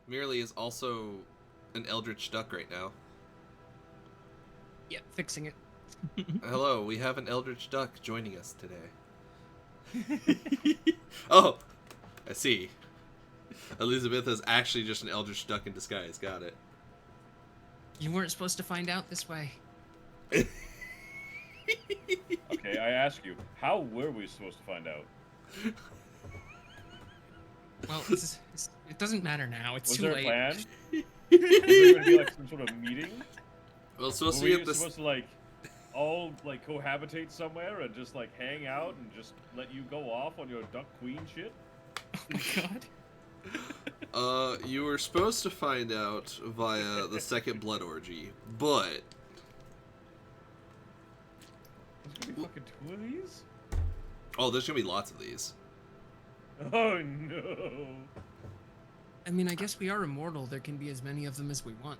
Merely is also an eldritch duck right now. Yeah, fixing it. Hello, we have an eldritch duck joining us today. Oh, I see. Elizabeth is actually just an eldritch duck in disguise. Got it. You weren't supposed to find out this way. Okay, I ask you, how were we supposed to find out? Well, it doesn't matter now. It's Was too there late. a plan? Was there going to be like some sort of meeting? Well, it's supposed Were to be we at this. supposed to like all like cohabitate somewhere and just like hang out and just let you go off on your duck queen shit? Oh my god. You were supposed to find out via the second blood orgy, but There's gonna be fucking 2 of these? oh, there's gonna be lots of these. Oh no. I mean, I guess we are immortal. There can be as many of them as we want.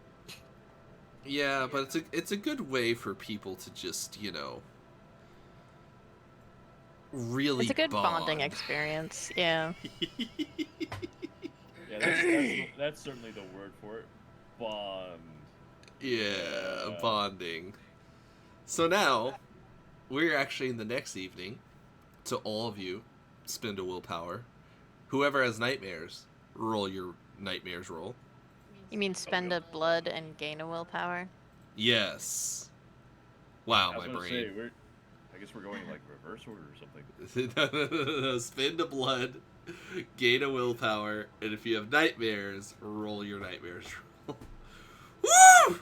Yeah, but it's a good way for people to just, you know, really It's a good bond. bonding experience, yeah. Yeah, that's certainly the word for it. Bond. Yeah, bonding. So now, we're actually in the next evening. To all of you, spend a willpower. Whoever has nightmares, roll your nightmares roll. You mean spend a blood and gain a willpower? Yes. Wow, I was my gonna say, brain. I guess we're going like reverse order or something. No, spend a blood, gain a willpower, and if you have nightmares, roll your nightmares roll. Woo!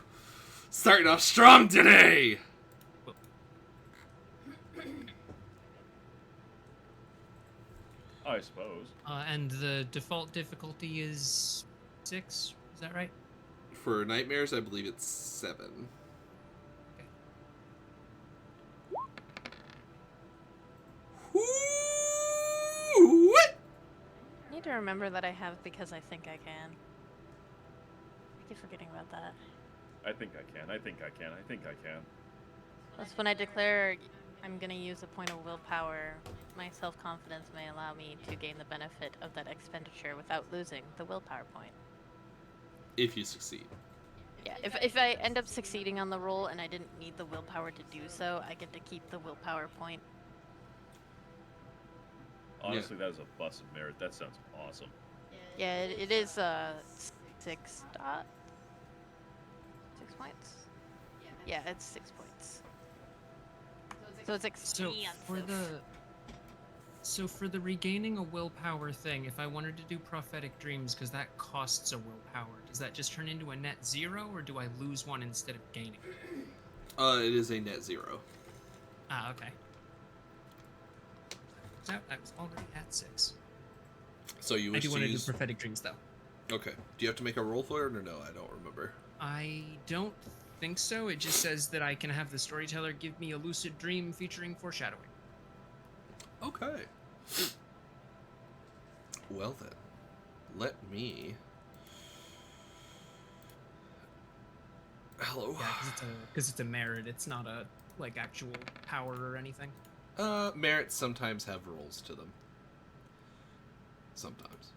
Starting off strong today! I suppose. And the default difficulty is 6. Is that right? For nightmares, I believe it's 7. Okay. What? I need to remember that I have because I think I can. I keep forgetting about that. I think I can. I think I can. I think I can. That's when I declare I'm gonna use a point of willpower. My self-confidence may allow me to gain the benefit of that expenditure without losing the willpower point. If you succeed. Yeah, if I end up succeeding on the roll and I didn't need the willpower to do so, I get to keep the willpower point. Honestly, that is a bust of merit. That sounds awesome. Yeah, it is 6 dot. 6 points. Yeah, it's 6 points. So it's expansive. So for the regaining a willpower thing, if I wanted to do prophetic dreams, because that costs a willpower, does that just turn into a net 0, or do I lose one instead of gaining? It is a net 0. Ah, okay. So I was already at 6. So you I wish do to want to do use... prophetic dreams, though. Okay. Do you have to make a roll for it, or no? I don't remember. I don't think so. It just says that I can have the storyteller give me a lucid dream featuring foreshadowing. Okay. Well then, let me... Hello. Yeah, because it's a merit. It's not a like actual power or anything. Merits sometimes have rolls to them. Sometimes.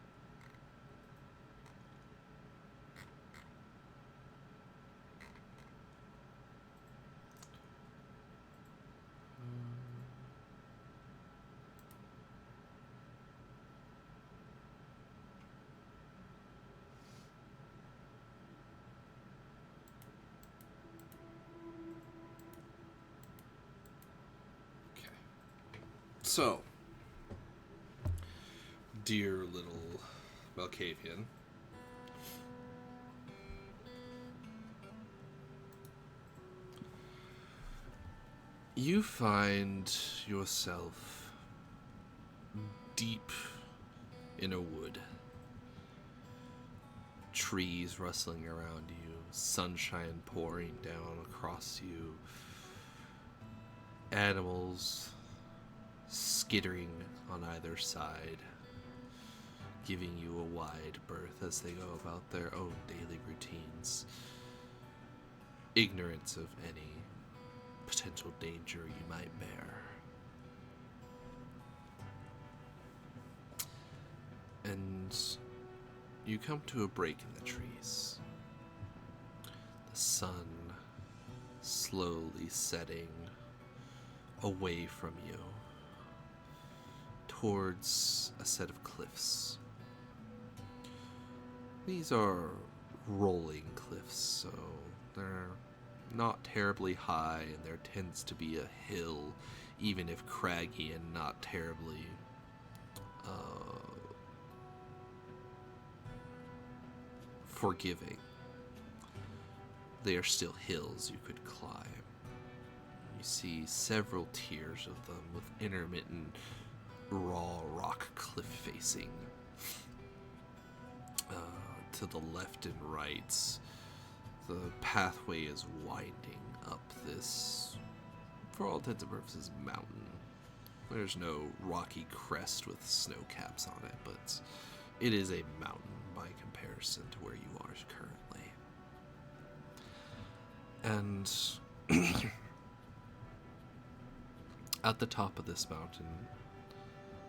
So, dear little Malkavian, you find yourself deep in a wood. Trees rustling around you, sunshine pouring down across you, animals skittering on either side, giving you a wide berth as they go about their own daily routines, ignorant of any potential danger you might bear. And you come to a break in the trees. The sun slowly setting away from you towards a set of cliffs. These are rolling cliffs, so they're not terribly high, and there tends to be a hill, even if craggy and not terribly forgiving. They are still hills you could climb. You see several tiers of them with intermittent raw rock cliff facing. To the left and right, the pathway is winding up this, for all intents and purposes, mountain. There's no rocky crest with snow caps on it, but it is a mountain by comparison to where you are currently. And at the top of this mountain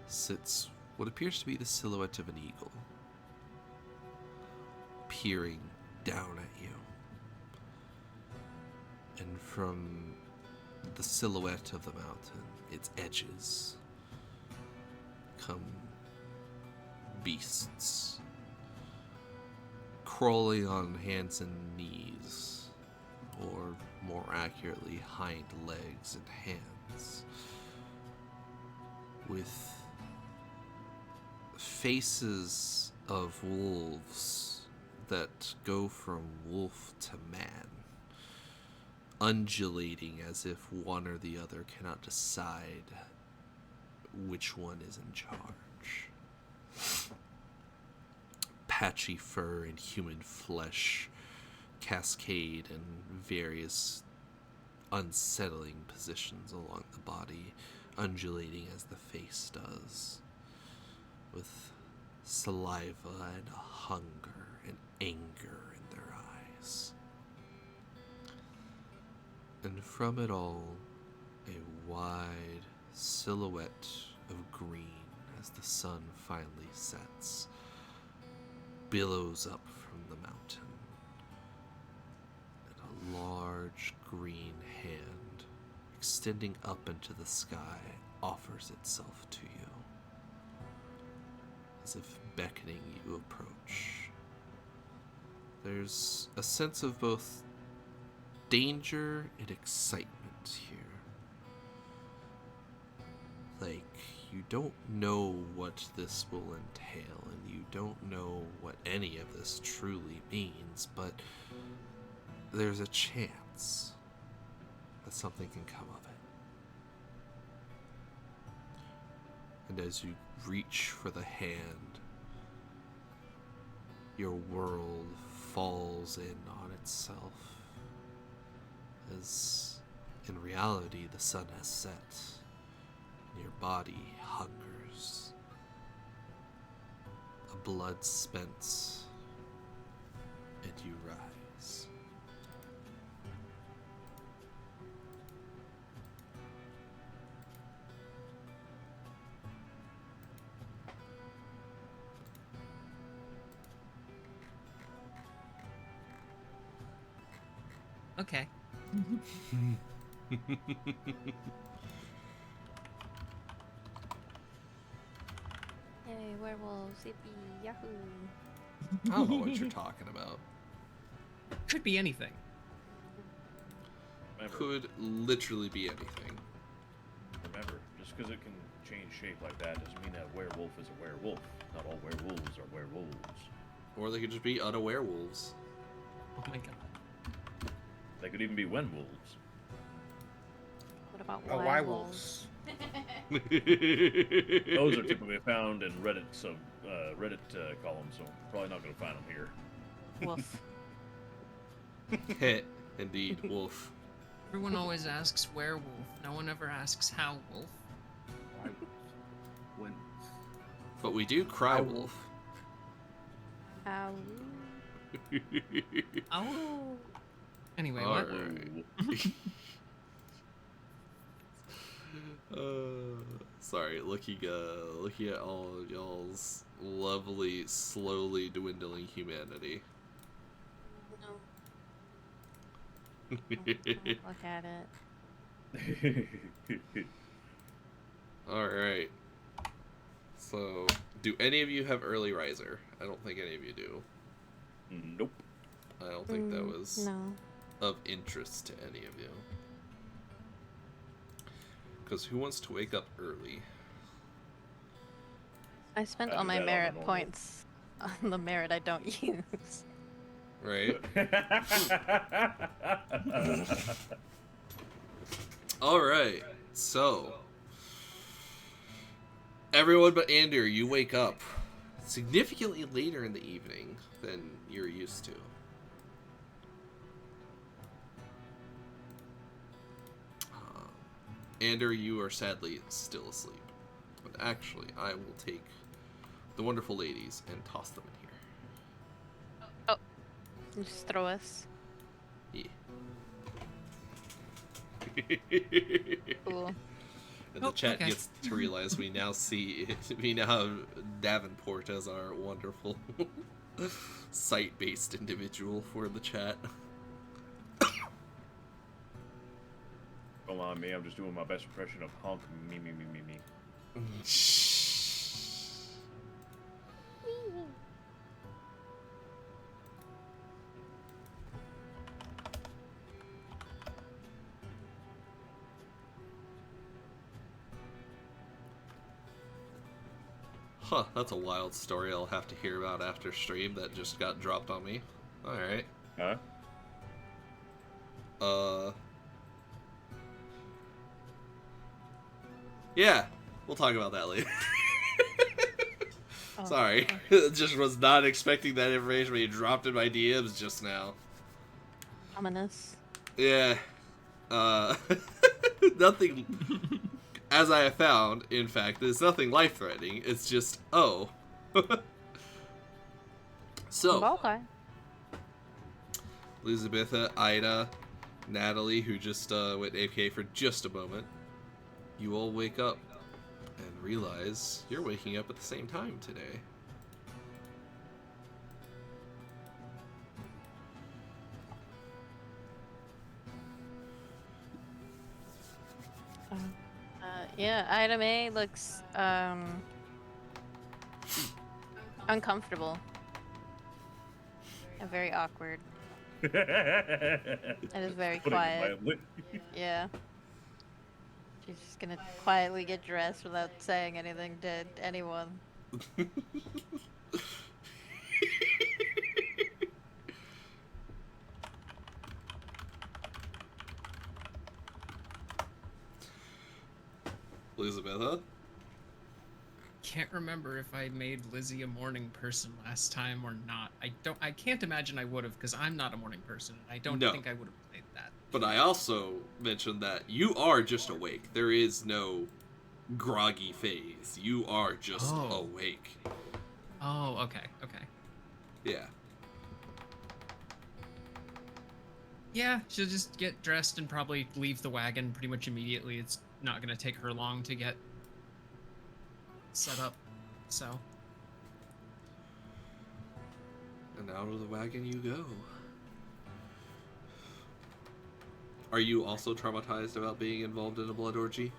sits what appears to be the silhouette of an eagle, peering down at you. And from the silhouette of the mountain, its edges, come beasts, crawling on hands and knees, or more accurately, hind legs and hands, with faces of wolves that go from wolf to man, undulating as if one or the other cannot decide which one is in charge. Patchy fur and human flesh cascade in various unsettling positions along the body, undulating as the face does, with saliva and hunger and anger in their eyes. And from it all, a wide silhouette of green as the sun finally sets billows up from the mountain, and a large green hand extending up into the sky offers itself to you, as if beckoning you approach. There's a sense of both danger and excitement here. Like, you don't know what this will entail, and you don't know what any of this truly means, but there's a chance that something can come of it. And as you reach for the hand, your world falls in on itself, as in reality the sun has set and your body hungers. A blood spent, and you rise. Okay. Yay, werewolves, yippee, yahoo. I don't know what you're talking about. Could be anything. Remember, Could literally be anything. remember, just because it can change shape like that doesn't mean that a werewolf is a werewolf. Not all werewolves are werewolves. Or they could just be unaware wolves. Oh my god. They could even be wenwolves. What about Oh, wild why wolves? Those are typically found in Reddit columns, so probably not going to find them here. Wolf. Heh, indeed, wolf. Everyone always asks werewolf. No one ever asks how wolf. When But we do cry wolf. Ow. Oh. Anyway, All what? right. Sorry, looking at all of y'all's lovely, slowly dwindling humanity. Don't look at it. Alright. So, do any of you have early riser? I don't think any of you do. Nope. I don't think that was No. of interest to any of you. Because who wants to wake up early? I spent I all do my that on the merit normal. points on the merit I don't use. Right? Alright, so everyone but Andrew, you wake up significantly later in the evening than you're used to. Andrew, you are sadly still asleep. But actually, I will take the wonderful ladies and toss them in You just throw us. here. Cool. And the Oh, chat okay. gets to realize we now have Davenport as our wonderful site-based individual for the chat. Come on, me. I'm just doing my best impression of Honk. Me. Huh, that's a wild story I'll have to hear about after stream that just got dropped on me. Alright. Huh? Yeah, we'll talk about that later. Oh, Sorry. okay. Just was not expecting that information when you dropped in my DMs just now. Ominous. Yeah. Nothing... As I have found, in fact, it's nothing life-threatening. It's just, oh. So, Okay. Elizabeth, Ida, Natalie, who just went AFK for just a moment, you all wake up and realize you're waking up at the same time today. Yeah, item A looks uncomfortable. And very awkward. It is very Putting it quiet. mildly. Yeah. She's just gonna quietly get dressed without saying anything to anyone. Elizabeth, Can't remember if I made Lizzie a morning person last time or not. I can't imagine I would have because I'm not a morning person. I don't No. think I would have played that. but I also mentioned that you are just awake. There is no groggy phase. You are just Oh. awake. Oh, okay. Yeah. Yeah, she'll just get dressed and probably leave the wagon pretty much immediately. It's not gonna take her long to get set up, so. And out of the wagon you go. Are you also traumatized about being involved in a blood orgy?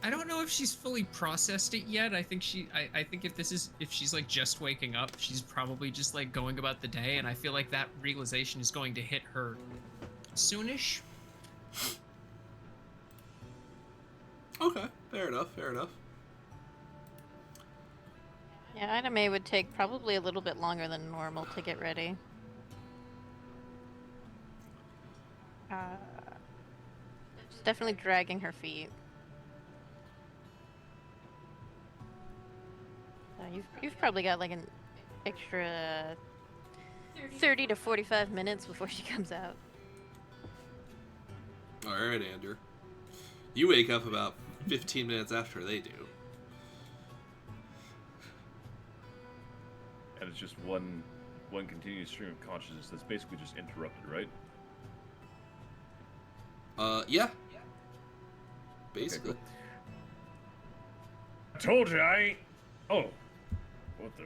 I don't know if she's fully processed it yet. I think I think if she's like just waking up, she's probably just like going about the day, and I feel like that realization is going to hit her soonish. Okay, fair enough. Yeah, item A would take probably a little bit longer than normal to get ready. She's definitely dragging her feet. You've probably got like an extra 30 to 45 minutes before she comes out. Alright, Andrew. You wake up about 15 minutes after they do. And it's just one continuous stream of consciousness that's basically just interrupted, right? Yeah. Basically. Okay, cool. I told you I ain't. Oh, what the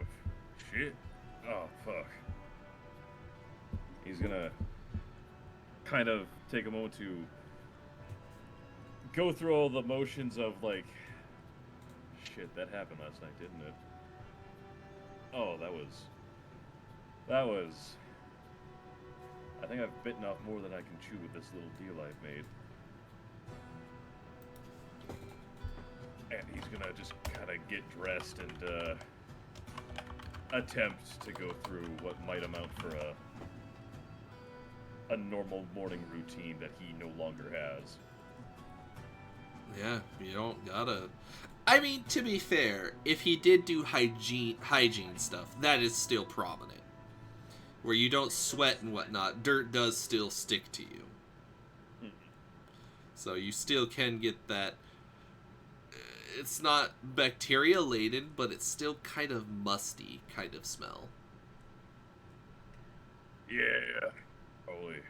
shit? Oh fuck. He's gonna kind of take a moment to go through all the motions of like, shit, that happened last night, didn't it? Oh, that was. I think I've bitten off more than I can chew with this little deal I've made. And he's gonna just kind of get dressed and attempt to go through what might amount for a normal morning routine that he no longer has. Yeah, you don't gotta. I mean, to be fair, if he did do hygiene stuff, that is still prominent. Where you don't sweat and whatnot, dirt does still stick to you. So you still can get that. It's not bacteria laden, but it's still kind of musty kind of smell. Yeah. Probably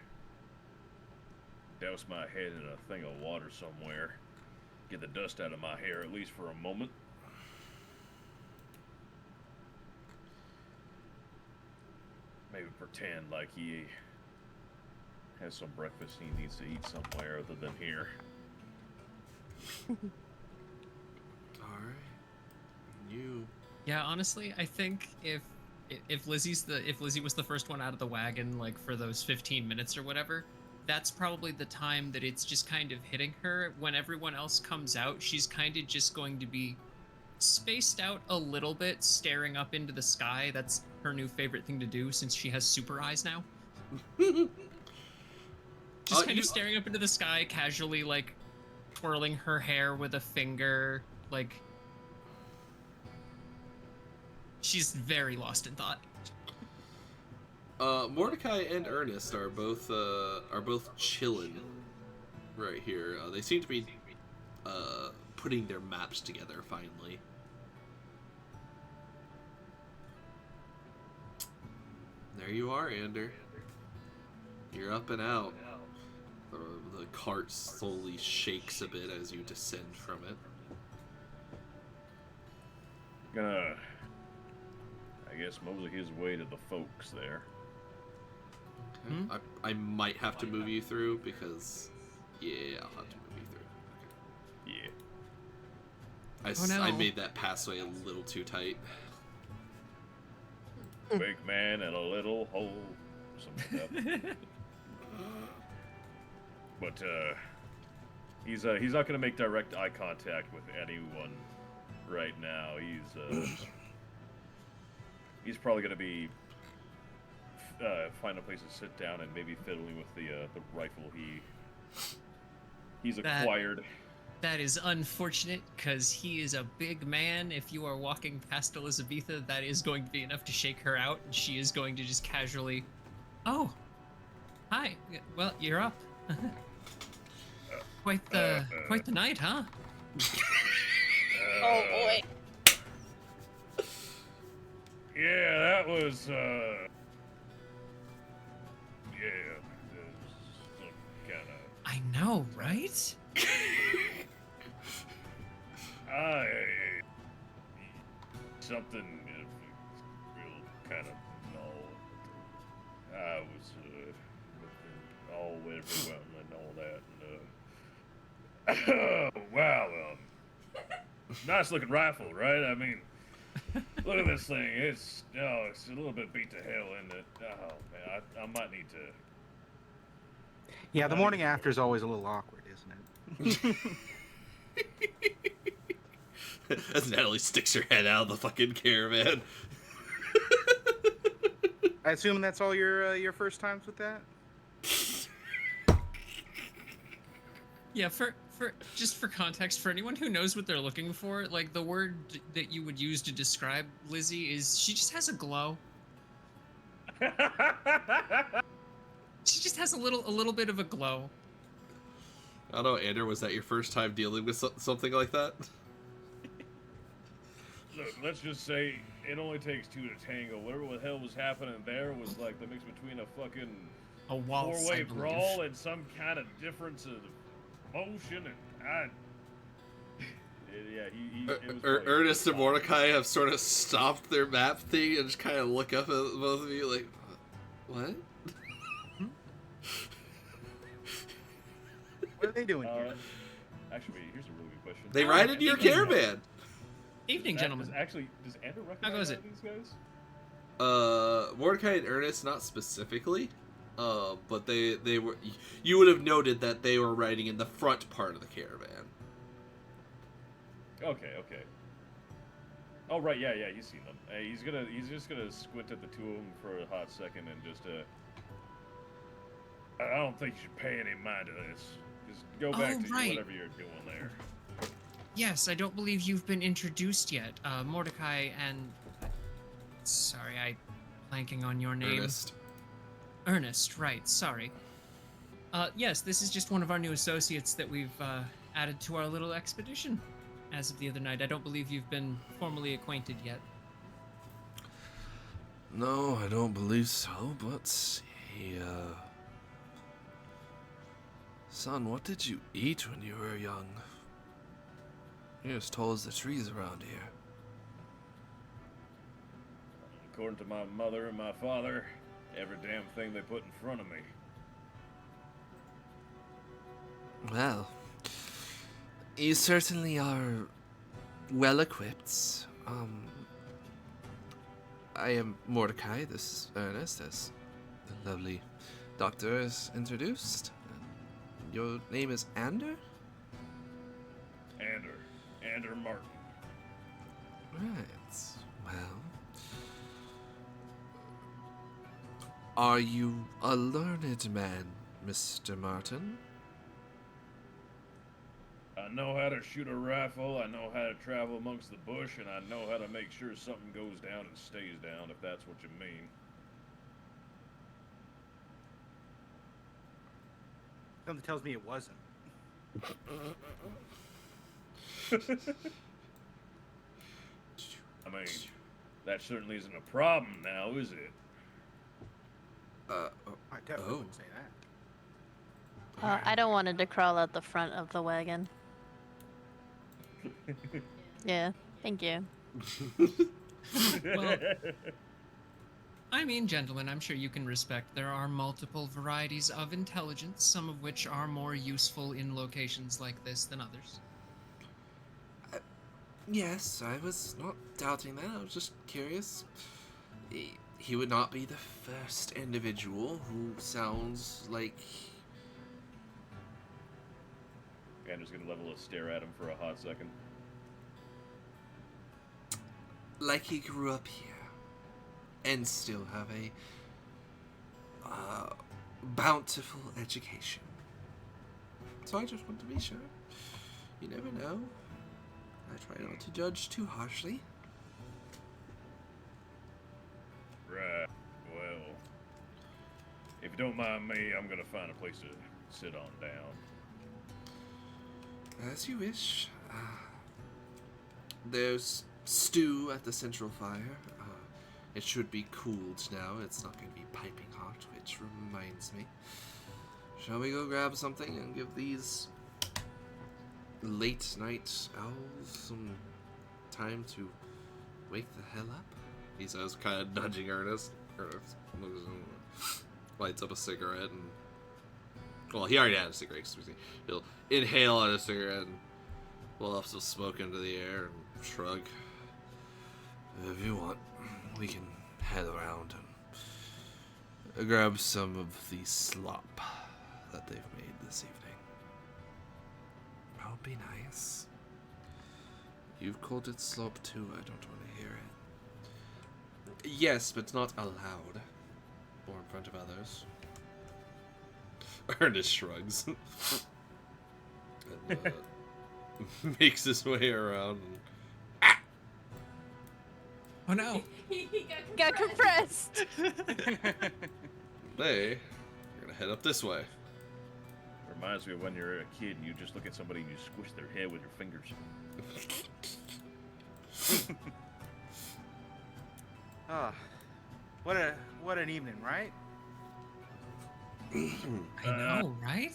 douse my head in a thing of water somewhere. Get the dust out of my hair, at least for a moment. Maybe pretend like he has some breakfast he needs to eat somewhere other than here. Alright. You. Yeah, honestly, I think if Lizzie was the first one out of the wagon, like for those 15 minutes or whatever, that's probably the time that it's just kind of hitting her. When everyone else comes out, she's kind of just going to be spaced out a little bit, staring up into the sky. That's her new favorite thing to do since she has super eyes now. Just kind of staring up into the sky, casually, like, twirling her hair with a finger, like... She's very lost in thought. Mordecai and Ernest are both chilling right here. They seem to be putting their maps together finally. There you are, Ander. You're up and out. The cart slowly shakes a bit as you descend from it. Gonna, I guess, mosey his way to the folks there. Okay. Hmm? I might have to move you through because, yeah, I'll have to move you through. Okay. Yeah. Oh, no. I made that passway a little too tight. Big man in a little hole. Something like that. But he's not gonna make direct eye contact with anyone right now. He's probably gonna be find a place to sit down and maybe fiddling with the rifle he's acquired. That is unfortunate, because he is a big man. If you are walking past Elizabetha, that is going to be enough to shake her out, and she is going to just casually, oh, hi, well, you're up. Quite the night, huh? Oh boy. Yeah, that was kind of. I know, right? Something real kind of null. I was all overwhelmed and all that. And, wow, nice looking rifle, right? I mean, look at this thing. It's a little bit beat to hell, isn't it? Oh man, I might need to. Yeah, the morning after is always a little awkward, isn't it? As Natalie sticks her head out of the fucking caravan. I assume that's all your first times with that? Yeah, for context, for anyone who knows what they're looking for, like, the word that you would use to describe Lizzie is she just has a glow. She just has a little bit of a glow. I don't know, Ander, was that your first time dealing with something like that? Look, let's just say it only takes two to tango. Whatever the hell was happening there was like the mix between a fucking a waltz, I four-way believe. brawl and some kind of difference of motion, and yeah, it was probably Ernest and fine. Mordecai have sort of stopped their map thing and just kind of look up at both of you like, what? What are they doing here? Actually, here's a really good question. They ride into your caravan. Evening, gentlemen. Does Andrew recognize goes any it? of these guys? Mordecai and Ernest, not specifically, but they were. You would have noted that they were riding in the front part of the caravan. Okay. Oh right, yeah, he's seen them. He's just gonna squint at the two of them for a hot second and just I don't think you should pay any mind to this. Just go back to right. whatever you're doing there. Yes, I don't believe you've been introduced yet. Mordecai and... Sorry, I'm blanking on your name. Ernest. Ernest, right, sorry. Yes, this is just one of our new associates that we've added to our little expedition as of the other night. I don't believe you've been formally acquainted yet. No, I don't believe so, but son, what did you eat when you were young? You're as tall as the trees around here. According to my mother and my father, every damn thing they put in front of me. Well, you certainly are well equipped. I am Mordecai, this is Ernest, as the lovely doctor is introduced. Your name is Ander? Ander Martin. Right, well. Are you a learned man, Mr. Martin? I know how to shoot a rifle, I know how to travel amongst the bush, and I know how to make sure something goes down and stays down, if that's what you mean. Something tells me it wasn't. I mean, that certainly isn't a problem now, is it? I definitely Oh. wouldn't say that. I don't want it to crawl out the front of the wagon. Yeah, thank you. Well, I mean, gentlemen, I'm sure you can respect there are multiple varieties of intelligence, some of which are more useful in locations like this than others. Yes, I was not doubting that. I was just curious. He would not be the first individual who sounds like... Andrew's gonna level a stare at him for a hot second. like he grew up here and still have a bountiful education. So I just want to be sure. You never know. I try not to judge too harshly. Right. Well, if you don't mind me, I'm gonna find a place to sit on down. As you wish. There's stew at the central fire. It should be cooled now. It's not going to be piping hot, which reminds me. Shall we go grab something and give these late night owls some time to wake the hell up? He says, kind of nudging Ernest. Ernest lights up a cigarette and... Well, he already had a cigarette, excuse me. He'll inhale on a cigarette and blow off some smoke into the air and shrug. If you want, we can head around and grab some of the slop that they've made this evening. That'll be nice. You've called it slop too, I don't want to hear it. Yes, but not aloud. Or in front of others. Ernest shrugs. And, makes his way around and... Oh no! Got compressed. They are gonna head up this way. Reminds me of when you're a kid and you just look at somebody and you squish their head with your fingers. Ah, what an evening, right? I know, right?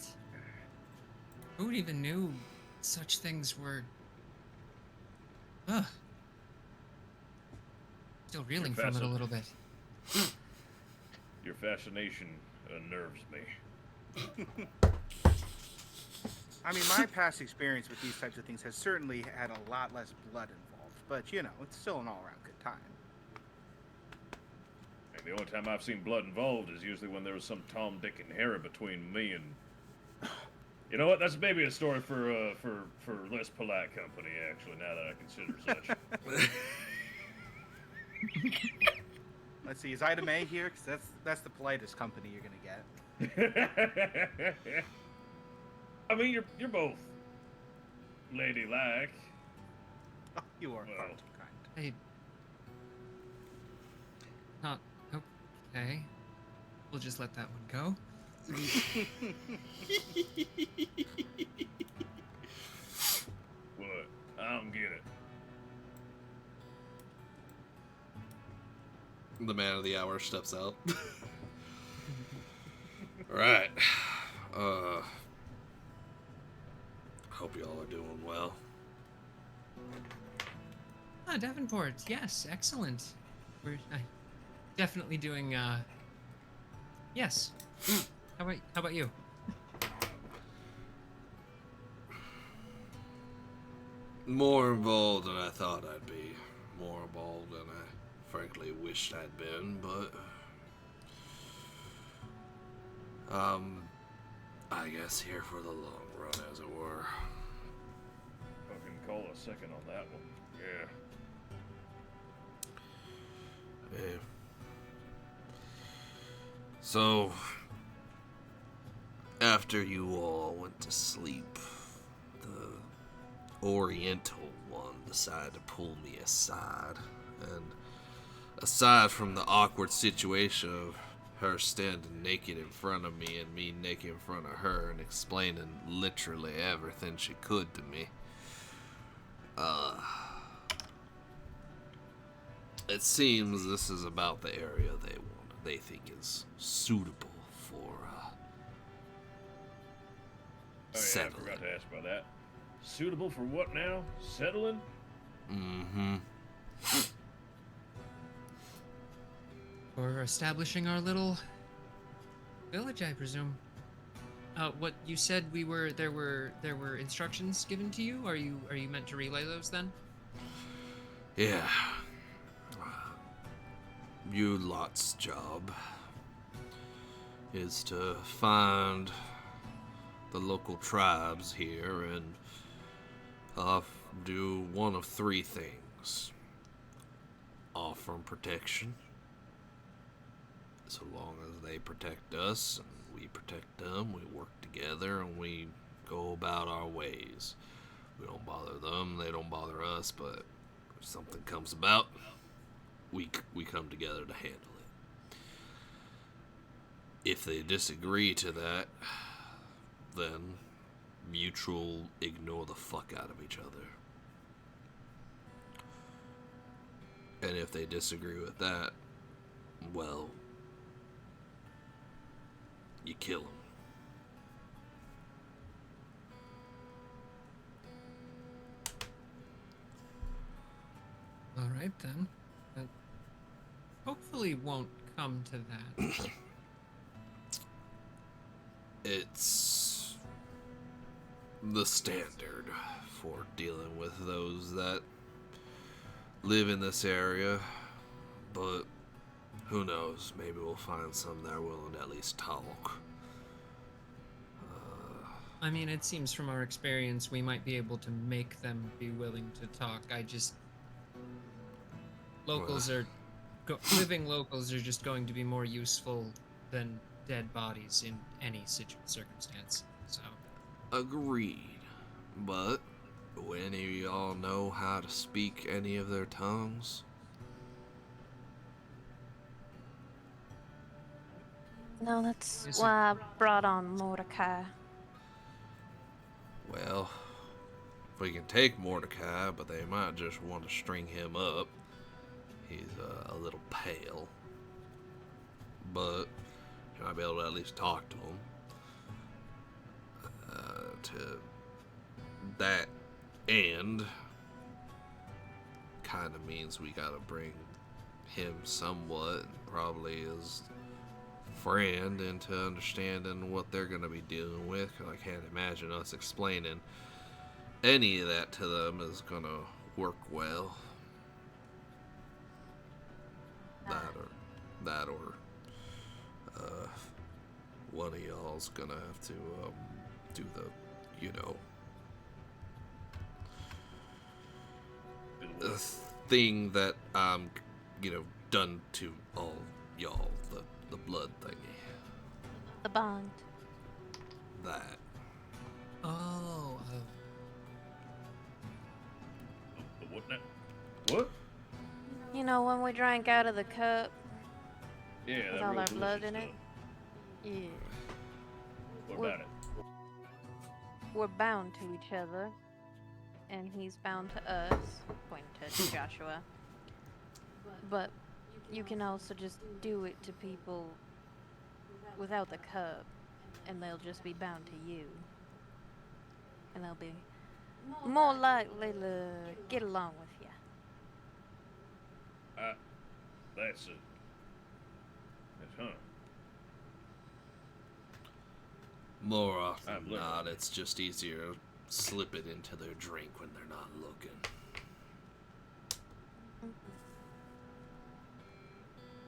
Who even knew such things were... Ugh. Still reeling from it a little bit. Your fascination unnerves me. I mean, my past experience with these types of things has certainly had a lot less blood involved, but you know, it's still an all-around good time. And the only time I've seen blood involved is usually when there was some Tom, Dick, and Harry between me and... You know what? That's maybe a story for less polite company, actually, now that I consider such. Let's see, is item A here? Because that's the politest company you're gonna get. I mean, you're both ladylike. Oh, you are far Well. too kind. Hey. Not okay. We'll just let that one go. What? I don't get it. The man of the hour steps out. Right. Hope you all are doing well. Ah, Davenport. Yes, excellent. We're definitely doing. Yes. How about you? More involved than I thought I'd be. More involved than I frankly wished I'd been, but... I guess here for the long run, as it were. Fucking call a second on that one. Yeah. Yeah. So, after you all went to sleep, the Oriental one decided to pull me aside, and aside from the awkward situation of her standing naked in front of me and me naked in front of her and explaining literally everything she could to me, it seems this is about the area they think is suitable for Oh yeah, settling. I forgot to ask about that. Suitable for what now? Settling? Mm-hmm. For establishing our little village, I presume. What you said there were instructions given to you? Are you meant to relay those then? Yeah. You lot's job is to find the local tribes here and do one of three things. Offer 'em protection, so long as they protect us and we protect them. We work together and we go about our ways. We don't bother them, they don't bother us, but if something comes about, we come together to handle it. If they disagree to that, then mutual ignore the fuck out of each other. And if they disagree with that, well, you kill them. All right then. That hopefully won't come to that. It's the standard for dealing with those that live in this area, but who knows, maybe we'll find some that are willing to at least talk. I mean, it seems from our experience we might be able to make them be willing to talk. Living locals are just going to be more useful than dead bodies in any circumstance. So, Agreed, but do any of y'all know how to speak any of their tongues? No, that's Is it- why I brought on Mordecai. Well, we can take Mordecai, but they might just want to string him up. He's a little pale. But might be able to at least talk to him. To that end, kind of means we gotta bring him somewhat, probably his friend, into understanding what they're gonna be dealing with. 'Cause I can't imagine us explaining any of that to them is gonna work well. That or one of y'all's gonna have to do the, the thing that done to all y'all, the blood thingy. The bond. That. Oh, What now? What? You know, when we drank out of the cup Yeah, with that all real our blood delicious in it? stuff. Yeah. What Well- about it? We're bound to each other, and he's bound to us, pointing to Joshua. But you can also just do it to people without the cup, and they'll just be bound to you. And they'll be more likely to get along with you. That's it. That's More often I'm than looking. not, it's just easier to slip it into their drink when they're not looking.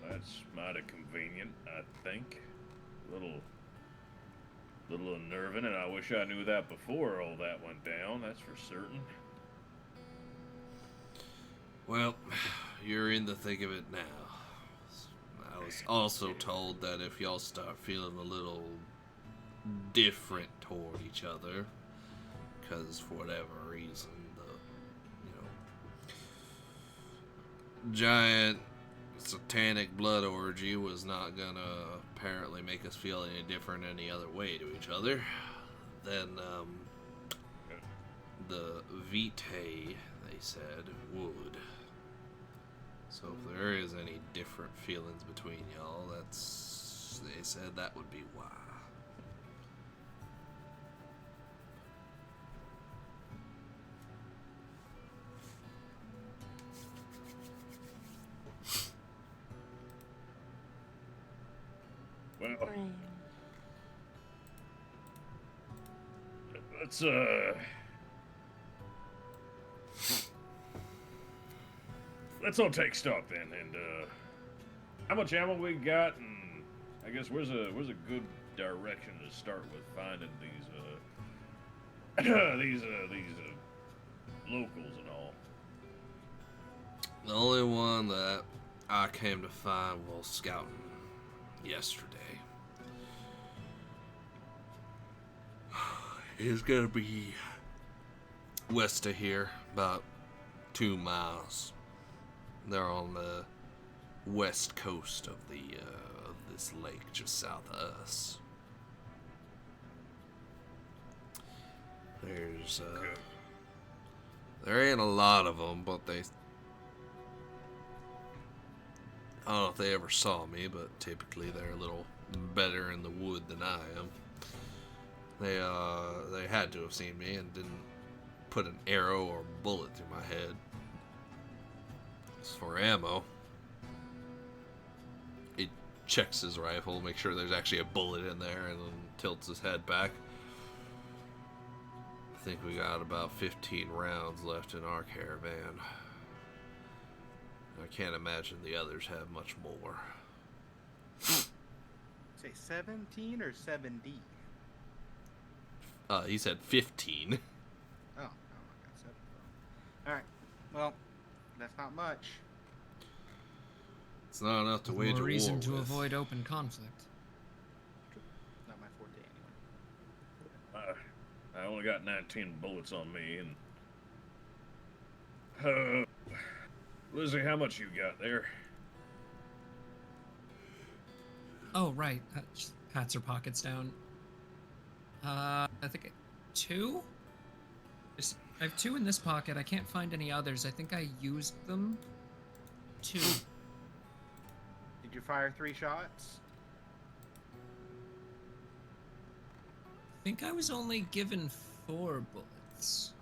That's mighty convenient, I think. Little unnerving, and I wish I knew that before all that went down, that's for certain. Well, you're in the thick of it now. I was also told that if y'all start feeling a little different toward each other, because for whatever reason, the giant satanic blood orgy was not gonna apparently make us feel any different any other way to each other, then the Vitae, they said, would. So if there is any different feelings between y'all, they said that would be why. Well, Right. let's all take stock then, and how much ammo we got, and I guess where's a good direction to start with finding these these locals and all. The only one that I came to find while scouting yesterday is gonna be west of here, about 2 miles. They're on the west coast of this lake, just south of us. There's there ain't a lot of them, but I don't know if they ever saw me, but typically they're a little better in the wood than I am. They had to have seen me and didn't put an arrow or bullet through my head. As for ammo, he checks his rifle, makes sure there's actually a bullet in there, and then tilts his head back. I think we got about 15 rounds left in our caravan. I can't imagine the others have much more. Say 17 or 7D? He said 15. Oh, I got 7. Alright, well, that's not much. It's not enough to with wage more a war reason to with. avoid open conflict. Not my forte anyway. I only got 19 bullets on me, and Lizzie, how much you got there? Oh, right. Just pats her pockets down. I think 2? I have 2 in this pocket. I can't find any others. I think I used them. 2. Did you fire 3 shots? think I was only given 4 bullets.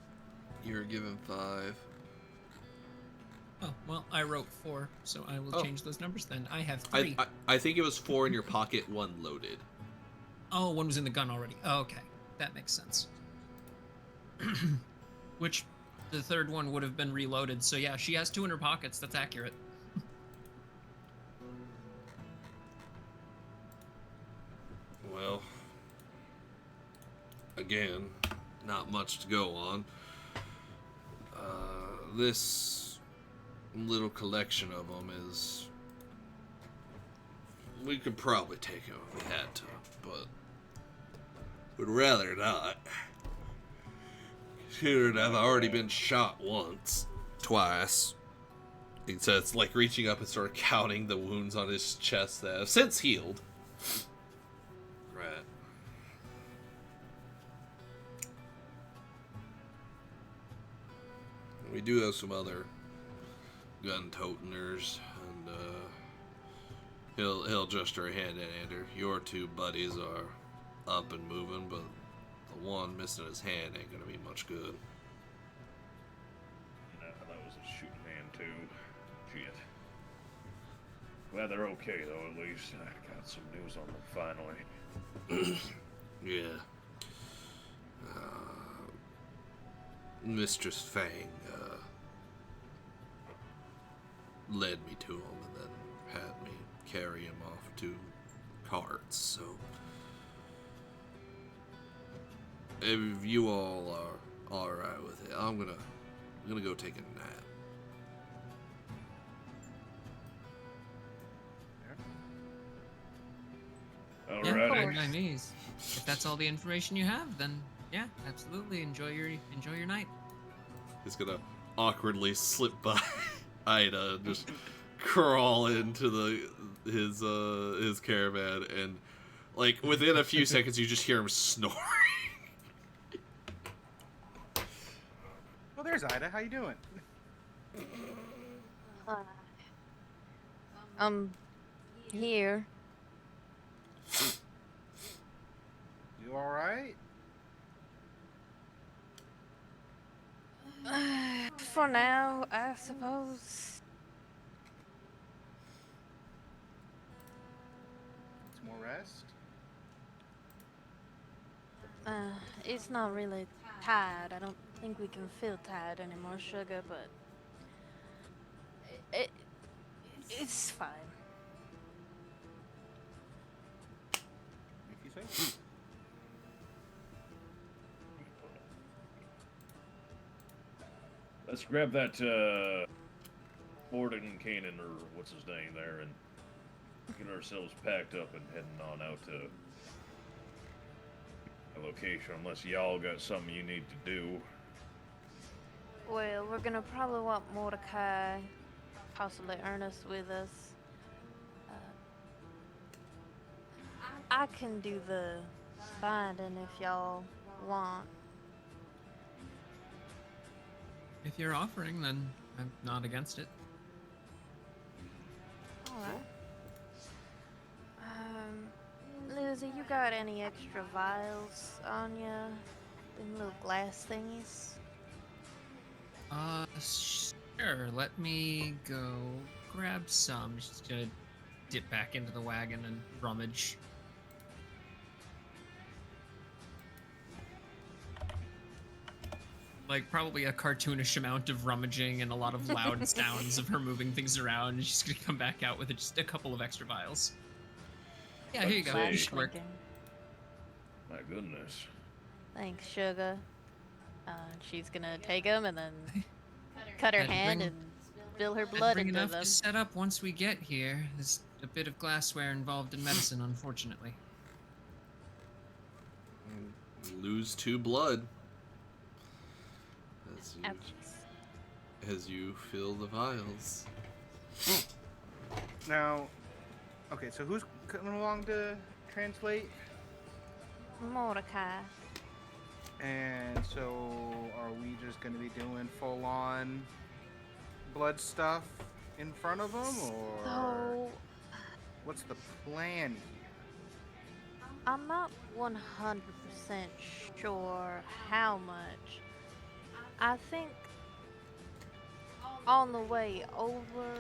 You were given 5. Oh, well, I wrote 4, so I will Oh. change those numbers then. I have 3. I think it was 4 in your pocket, 1 loaded. Oh, 1 was in the gun already. Oh, okay. That makes sense. Which, the 3rd one would have been reloaded, so yeah, she has 2 in her pockets. That's accurate. Well, again, not much to go on. This little collection of them is... We could probably take them if we had to, but would rather not. Considering I've already been shot once, twice. So it's like reaching up and sort of counting the wounds on his chest that have since healed. Right. We do have some other gun-toteners, and he'll gesture a hand at Ander. Your 2 buddies are up and moving, but the one missing his hand ain't gonna be much good. No, that was a shooting hand too. Shit. Glad they're okay though. At least I got some news on them finally. Yeah. Mistress Fang led me to him and then had me carry him off to carts, so if you all are alright with it, I'm gonna go take a nap. All Yeah, right. by knees. If that's all the information you have, then yeah, absolutely. Enjoy your night. He's gonna awkwardly slip by Ida and just crawl into his caravan, and like within a few seconds you just hear him snoring. Well, there's Ida. How you doing? Here. You all right? For now, I suppose. Some more rest. It's not really tired. I don't think we can feel tired anymore, sugar, but it's fine. If you say. Let's grab that Borden Cannon, or what's his name there, and get ourselves packed up and heading on out to a location, unless y'all got something you need to do. Well, we're gonna probably want Mordecai, possibly Ernest with us. I can do the binding if y'all want. If you're offering, then I'm not against it. Alright. Lizzie, you got any extra vials on ya? Them little glass thingies? Sure. Let me go grab some. Just gonna dip back into the wagon and rummage. Like, probably a cartoonish amount of rummaging and a lot of loud sounds of her moving things around, and she's gonna come back out with just a couple of extra vials. Yeah, here you go. Say- Should work. My goodness. Thanks, sugar. She's gonna take them and then cut her I'd hand bring- and spill her I'd blood bring into enough them. to set up once we get here. There's a bit of glassware involved in medicine, unfortunately. Lose 2 blood Ouchies. as you fill the vials. Now, okay, so who's coming along to translate? Mordecai. And so, are we just going to be doing full-on blood stuff in front of them, or So, what's the plan here? I'm not 100% sure how much. I think on the way over,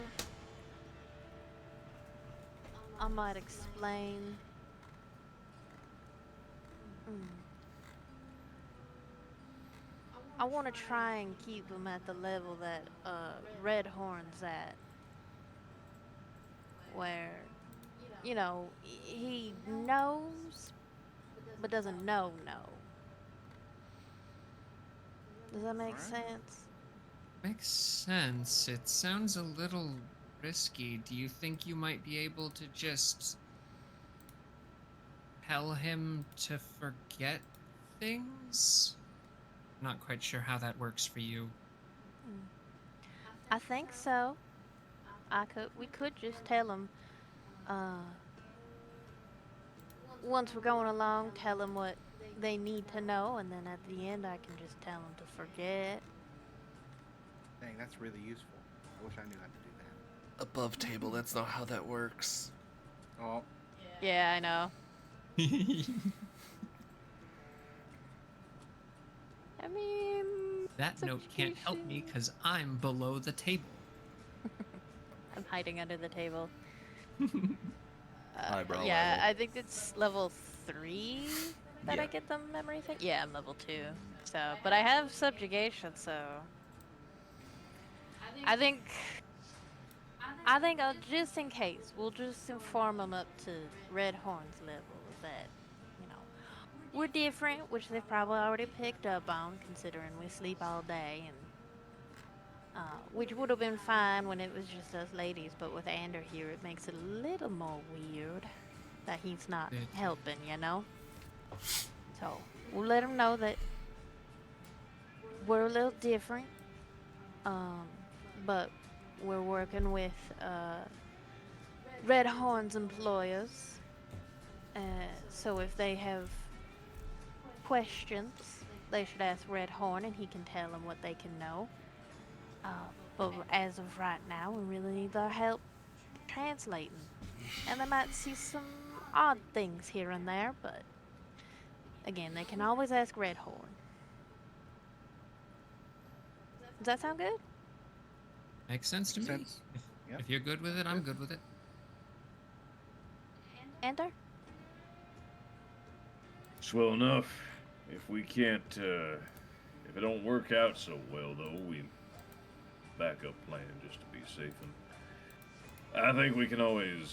I might explain. Mm. I want to try and keep him at the level that Redhorn's at, where, you know, he knows, but doesn't know. Does that make Alright. sense? Makes sense. It sounds a little risky. Do you think you might be able to just tell him to forget things? Not quite sure how that works for you. I think so. We could just tell him, once we're going along, tell them what they need to know, and then at the end, I can just tell them to forget. Dang, that's really useful. I wish I knew how to do that. Above table, that's not how that works. Oh, Yeah, I know. I mean, That note can't help me because I'm below the table. I'm hiding under the table. Eyebrow Yeah, level. I think it's level 3 that Yeah. I get the memory thing. Yeah, I'm level 2. So, but I have subjugation, so I think just in case, we'll just inform them up to Redhorn's level that, you know, we're different, which they've probably already picked up on, considering we sleep all day, and which would have been fine when it was just us ladies, but with Ander here, it makes it a little more weird that he's not helping, you know? So, we'll let him know that we're a little different, but we're working with Redhorn's employers, so if they have questions, they should ask Redhorn, and he can tell them what they can know. But as of right now, we really need their help translating. And they might see some odd things here and there, but again, they can always ask Redhorn. Does that sound good? Makes sense to me. sense. Yep. If you're good with it, I'm good with it. Ander? Swell enough. If we can't, if it don't work out so well, though, we backup plan just to be safe. And I think we can always,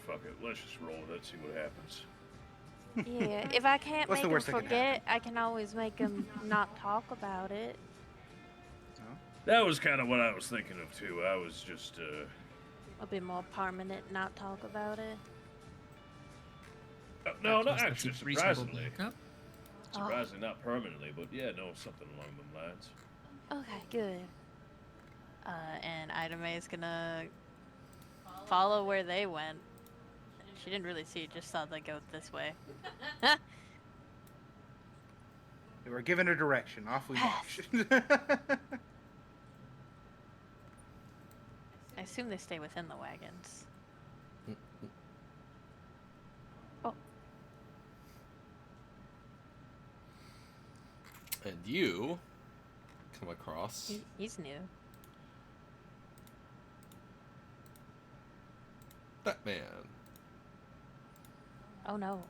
fuck it. Let's just roll with it, see what happens. Yeah, if I can't What's make the him worst that can forget, I can always make him not talk about it. That was kind of what I was thinking of, too. I was just, A bit more permanent, not talk about it. no, That not seems like actually, a reasonable surprisingly. backup. Surprisingly, not permanently, but yeah, no, something along them lines. Okay, good. And Ida May is gonna follow where they went. She didn't really see it, just saw they go this way. They were given a direction. Off we march. I assume they stay within the wagons. Oh, And you come across he's new. that man. Oh no.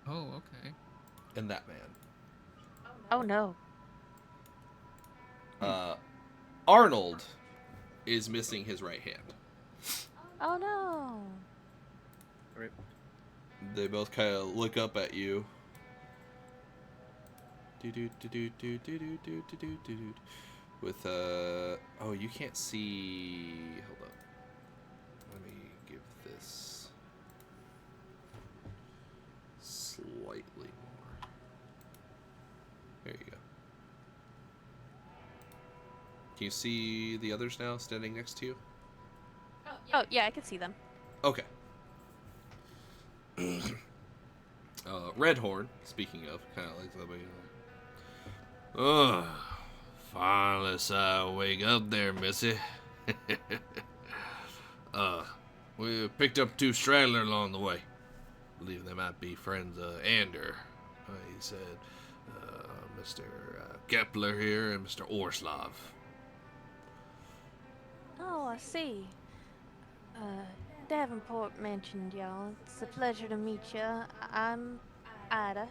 Oh, okay. And that man. Oh no. Arnold is missing his right hand. Oh no. Right. They both kind of look up at you. With oh, you can't see. Hold up. Let me give this slightly more. There you go. Can you see the others now standing next to you? Oh yeah, I can see them. Okay. Redhorn, speaking of, kind of like somebody. Ugh. Finally, I wake up there, Missy. We picked up 2 stragglers along the way. Believe they might be friends of Ander. He said, Mr. Kepler here and Mr. Orslav. Oh, I see. Davenport mentioned y'all. It's a pleasure to meet you. I'm Ida.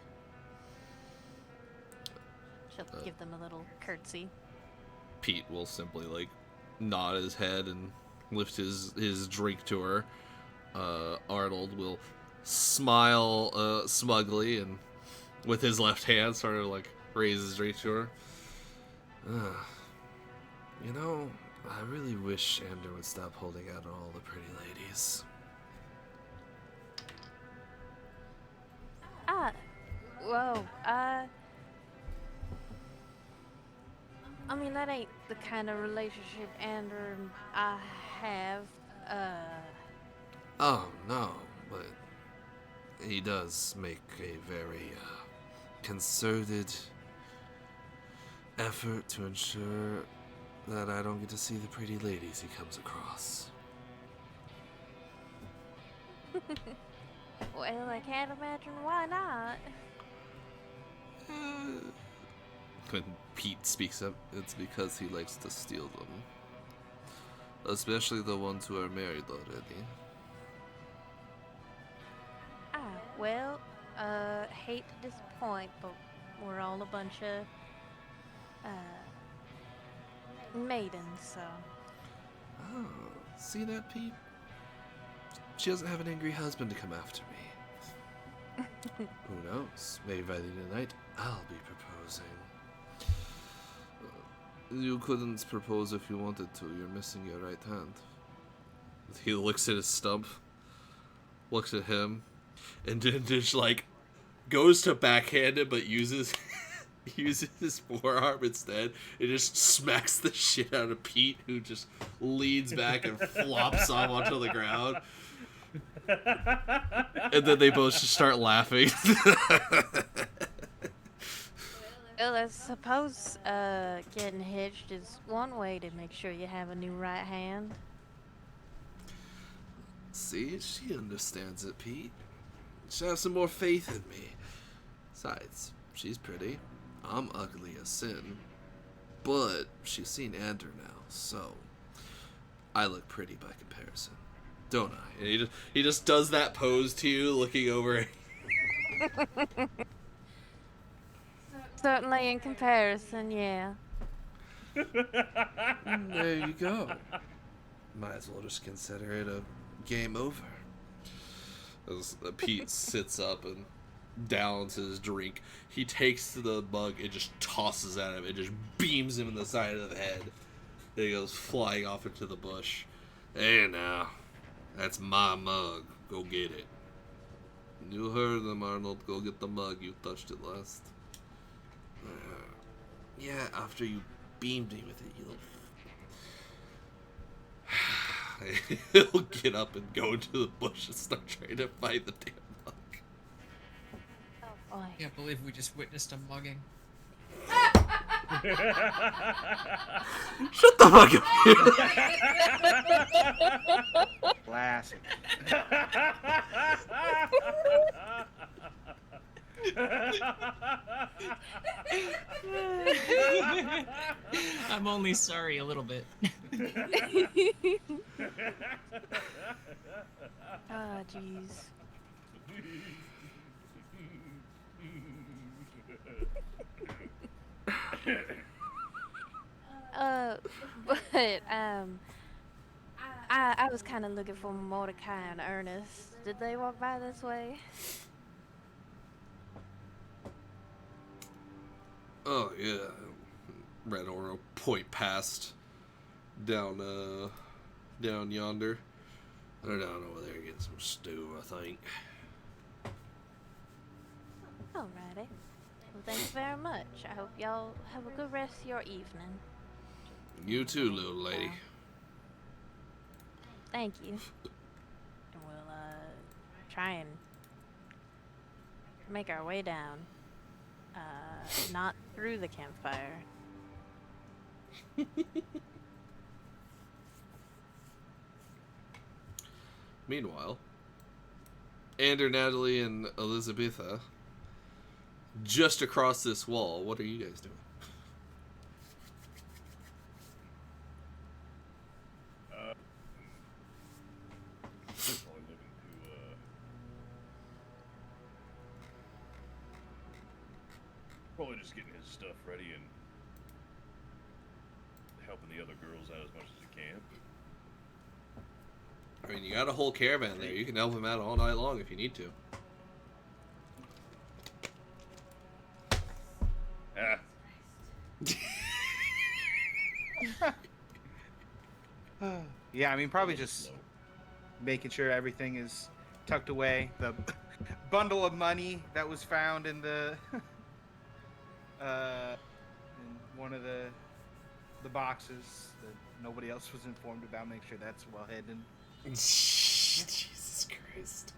She'll give them a little curtsy. Pete will simply, like, nod his head and lift his drink to her. Arnold will smile smugly and with his left hand sort of, like, raise his drink to her. You know, I really wish Ander would stop holding out on all the pretty ladies. I mean, that ain't the kind of relationship Ander and I have. Oh, no, but he does make a very concerted effort to ensure that I don't get to see the pretty ladies he comes across. Well, I can't imagine why not. When Pete speaks up, it's because he likes to steal them. Especially the ones who are married already. Well, hate to disappoint, but we're all a bunch of, maidens, so. Oh, see that, Pete? She doesn't have an angry husband to come after me. Who knows? Maybe by the end of the night, I'll be proposing. You couldn't propose if you wanted to. You're missing your right hand. He looks at his stump, looks at him, and then just, like, goes to backhand it, but uses his forearm instead. It just smacks the shit out of Pete, who just leans back and flops off onto the ground. And then they both just start laughing. Well, I suppose, getting hitched is one way to make sure you have a new right hand. See, she understands it, Pete. She has some more faith in me. Besides, she's pretty. I'm ugly as sin. But she's seen Ander now, so I look pretty by comparison. Don't I? And he just does that pose to you, looking over. Certainly in comparison, yeah. There you go. Might as well just consider it a game over. As Pete sits up and downs his drink, he takes the mug and just tosses at him. It just beams him in the side of the head. And he goes flying off into the bush. Hey now, that's my mug. Go get it. You heard him, Arnold. Go get the mug. You touched it last. Yeah, after you beamed me with it, he'll get up and go into the bush and start trying to find the damn mug. Oh boy. I can't believe we just witnessed a mugging. Shut the fuck up. Classic. I'm only sorry a little bit. Oh, jeez. But, I was kind of looking for Mordecai and Ernest. Did they walk by this way? Oh, yeah. Red Oro point past down yonder. They're down over there getting some stew, I think. Alrighty. Well, thank you very much. I hope y'all have a good rest of your evening. You too, little lady. Thank you. And we'll, try and make our way down. Not through the campfire. Meanwhile, Ander, Natalie, and Elizabetha, just across this wall, what are you guys doing? Probably looking to probably just getting his stuff ready and helping the other girls out as much as he can. I mean, you got a whole caravan there. You can help him out all night long if you need to. Ah, Yeah, I mean, probably a little just slow. making sure everything is tucked away. The bundle of money that was found in the in one of the boxes that nobody else was informed about. Make sure that's well hidden. Jesus Christ.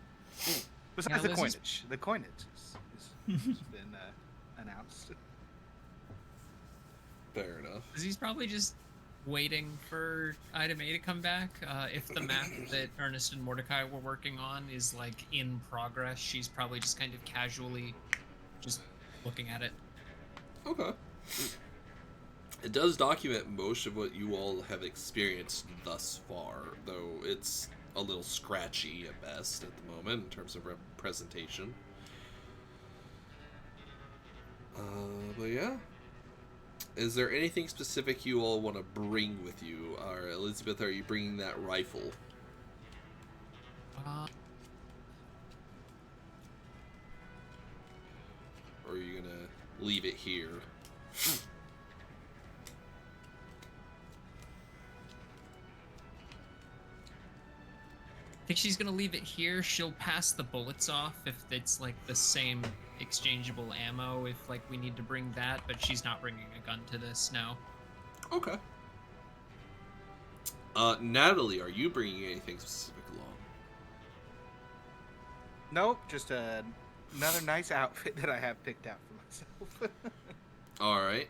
Besides Yeah, Lizzie's- the coinage has been announced. Fair enough. He's probably just waiting for Item A to come back. If the map that Ernest and Mordecai were working on is like in progress, she's probably just kind of casually just looking at it. Okay. It does document most of what you all have experienced thus far, though it's a little scratchy at best at the moment in terms of representation. But yeah. Is there anything specific you all want to bring with you? Or Elizabeth, are you bringing that rifle? Or are you gonna leave it here? I think she's gonna leave it here. She'll pass the bullets off if it's like the same exchangeable ammo, if like we need to bring that, but she's not bringing a gun to this now. Okay. Natalie, are you bringing anything specific along? Nope, just another nice outfit that I have picked out for myself. All right.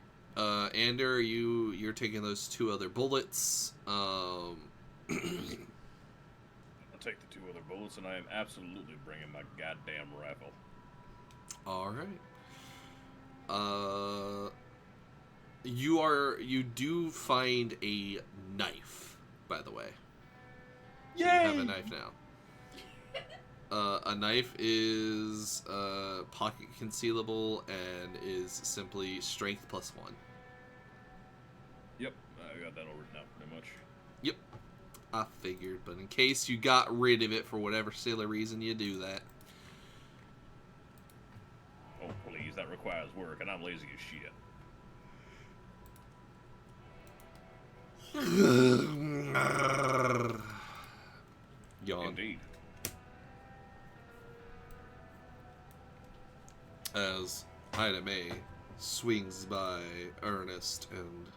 Ander, you're taking those 2 other bullets. I'll take the 2 other bullets, and I am absolutely bringing my goddamn rifle. All right. You do find a knife, by the way. So you have a knife now. A knife is pocket concealable and is simply strength +1. Yep, I got that all written out pretty much. Yep. I figured, but in case you got rid of it for whatever silly reason you do that. Oh, please, that requires work, and I'm lazy as shit. Yawn. Indeed. As Item A swings by Ernest and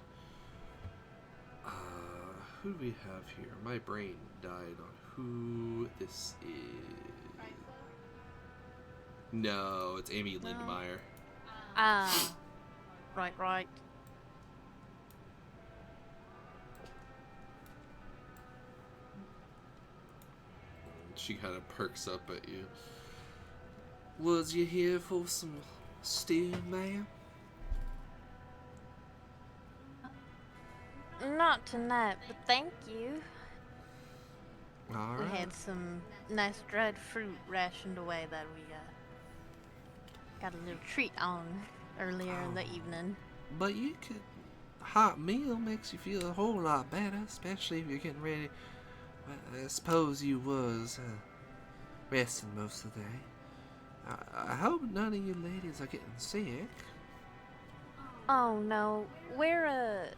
who do we have here? My brain died on who this is. No, it's Amy No. Lindmeyer. Ah, right. She kind of perks up at you. Was you here for some stew, ma'am? Not tonight, but thank you. All We right. had some nice dried fruit rationed away that we got a little treat on earlier in the evening. But you could. Hot meal makes you feel a whole lot better, especially if you're getting ready. Well, I suppose you was resting most of the day. I hope none of you ladies are getting sick. Oh no, we're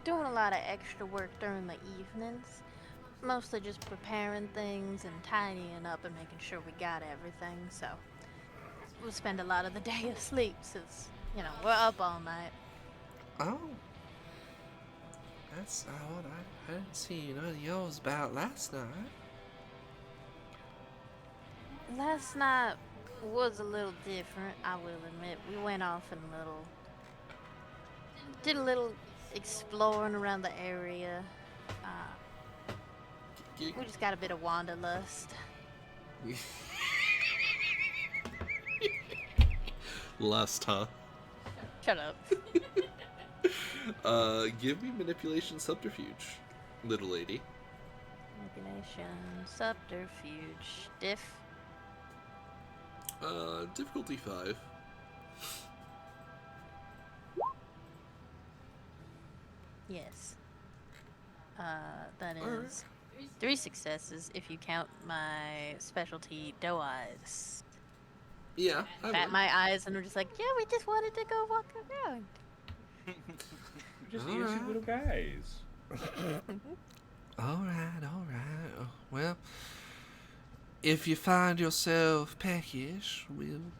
doing a lot of extra work during the evenings. Mostly just preparing things and tidying up and making sure we got everything, so we'll spend a lot of the day asleep since, we're up all night. Oh. That's odd. I didn't see none of yours about last night. Last night was a little different, I will admit. We went off and did a little exploring around the area. Gig- We just got a bit of wanderlust. Lust, huh? Shut up. Give me manipulation subterfuge, little lady. Manipulation, subterfuge, diff. Difficulty 5. Yes. That Alright. is 3 successes if you count my specialty doe eyes. Yeah, I Bat would. my eyes and we're just like, yeah, we just wanted to go walk around. Just All easy right. little guys. Alright. Well, if you find yourself peckish, we'll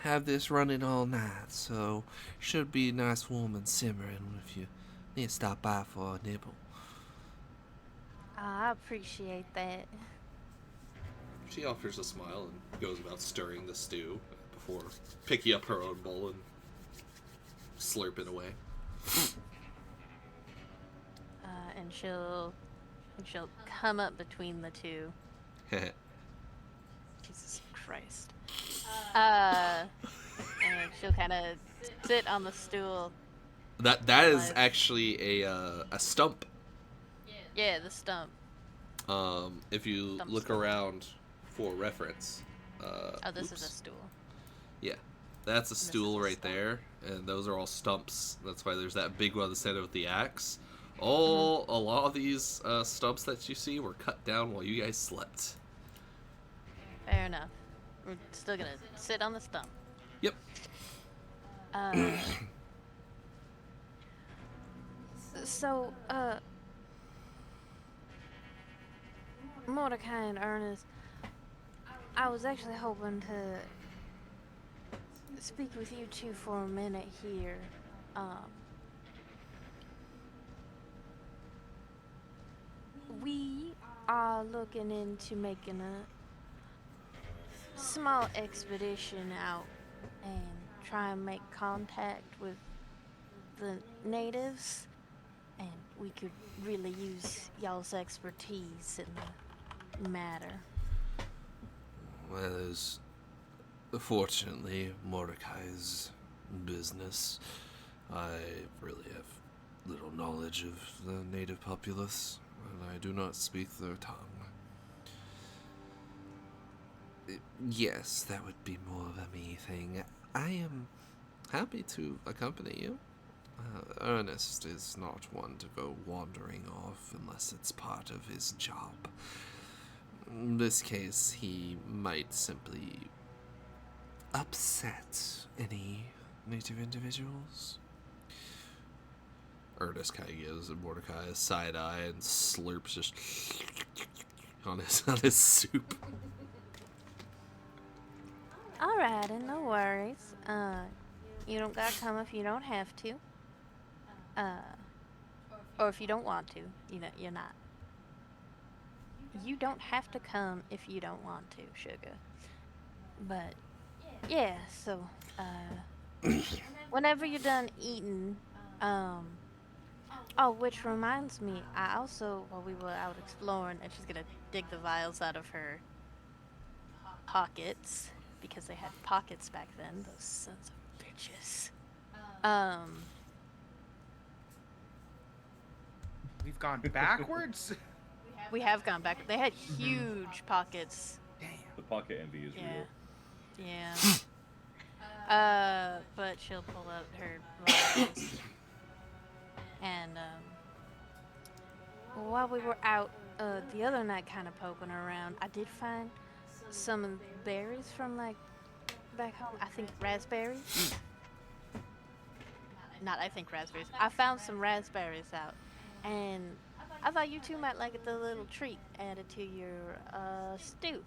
have this running all night, so should be nice, warm, and simmering if you need to stop by for a nibble. I appreciate that. She offers a smile and goes about stirring the stew before picking up her own bowl and slurping away. And she'll come up between the two. Jesus Christ. And she'll kind of sit on the stool. that is actually a stump. Yeah, the stump. If you Stump look stool. around for reference. Oh, this is a oops. stool. Yeah, that's a is stool a right stump. there, and those are all stumps. That's why there's that big one in the center with the axe. A lot of these stumps that you see were cut down while you guys slept. Fair enough. We're still gonna sit on the stump. Yep. So, Mordecai and Ernest, I was actually hoping to speak with you two for a minute here. We are looking into making a small expedition out and try and make contact with the natives, and we could really use y'all's expertise in the matter. Well, there's fortunately Mordecai's business. I really have little knowledge of the native populace, and I do not speak their tongue. Yes, that would be more of a me thing. I am happy to accompany you. Ernest is not one to go wandering off unless it's part of his job. In this case, he might simply upset any native individuals. Ernest kind of gives Mordecai a side eye and slurps just on his soup. Alright, and no worries. You don't gotta come if you don't have to. Or if you don't want to. You know, you're not. You don't have to come if you don't want to, sugar. But, yeah, so, whenever you're done eating, oh, which reminds me, I also, while we were out exploring, and she's gonna dig the vials out of her pockets, because they had pockets back then, those sons of bitches. We've gone backwards? We have gone back. They had huge pockets. Damn. The pocket envy is Yeah. real. Yeah. But she'll pull out her vials. And, while we were out, the other night kind of poking around, I did find some berries from, like, back home. I think raspberries. Not I think raspberries. I found some raspberries out. And I thought you two might like the little treat added to your, stew.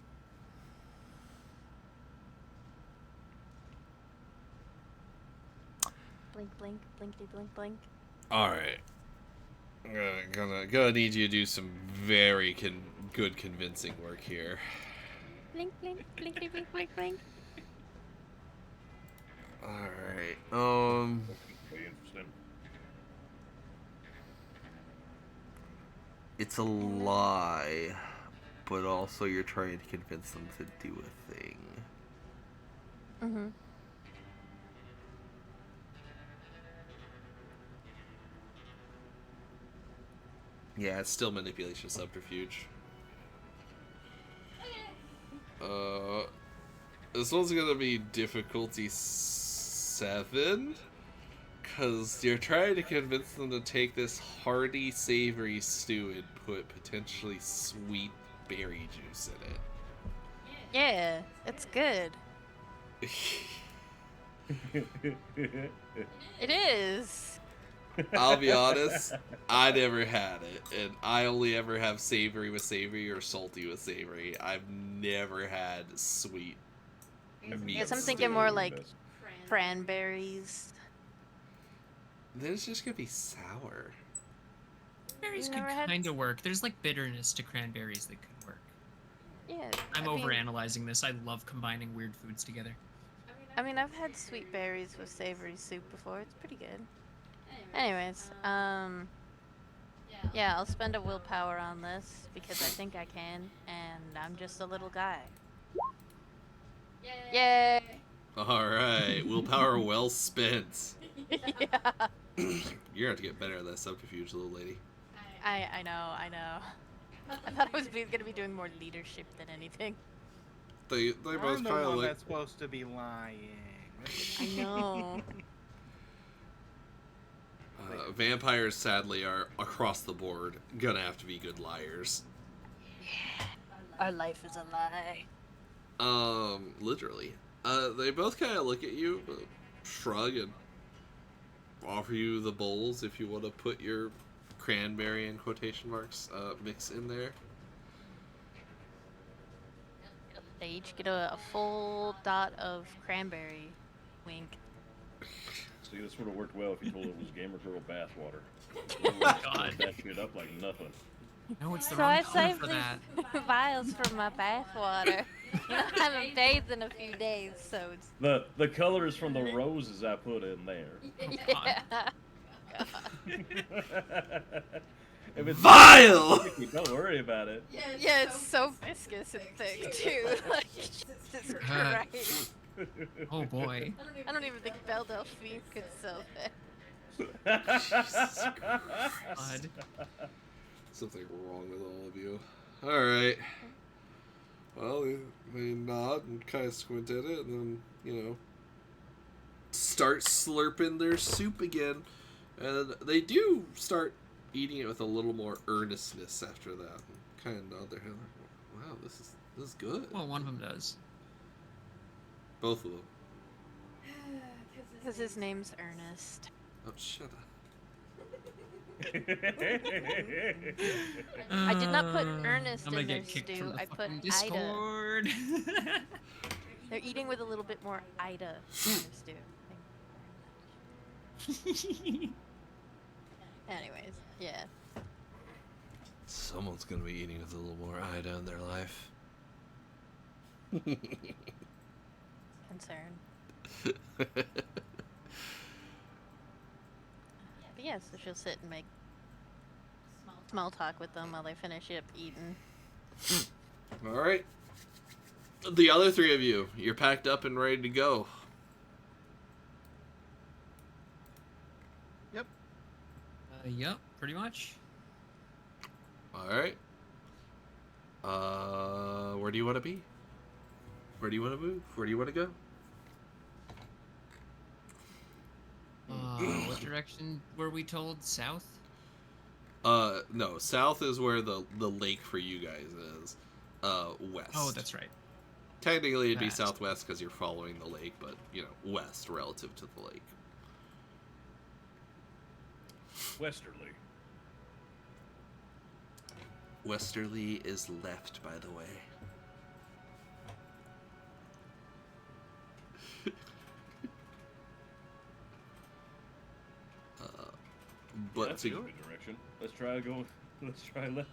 Blink, blink, blinkety, blink, blink. All right, I'm gonna need you to do some very good convincing work here. Blink, blink, blinkety, blink, blink, blink. All right. Pretty interesting. it's a lie, but also you're trying to convince them to do a thing. Mm-hmm. Yeah, it's still manipulation subterfuge. This one's gonna be difficulty 7. Because you're trying to convince them to take this hearty, savory stew and put potentially sweet berry juice in it. Yeah, it's good. It is. I'll be honest, I never had it, and I only ever have savory with savory or salty with savory. I've never had sweet meat Yes, I'm stew. thinking more like cranberries. Then it's just gonna be sour. Berries You could never had- kind of work. There's like bitterness to cranberries that could work. Yeah. I'm I mean- overanalyzing this. I love combining weird foods together. I mean, I've had sweet berries with savory soup before. It's pretty good. Anyways, yeah, I'll spend a willpower on this because I think I can, and I'm just a little guy. Yay! Alright, willpower well spent. Yeah. You're gonna have to get better at that subterfuge, little lady. I know. I thought I was gonna be doing more leadership than anything. They I'm both the kind of one look. that's supposed to be lying. I know. Vampires, sadly, are across the board gonna have to be good liars. Our life is a lie. Literally. They both kind of look at you, shrug, and offer you the bowls if you want to put your cranberry in quotation marks mix in there. They each get a full dot of cranberry. Wink. See, this would have worked well if you told it was Gamer Girl bathwater. God. That shit up like nothing. No, it's the So wrong I color saved for these that. vials for my bathwater. I haven't bathed in a few days, so it's The colors from the roses I put in there. yeah. If it's Vile! sticky, don't worry about it. Yeah, it's so viscous and thick too. Like Jesus Christ. Oh boy. I don't even think Belle Delphine could sell that. God. Something wrong with all of you. Alright. Well, they nod and kind of squint at it, and then, start slurping their soup again. And they do start eating it with a little more earnestness after that. And kind of nod their head like, wow, this is good. Well, one of them does. Both of them. Because his name's Ernest. Oh, shut up. I did not put Ernest I'm gonna in their get kicked stew. from the I put fucking Ida. Discord. They're eating with a little bit more Ida in their stew. Anyways, yeah. Someone's gonna be eating with a little more Ida in their life. Concern. But yeah, so she'll sit and make small talk with them while they finish up eating. Alright. The other three of you, you're packed up and ready to go. Yep, pretty much. Alright. Where do you want to be? Where do you want to move? Where do you want to go? What direction were we told? South? No. South is where the lake for you guys is. West. Oh, that's right. Technically, it'd be West. southwest because you're following the lake, but, west relative to the lake. Westerly. Westerly is left, by the way. But That's to a good direction. Let's try going. Let's try left.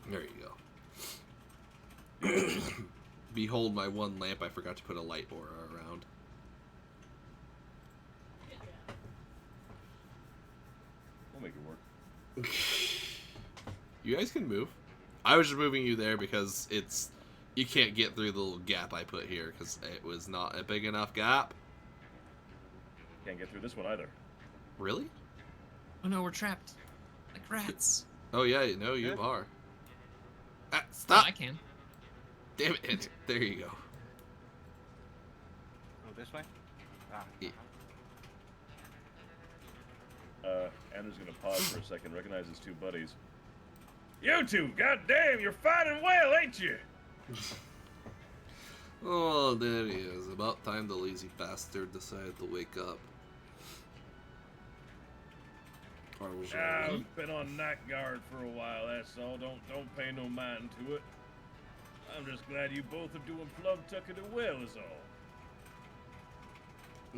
there you go. Behold my one lamp. I forgot to put a light aura around. your work. You guys can move. I was just moving you there because you can't get through the little gap I put here because it was not a big enough gap. Can't get through this one either. Really? Oh no, we're trapped. Like rats. Oh yeah, no, you Yeah. are. Ah, Oh, stop! I can. Damn it! There you go. Oh, this way? Ah. Yeah. Andrew's gonna pause for a second, recognize his two buddies. You two, goddamn, you're fighting well, ain't you? Oh, there he is. About time the lazy bastard decided to wake up. I've been on night guard for a while, that's all. Don't pay no mind to it. I'm just glad you both are doing plum tucking it well is all.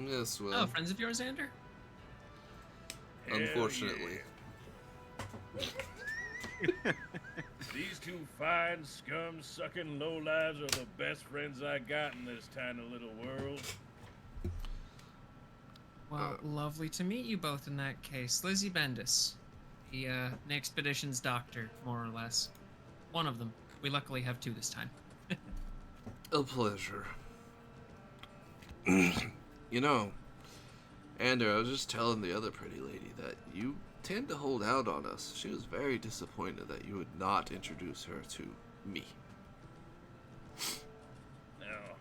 Yes, Oh, well, friends of yours, Xander? Hell unfortunately. yeah. These two fine, scum-sucking lowlives are the best friends I got in this tiny little world. Well, lovely to meet you both in that case. Lizzie Bendis. An expedition's doctor, more or less. One of them. We luckily have two this time. A pleasure. You know, Andrew, I was just telling the other pretty lady that you tend to hold out on us. She was very disappointed that you would not introduce her to me. Now,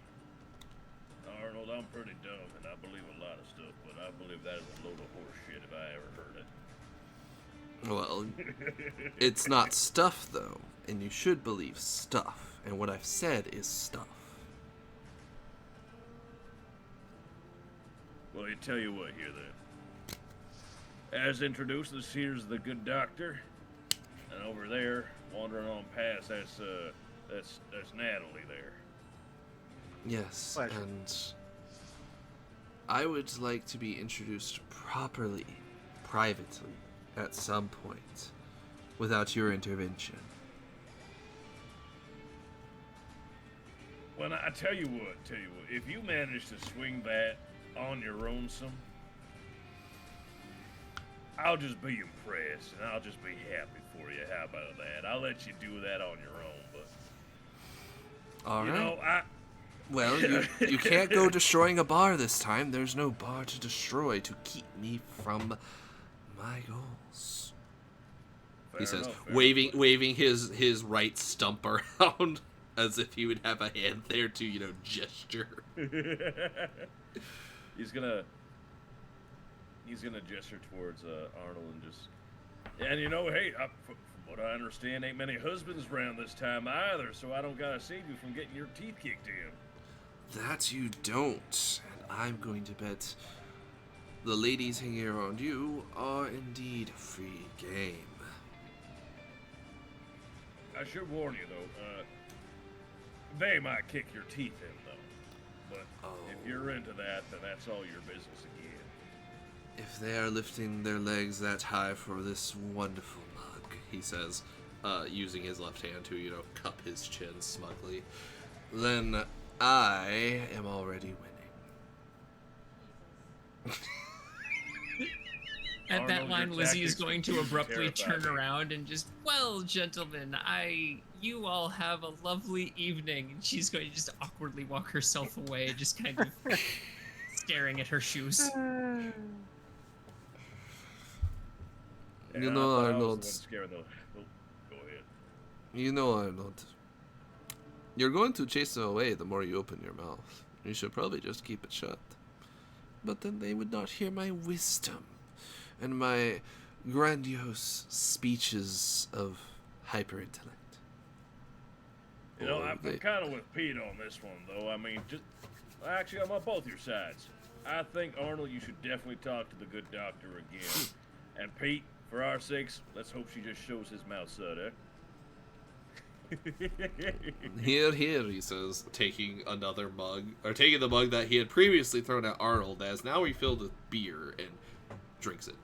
Arnold, I'm pretty dumb, and I believe a lot of stuff, but I believe that is a load of horse shit if I ever heard Well, it's not stuff, though, and you should believe stuff, and what I've said is stuff. Well, I tell you what here, then. As introduced, this here's the good doctor, and over there, wandering on past, that's Natalie there. Yes, Pleasure. and I would like to be introduced properly, privately, at some point, without your intervention. Well, I tell you what, if you manage to swing that on your own some, I'll just be impressed, and I'll just be happy for you. How about that? I'll let you do that on your own, but All you right. know, Well, you can't go destroying a bar this time. There's no bar to destroy to keep me from my goals. He says, fair waving his right stump around as if he would have a hand there to, gesture. He's gonna gesture towards Arnold and just, and hey, from what I understand, ain't many husbands around this time either, so I don't gotta save you from getting your teeth kicked in. That you don't, and I'm going to bet the ladies hanging around you are indeed free game. I should warn you though, they might kick your teeth in though. But if you're into that, then that's all your business again. If they are lifting their legs that high for this wonderful mug, he says, using his left hand to, cup his chin smugly, then I am already winning. At that Arnold, line, your Lizzie is tactics going to confuse abruptly terrify turn me. around and just, well, gentlemen, you all have a lovely evening. And she's going to just awkwardly walk herself away, just kind of staring at her shoes. Yeah, You I know, thought I was the Arnold. one scaring the- oh, go ahead. You know, Arnold. You're going to chase them away the more you open your mouth. You should probably just keep it shut. But then they would not hear my wisdom and my grandiose speeches of hyper-intellect. Or I'm they- kind of with Pete on this one, though. I mean, actually, I'm on both your sides. I think, Arnold, you should definitely talk to the good doctor again. And Pete, for our sakes, let's hope she just shows his mouth shut, eh? Here, he says, taking another mug, or taking the mug that he had previously thrown at Arnold, as now refilled with beer, and drinks it.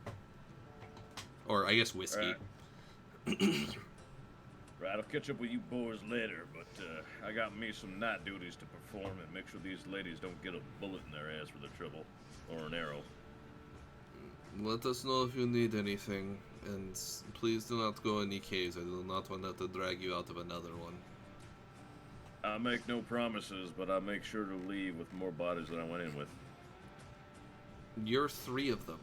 Or, I guess, whiskey. Right, I'll catch up with you boys later, but I got me some night duties to perform and make sure these ladies don't get a bullet in their ass for the trouble, or an arrow. Let us know if you need anything, And please do not go any caves. I do not want to have to drag you out of another one. I make no promises, but I make sure to leave with more bodies than I went in with. You're 3 of them.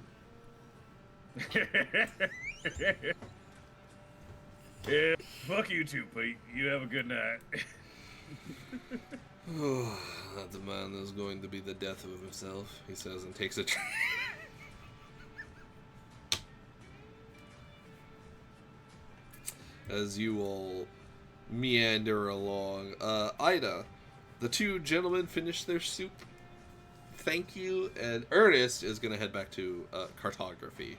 Yeah, fuck you too, Pete. You have a good night. That man is going to be the death of himself, he says, and takes a as you all meander along. Ida, the 2 gentlemen finish their soup. Thank you, and Ernest is going to head back to cartography.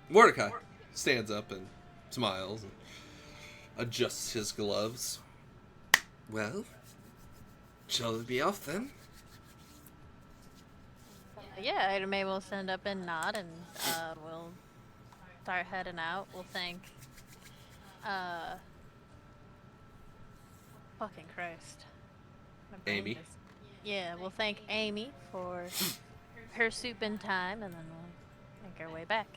Mordecai stands up and smiles and adjusts his gloves. Well, shall we be off then? Yeah, Ida May will stand up and nod, and we'll start heading out. We'll thank, fucking Christ. My brain Amy? just- Yeah, we'll thank Amy for her soup in time, and then we'll make our way back.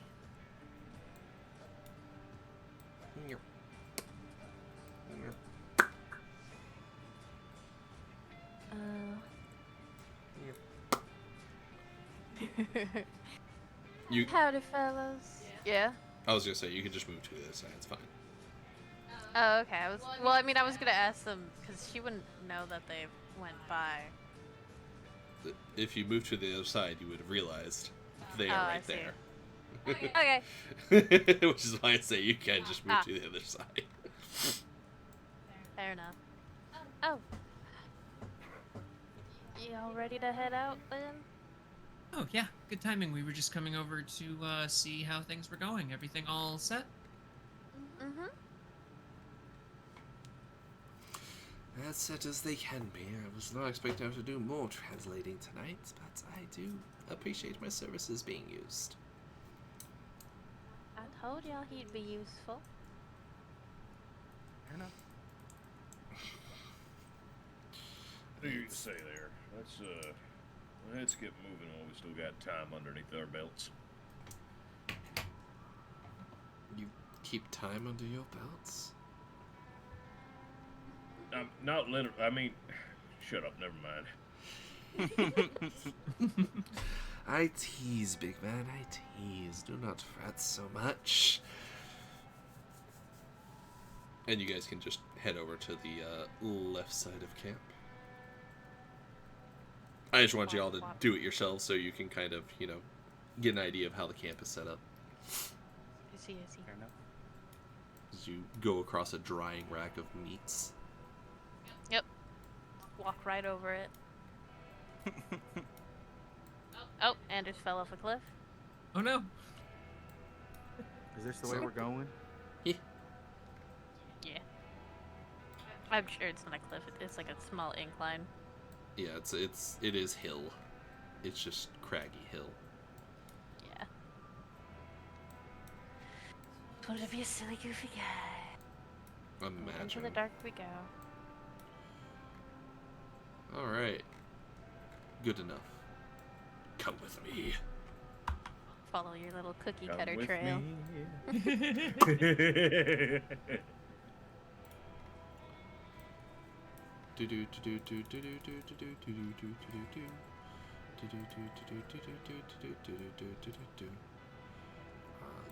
You, Howdy, fellas. Yeah. I was going to say, you can just move to the other side, it's fine. Oh, okay. I was gonna ask them because she wouldn't know that they went by. If you move to the other side, you would have realized they Oh, are I right see. there. Okay. Which is why I say you can just move to the other side. Fair enough. Oh. Y'all ready to head out then? Oh yeah, good timing. We were just coming over to see how things were going. Everything all set? Mm-hmm. As set as they can be. I was not expecting to do more translating tonight, but I do appreciate my services being used. I told y'all he'd be useful. I know. What do you say there? Let's get moving while we still got time underneath our belts. You keep time under your belts? Not literally. I mean, shut up. Never mind. I tease, big man, I tease. Do not fret so much. And you guys can just head over to the left side of camp. I just want you all to do it yourselves so you can kind of, get an idea of how the camp is set up. I see. Fair enough. As you go across a drying rack of meats. Yep. Walk right over it. Oh, Anders fell off a cliff. Oh no. Is this the way we're going? Yeah. I'm sure it's not a cliff. It's like a small incline. Yeah, it is hill. It's just craggy hill. Yeah. Would it be a silly, goofy guy? Into Imagine. the dark we go. Alright. Good enough. Come with me. Follow your little cookie Come cutter with trail. me.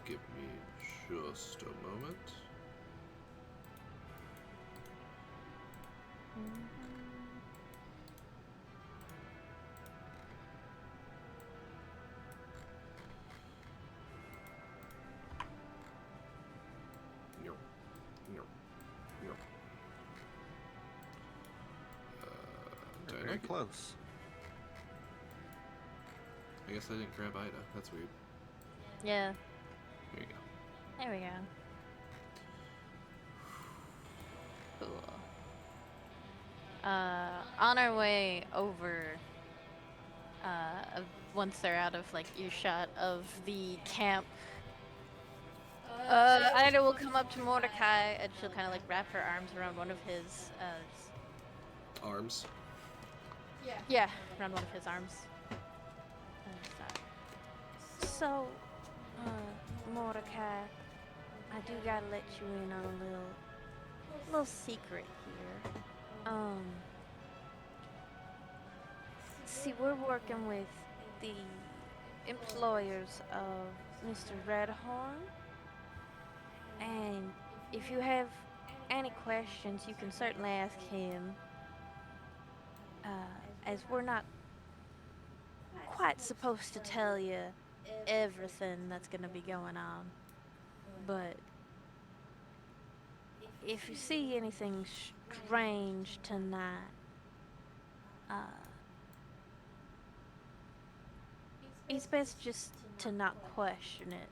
Give me just a moment. Did I Very not get- close. I guess I didn't grab Ida. That's weird. Yeah, There you go. there we go. Cool. On our way over, once they're out of like earshot of the camp, Ida will come up to Mordecai and she'll kind of like wrap her arms around one of his, Arms. yeah, around one of his arms. And stop. So, Mordecai, I do gotta let you in on a little secret here. See, we're working with the employers of Mr. Redhorn, and if you have any questions, you can certainly ask him. As we're not quite supposed to tell you everything that's gonna be going on, but if you see anything strange tonight, it's best just to not question it.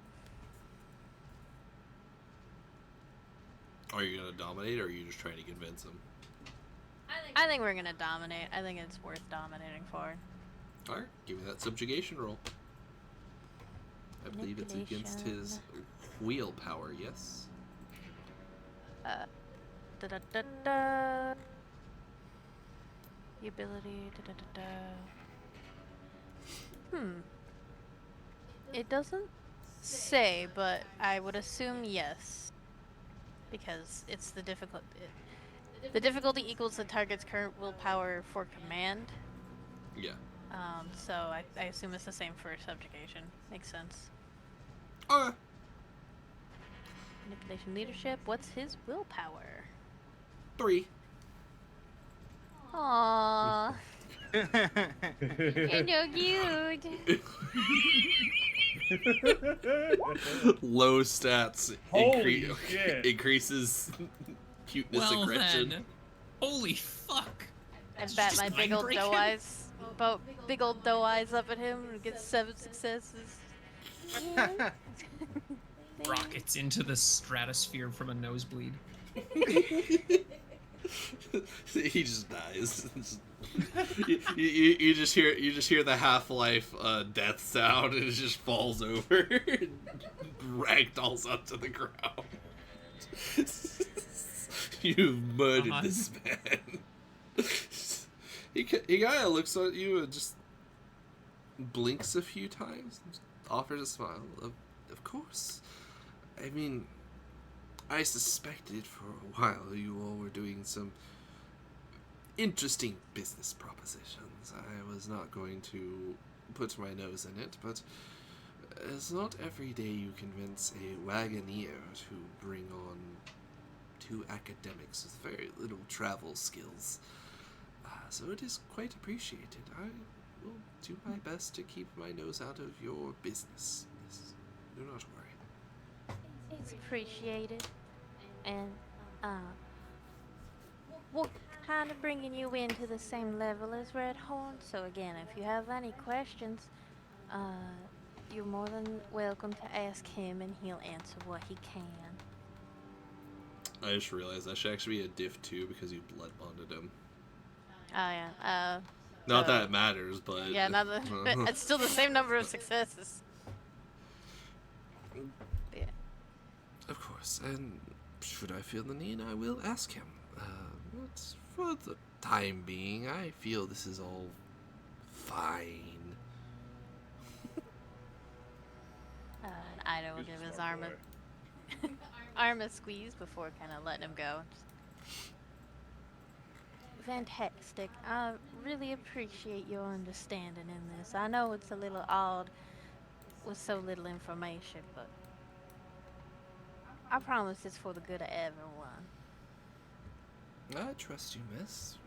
Are you gonna dominate, or are you just trying to convince him? I think we're gonna dominate. I think it's worth dominating for. Alright, give me that subjugation roll. I believe it's against his wheel power, yes? Da da da da. The ability. Da da da da. It doesn't say, but I would assume yes, because it's the difficult. The difficulty equals the target's current willpower for command. Yeah. So I assume it's the same for subjugation. Makes sense. Okay. Manipulation leadership. What's his willpower? 3. Aww. You're so cute. Low stats Holy shit. increases cuteness Well aggression. then. Holy fuck. I bat just my big old mind-breaking. doe eyes. Big old doe eyes up at him and get 7 successes. Yeah. Rockets into the stratosphere from a nosebleed. He just dies. You just hear the Half-Life death sound, and it just falls over and ragdolls onto the ground. You've murdered this man. He kind of looks at you and just blinks a few times, and offers a smile. Of course. I mean, I suspected for a while you all were doing some interesting business propositions. I was not going to put my nose in it, but it's not every day you convince a wagoneer to bring on 2 academics with very little travel skills. So it is quite appreciated. I will do my best to keep my nose out of your business. Yes, do not worry. It's appreciated. And, we're kind of bringing you into the same level as Redhorn. So again, if you have any questions, you're more than welcome to ask him, and he'll answer what he can. I just realized that should actually be a diff 2 because you blood bonded him. Oh yeah. Not that it matters, but Yeah, it's still the same number of successes. Yeah. Of course, and should I feel the need, I will ask him. But for the time being, I feel this is all fine. And Ida will give his arm a squeeze before kind of letting him go. Fantastic. I really appreciate your understanding in this. I know it's a little odd with so little information, but I promise it's for the good of everyone. I trust you, miss.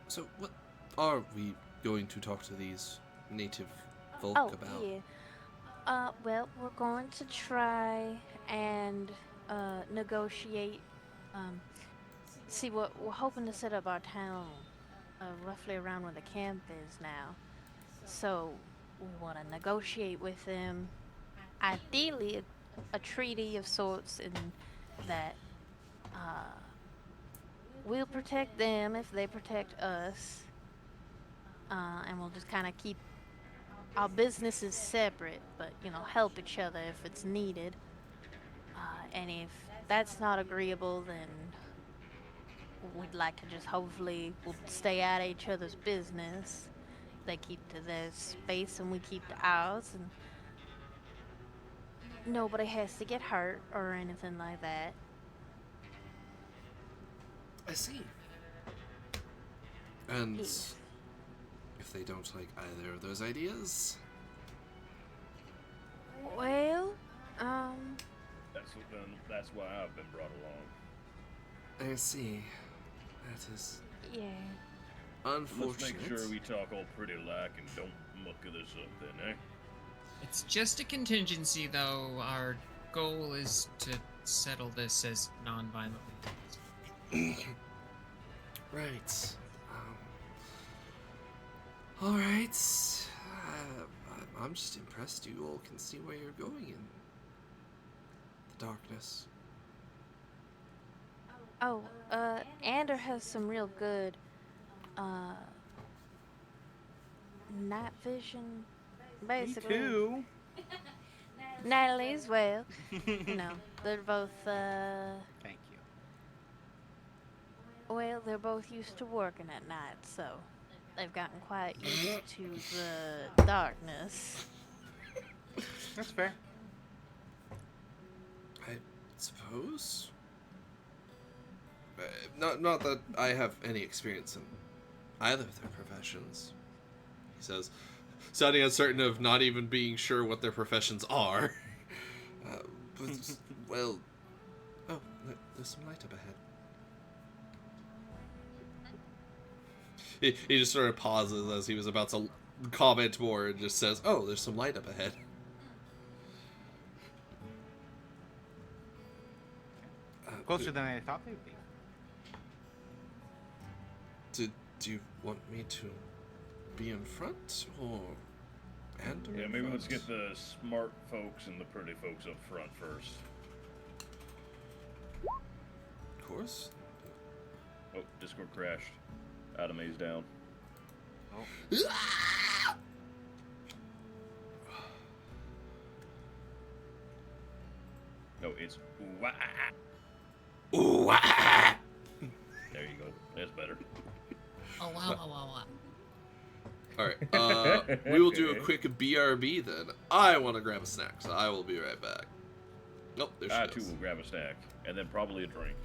So, what are we going to talk to these native folk about? Yeah. Well, we're going to try and negotiate. See, we're hoping to set up our town roughly around where the camp is now. So we want to negotiate with them. Ideally, a treaty of sorts, in that we'll protect them if they protect us, and we'll just kind of keep our businesses separate, but help each other if it's needed. And if that's not agreeable, then we'd like to just hopefully we'll stay out of each other's business. They keep to their space and we keep to ours, and nobody has to get hurt or anything like that. I see. And Yes. if they don't like either of those ideas, Well, That's why I've been brought along. I see. That is yeah. unfortunate. Let's make sure we talk all pretty like and don't muck this up then, eh? It's just a contingency, though. Our goal is to settle this as non-violently. Right. All right. I'm just impressed you all can see where you're going in the darkness. Oh, Ander has some real good, night vision, basically. Me too. Natalie as well. No, they're both, Thank you. well, they're both used to working at night, so they've gotten quite used to the darkness. That's fair. I suppose. Not that I have any experience in either of their professions, he says, sounding uncertain of not even being sure what their professions are. But, well... Oh, there's some light up ahead. He just sort of pauses as he was about to comment more and just says, oh, there's some light up ahead. Closer than I thought they'd be. Do you want me to be in front or and Yeah, maybe let's get the smart folks and the pretty folks up front first. Of course. Oh, Discord crashed. Adame's down. No, it's wah. Ooh, ah! There you go. That's better. Oh, wow. Alright, we will do a quick BRB then. I want to grab a snack, so I will be right back. Nope, there she I goes. too will grab a snack and then probably a drink.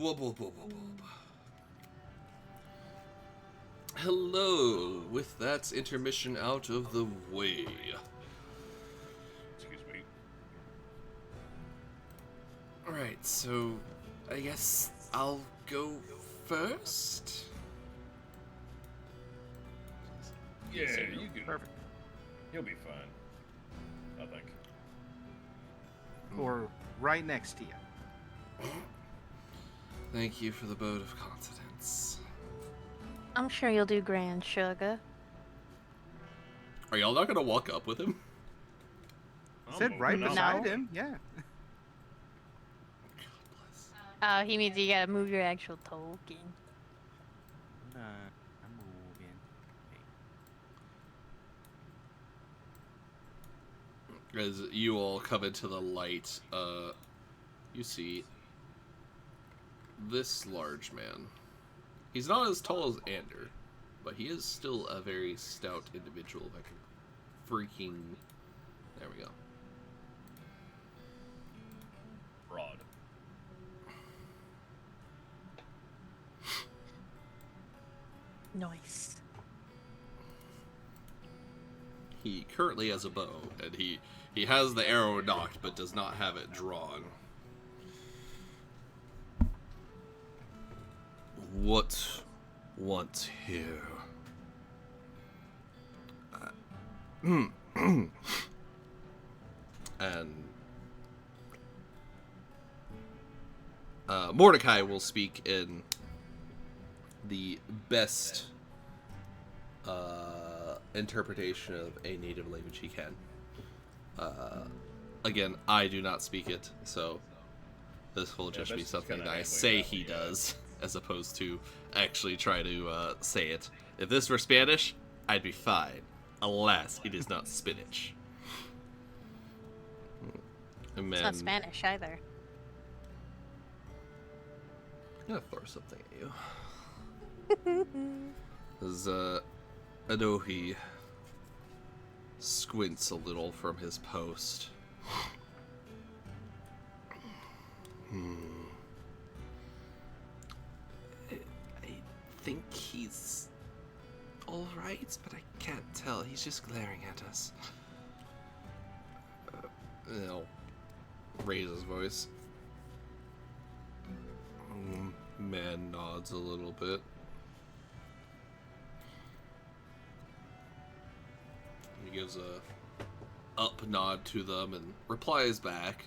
whoop, whoop, whoop, whoop, whoop. Hello, with that intermission out of the way. Excuse me. Alright, so I guess I'll go first? Yeah, you can. Perfect. You'll be fine. I think. Or right next to you. Thank you for the vote of confidence. I'm sure you'll do grand, sugar. Are y'all not gonna walk up with him? Sit right moving beside No. him. Yeah. He means you gotta move your actual token. I'm moving. As you all come into the light, you see this large man. He's not as tall as Ander, but he is still a very stout individual that can freaking... There we go. Broad. Nice. He currently has a bow, and he has the arrow knocked, but does not have it drawn. What want here? And Mordecai will speak in the best interpretation of a native language he can. Again, I do not speak it, so this will just be this is something kinda that I handling say that he we, does, as opposed to actually try to say it. If this were Spanish, I'd be fine. Alas, it is not spinach. And It's not Spanish either. I'm gonna throw something at you. As Adohi squints a little from his post. I think he's alright, but I can't tell. He's just glaring at us. He'll raise his voice. Man nods a little bit. He gives a up nod to them and replies back.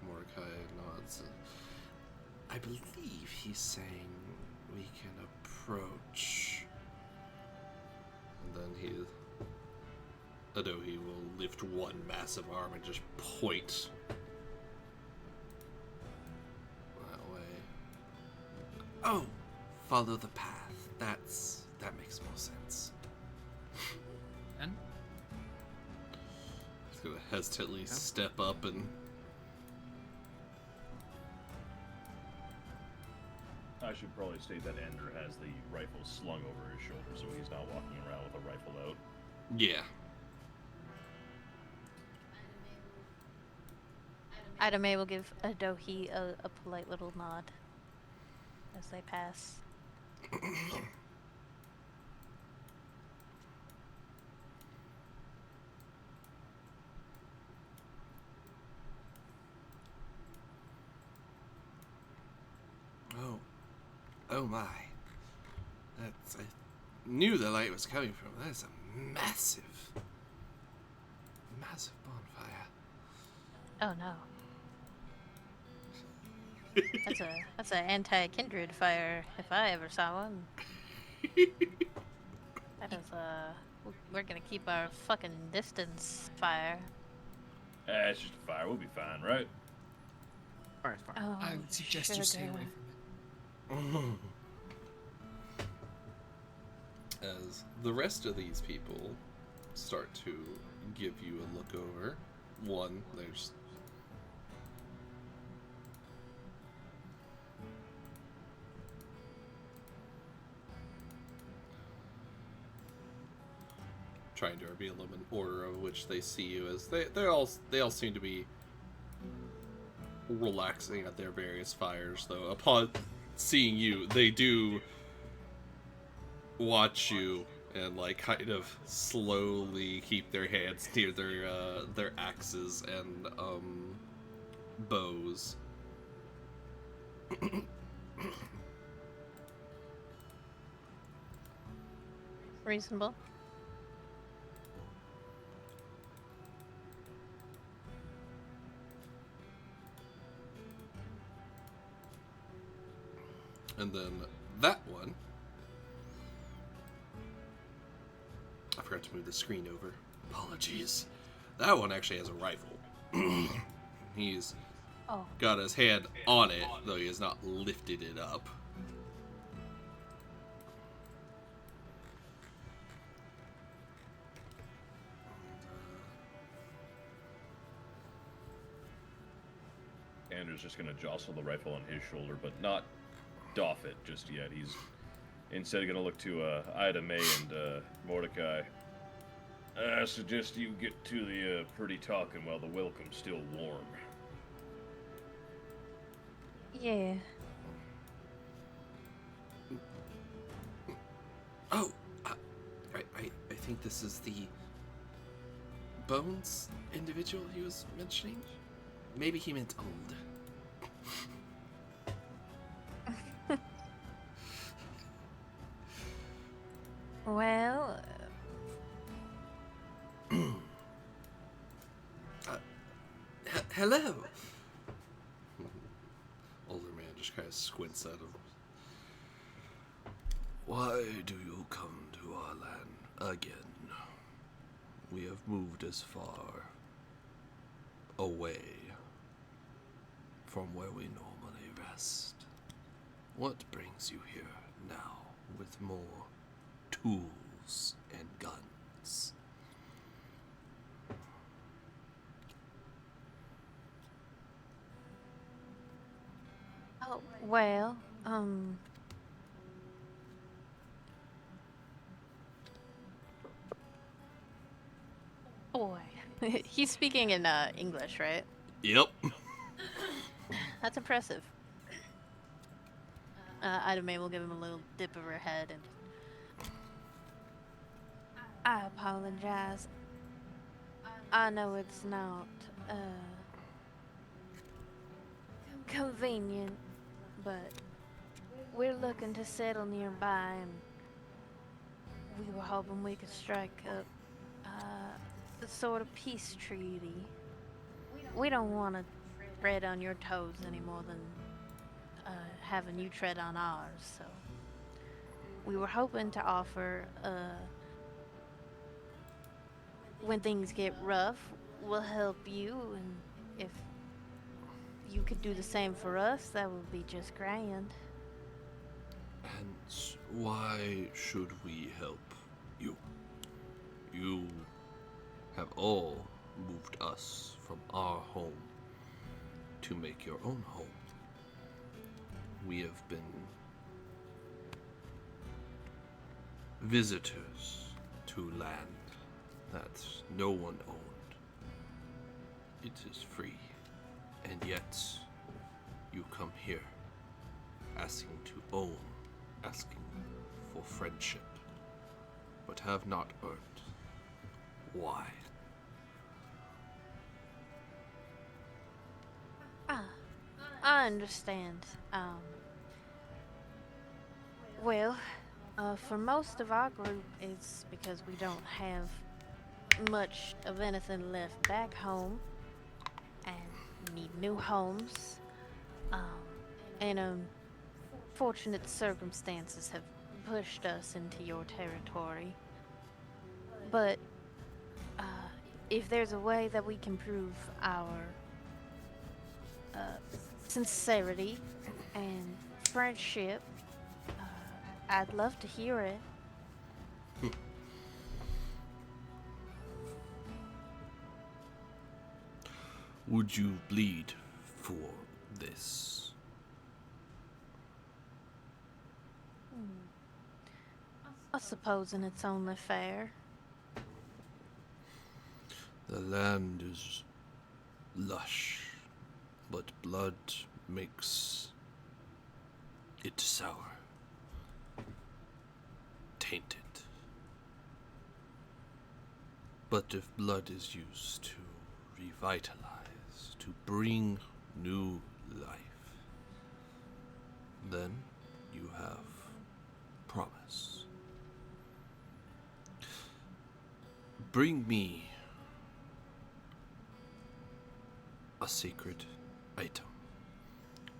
Mordecai nods. I believe he's saying we can approach. And then Adohi will lift one massive arm and just point that way. Oh, follow the path. That makes more sense. And He's gonna hesitantly step up and I should probably state that Ender has the rifle slung over his shoulder, so he's not walking around with a rifle out. yeah. Adame will give Adohi a polite little nod as they pass. Oh my. I knew the light was coming from. That is a massive bonfire. Oh no. That's a anti-kindred fire if I ever saw one. That is we're gonna keep our fucking distance fire. It's just a fire. We'll be fine, right? Alright, fine. Oh, I would suggest you stay away from it. As the rest of these people start to give you a look over. One, there's trying to reveal them in order of which they see you, as they all seem to be relaxing at their various fires, though seeing you, they do watch you and like kind of slowly keep their hands near their axes and bows. Reasonable. And then that one, I forgot to move the screen over. Apologies. That one actually has a rifle. He's Oh, got his hand on it, though he has not lifted it up. Andrew's just gonna jostle the rifle on his shoulder, but not doff it just yet. He's instead gonna look to Ida May and Mordecai. I suggest you get to the pretty talking while the welcome's still warm. yeah. Oh, I think this is the Bones individual he was mentioning. Maybe he meant old. Well, Hello. Older man just kind of squints at him. Why do you come to our land again? We have moved as far away from where we normally rest. What brings you here now with more tools and guns? oh, well, boy. He's speaking in English, right? Yep. That's impressive. Ida May will give him a little dip of her head and. I apologize. I know it's not convenient, but we're looking to settle nearby, and we were hoping we could strike up the sort of peace treaty. We don't want to tread on your toes any more than having you tread on ours, so we were hoping to offer when things get rough, we'll help you, and if you could do the same for us, that would be just grand. And why should we help you? You have all moved us from our home to make your own home. We have been visitors to land that no one owned. It is free, and yet you come here asking to own, asking for friendship, but have not earned. Why? I understand. Well, for most of our group, it's because we don't have much of anything left back home and need new homes. And unfortunate circumstances have pushed us into your territory. But if there's a way that we can prove our sincerity and friendship, I'd love to hear it. Would you bleed for this? I suppose, and it's only fair. The land is lush, but blood makes it sour, tainted. But if blood is used to revitalize, to bring new life, then you have promise. Bring me a sacred item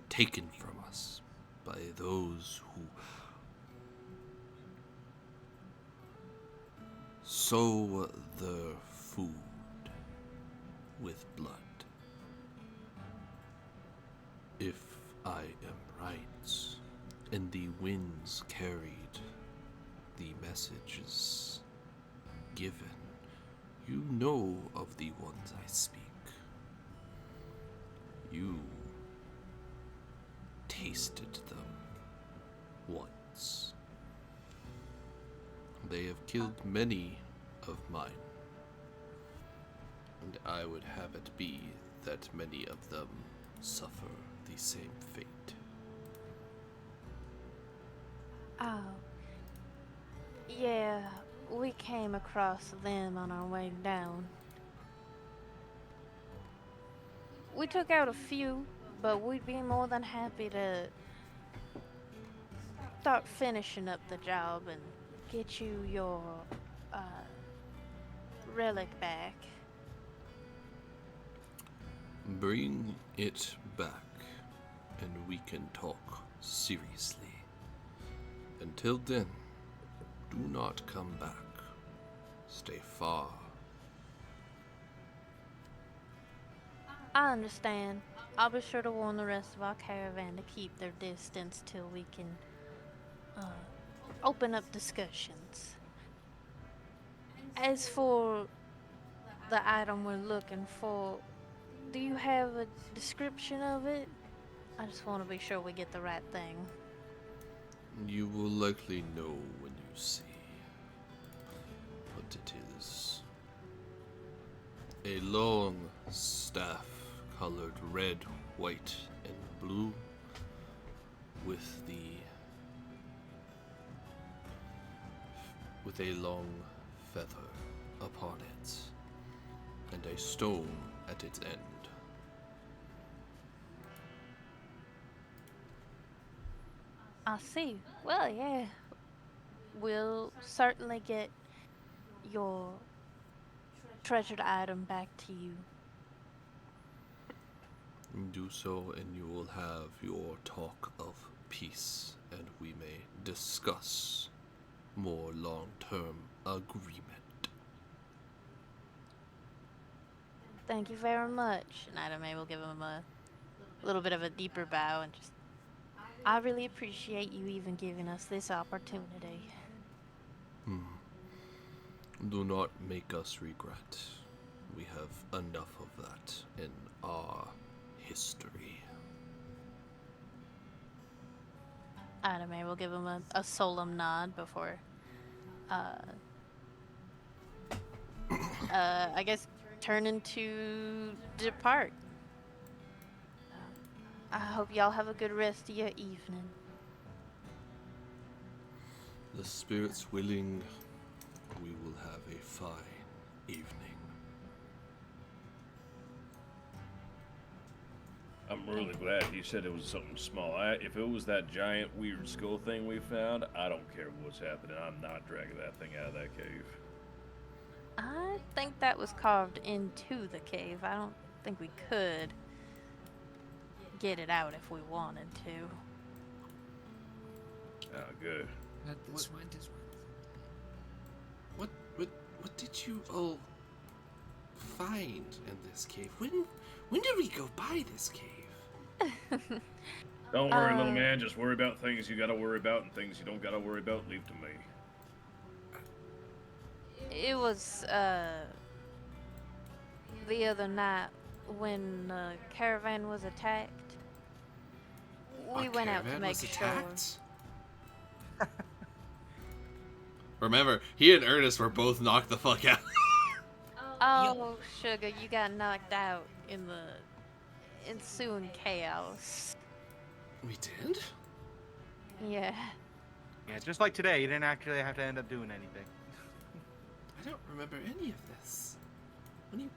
taken from us by those who sow the food with blood. If I am right, and the winds carried the messages given, you know of the ones I speak. You tasted them once. They have killed many of mine, and I would have it be that many of them suffer the same fate. Oh. Yeah, we came across them on our way down. We took out a few, but we'd be more than happy to start finishing up the job and get you your relic back. Bring it back, and we can talk seriously. Until then, do not come back. Stay far. I understand. I'll be sure to warn the rest of our caravan to keep their distance till we can open up discussions. As for the item we're looking for, do you have a description of it? I just want to be sure we get the right thing. You will likely know when you see. But it is a long staff colored red, white, and blue with a long feather upon it and a stone at its end. I see. Well, yeah. We'll certainly get your treasured item back to you. Do so, and you will have your talk of peace, and we may discuss more long-term agreement. Thank you very much. And Ida May will give him a little bit of a deeper bow and just, I really appreciate you even giving us this opportunity. Do not make us regret. We have enough of that in our history. Ida May will give him a solemn nod before, I guess, turning to depart. I hope y'all have a good rest of your evening. The spirits willing, we will have a fine evening. I'm really glad he said it was something small. If it was that giant weird skull thing we found, I don't care what's happening. I'm not dragging that thing out of that cave. I think that was carved into the cave. I don't think we could get it out if we wanted to. Oh, good. This went as well. What did you all find in this cave? When did we go by this cave? Don't worry, little man. Just worry about things you gotta worry about, and things you don't gotta worry about, leave to me. It was, the other night when the caravan was attacked. We went out to make sure. Remember, he and Ernest were both knocked the fuck out. Oh, sugar, you got knocked out in the ensuing chaos. We did? Yeah. Yeah, just like today, you didn't actually have to end up doing anything. I don't remember any of this. What do you...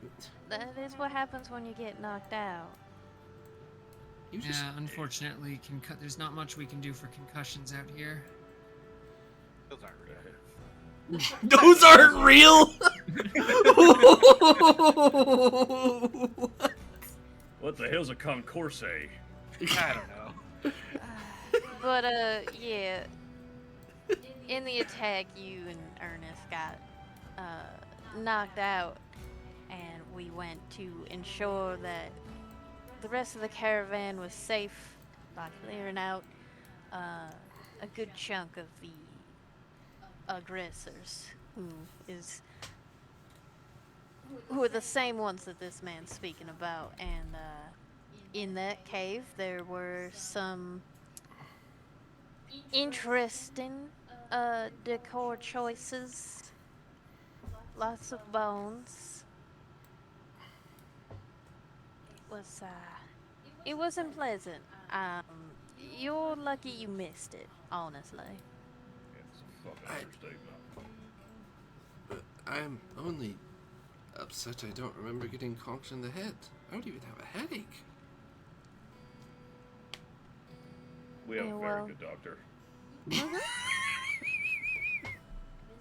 That is what happens when you get knocked out. You just... Yeah, unfortunately, there's not much we can do for concussions out here. Those aren't real. Those aren't real! What the hell's a concourse? I don't know. But, yeah. In the attack, you and Ernest got, knocked out. And we went to ensure that the rest of the caravan was safe by clearing out, a good chunk of the aggressors, who are the same ones that this man's speaking about. And in that cave there were some interesting decor choices, lots of bones. It wasn't pleasant. You're lucky you missed it, honestly. It's a fucking understatement. I'm only upset I don't remember getting conked in the head. I don't even have a headache. We have Yeah, a very well. good doctor.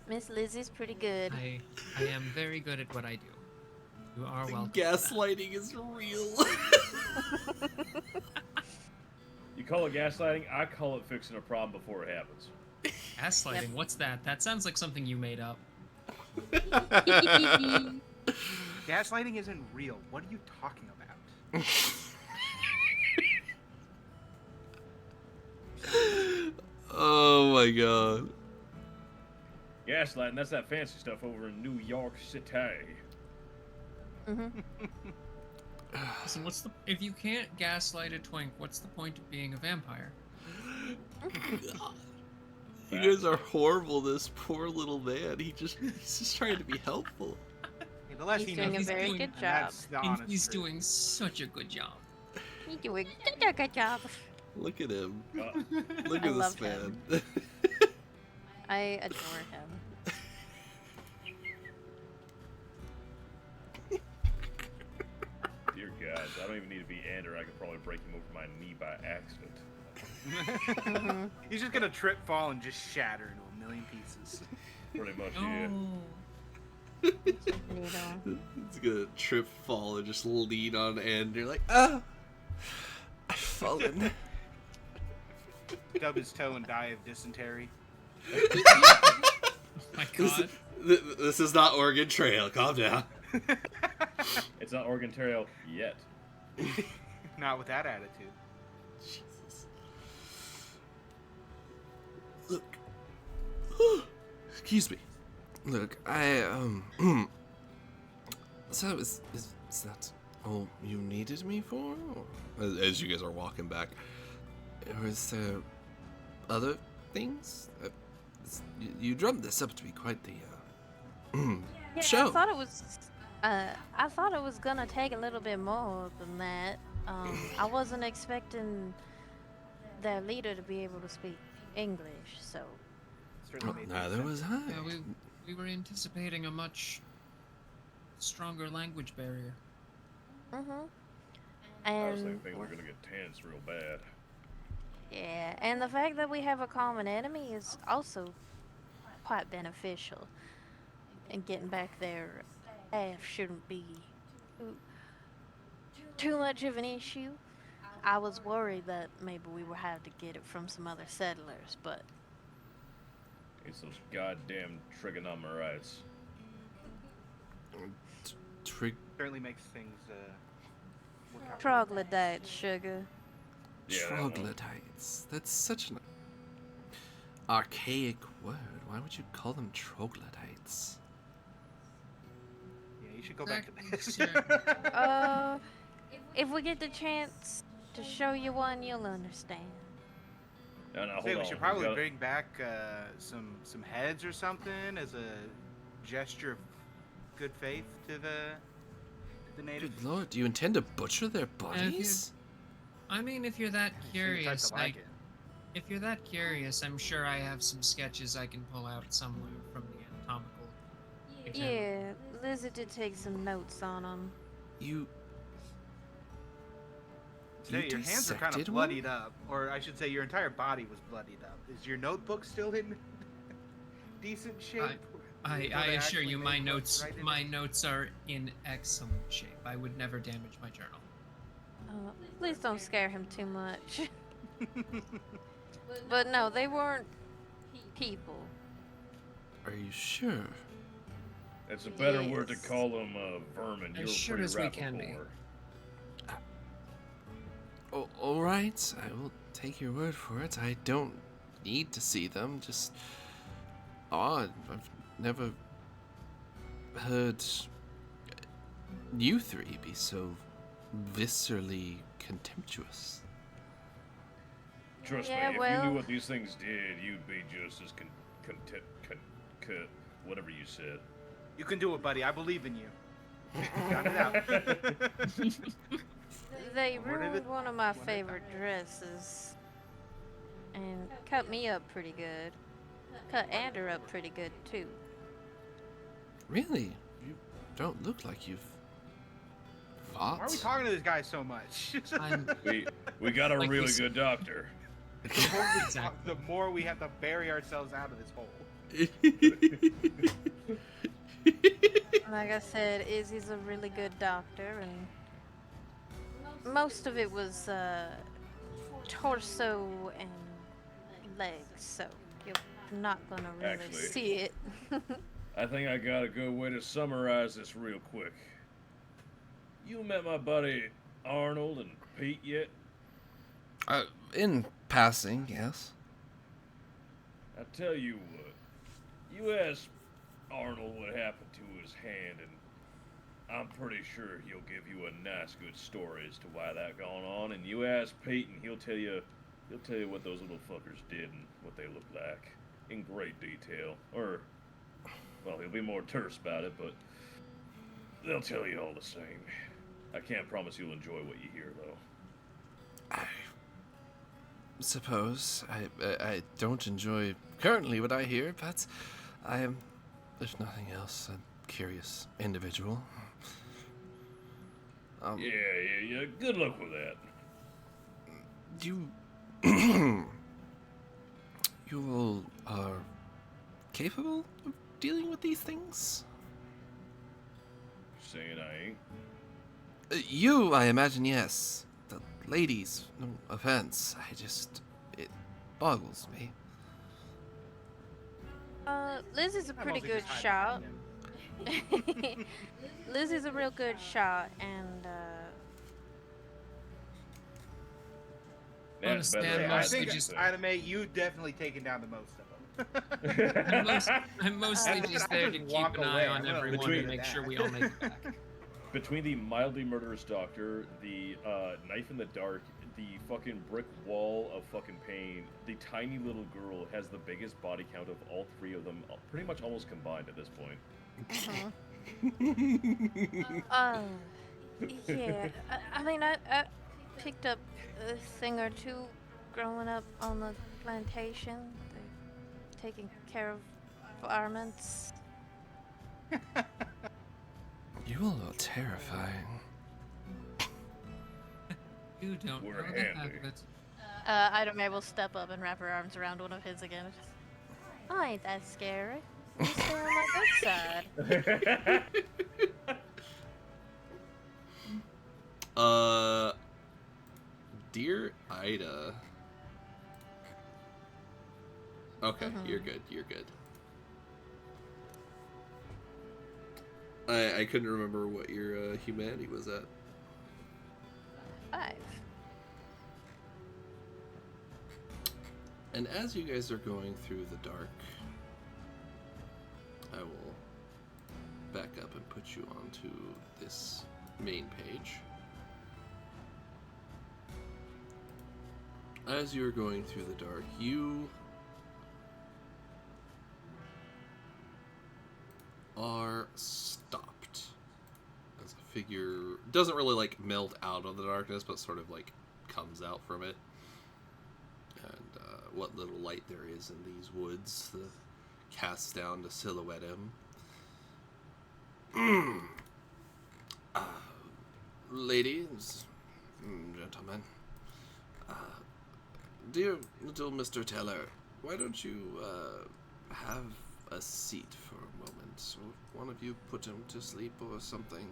Miss Lizzie's pretty good. I am very good at what I do. You are welcome. Gaslighting is real. You call it gaslighting, I call it fixing a problem before it happens. Gaslighting? Yep. What's that? That sounds like something you made up. Gaslighting isn't real. What are you talking about? Oh my god. Gaslighting, that's that fancy stuff over in New York City. Listen, if you can't gaslight a twink, what's the point of being a vampire? You guys are horrible. This poor little man. He's just trying to be helpful. Hey, the less He's he doing knows, a very doing- good and job. that's the honest He's truth. doing such a good job. He's doing such a good job. Look at him. Uh, Look I at this love man. him. I adore him. dear God, I don't even need to be Ander. I could probably break him over my knee by accident. He's just gonna trip, fall, and just shatter into a million pieces. Pretty much, yeah. Needle. He's gonna trip, fall, and just lean on and you're like, ah, I've fallen. Stub his toe and die of dysentery. My This, God. this is not Oregon Trail. Calm down. It's not Oregon Trail yet. Not with that attitude. Jesus. Look. Excuse me. Look, so is that all you needed me for? Or, as you guys are walking back, or is there other things? You drummed this up to be quite the Yeah, show. I thought it was gonna take a little bit more than that. I wasn't expecting their leader to be able to speak English, so Certainly made Neither sense. was I. Yeah, we were anticipating a much stronger language barrier. I was and thinking things were gonna get tense real bad. yeah, and the fact that we have a common enemy is also quite beneficial. And getting back their staff shouldn't be too much of an issue. I was worried that maybe we would have to get it from some other settlers, but It's those goddamn trigonomerites. Certainly makes things work out. troglodytes, sugar. Yeah, that one. Troglodytes. That's such an archaic word. Why would you call them troglodytes? Yeah, you should go back to Exactly, bed. If we get the chance to show you one, you'll understand. No, hold Say, on. we should probably gotta- bring back some heads or something as a gesture of good faith to the natives. Good lord, do you intend to butcher their bodies? I mean, if you're that Sure, you'd curious, like to like it. If you're that curious, I'm sure I have some sketches I can pull out somewhere from the anatomical exam. Yeah, Lizzie did take some notes on them. You Say, your hands are kind of dissected bloodied up, or I should say, your entire body was bloodied up. Is your notebook still in decent shape? I Will they assure actually you, make my what's notes right in it? my notes are in excellent shape. I would never damage my journal. Please don't scare him too much. But no, they weren't people. Are you sure? It's a better word to Yes. call them vermin. As You're sure pretty as we can be. rappaport. Oh, all right, I will take your word for it. I don't need to see them. Just odd. I've never heard you three be so viscerally contemptuous. Trust Yeah, me, if you well- knew what these things did, you'd be just as whatever you said. You can do it, buddy. I believe in you. Got it out. They Where did ruined it- one of my when it favorite dresses. And cut me up pretty good. Cut Ander up pretty good, too. Really? You don't look like you've fought. Why are we talking to this guy so much? I'm We got a Like really this- good doctor. The more we Exactly. talk, the more we have to bury ourselves out of this hole. Like I said, Izzy's a really good doctor, and most of it was torso and legs, so you're not gonna really Actually- see it. I think I got a good way to summarize this real quick. You met my buddy Arnold and Pete yet? In passing, yes. I tell you what, you ask Arnold what happened to his hand, and I'm pretty sure he'll give you a nice, good story as to why that going on. And you ask Pete, and he'll tell you what those little fuckers did and what they look like in great detail. Or, well, he'll be more terse about it, but they'll tell you all the same. I can't promise you'll enjoy what you hear, though. I suppose I don't enjoy currently what I hear, but I am, if nothing else, a curious individual. Yeah. Good luck with that. You you all are capable of dealing with these things? Saying I ain't. You, I imagine, yes. The ladies, no offense. It boggles me. Lizzie's a I'm pretty mostly good just shot. hiding him. Lizzie's a real good shot, and That's better Understand than I mostly think, just- Anime, you definitely taken down the most of them. I'm mostly I just could there to just keep walk an eye away. on I'm gonna everyone leave and it make at sure that. we all make it back. Between the mildly murderous doctor, the knife in the dark, the fucking brick wall of fucking pain, the tiny little girl has the biggest body count of all three of them, pretty much almost combined at this point. yeah. I mean, I picked up a thing or two growing up on the plantation. They're taking care of varmints. You all are terrifying. You don't We're know the half handy. of it. Idame will step up and wrap her arms around one of his again. Oh, ain't that scary. You stay on my good side. Dear Ida. Okay, you're good. I couldn't remember what your humanity was at. 5. And as you guys are going through the dark, I will back up and put you onto this main page. As you are going through the dark, you are stopped as a figure doesn't really like meld out of the darkness, but sort of like comes out from it. And what little light there is in these woods. The casts down to silhouette him. Ladies, gentlemen, dear little Mr. Teller, why don't you have a seat for a moment? Or one of you put him to sleep or something.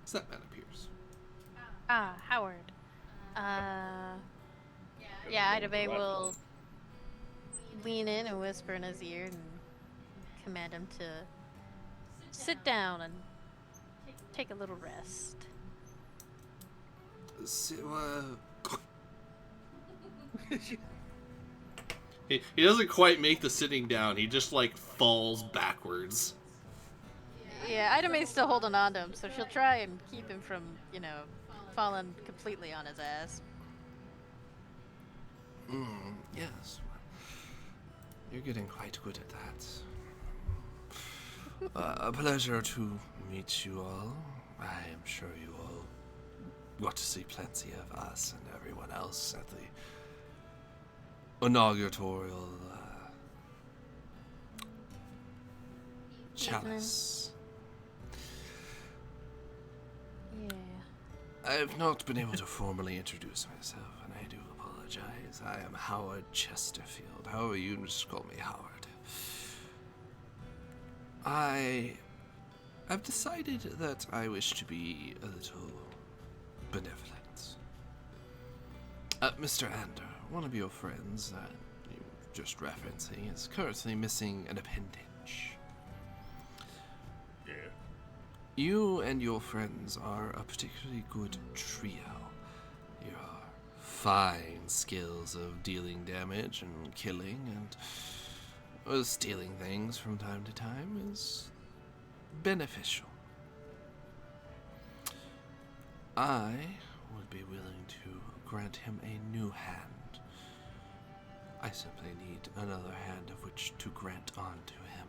As that man appears. Ah, Howard. Yeah, Ida Bay will lean in and whisper in his ear and command him to sit down and take a little rest. He doesn't quite make the sitting down. He just, like, falls backwards. Yeah, Ida May's still holding on to him, so she'll try and keep him from, falling completely on his ass. Yes. You're getting quite good at that. A pleasure to meet you all. I am sure you all got to see plenty of us and everyone else at the inaugural chalice. Yeah. I've not been able to formally introduce myself, and I do apologize. I am Howard Chesterfield. However, you can just call me Howard. I've decided that I wish to be a little benevolent. Mr. Ander, one of your friends that you were just referencing, is currently missing an appendage. Yeah. You and your friends are a particularly good trio. Your fine skills of dealing damage and killing and stealing things from time to time is beneficial. I would be willing to grant him a new hand. I simply need another hand of which to grant on to him.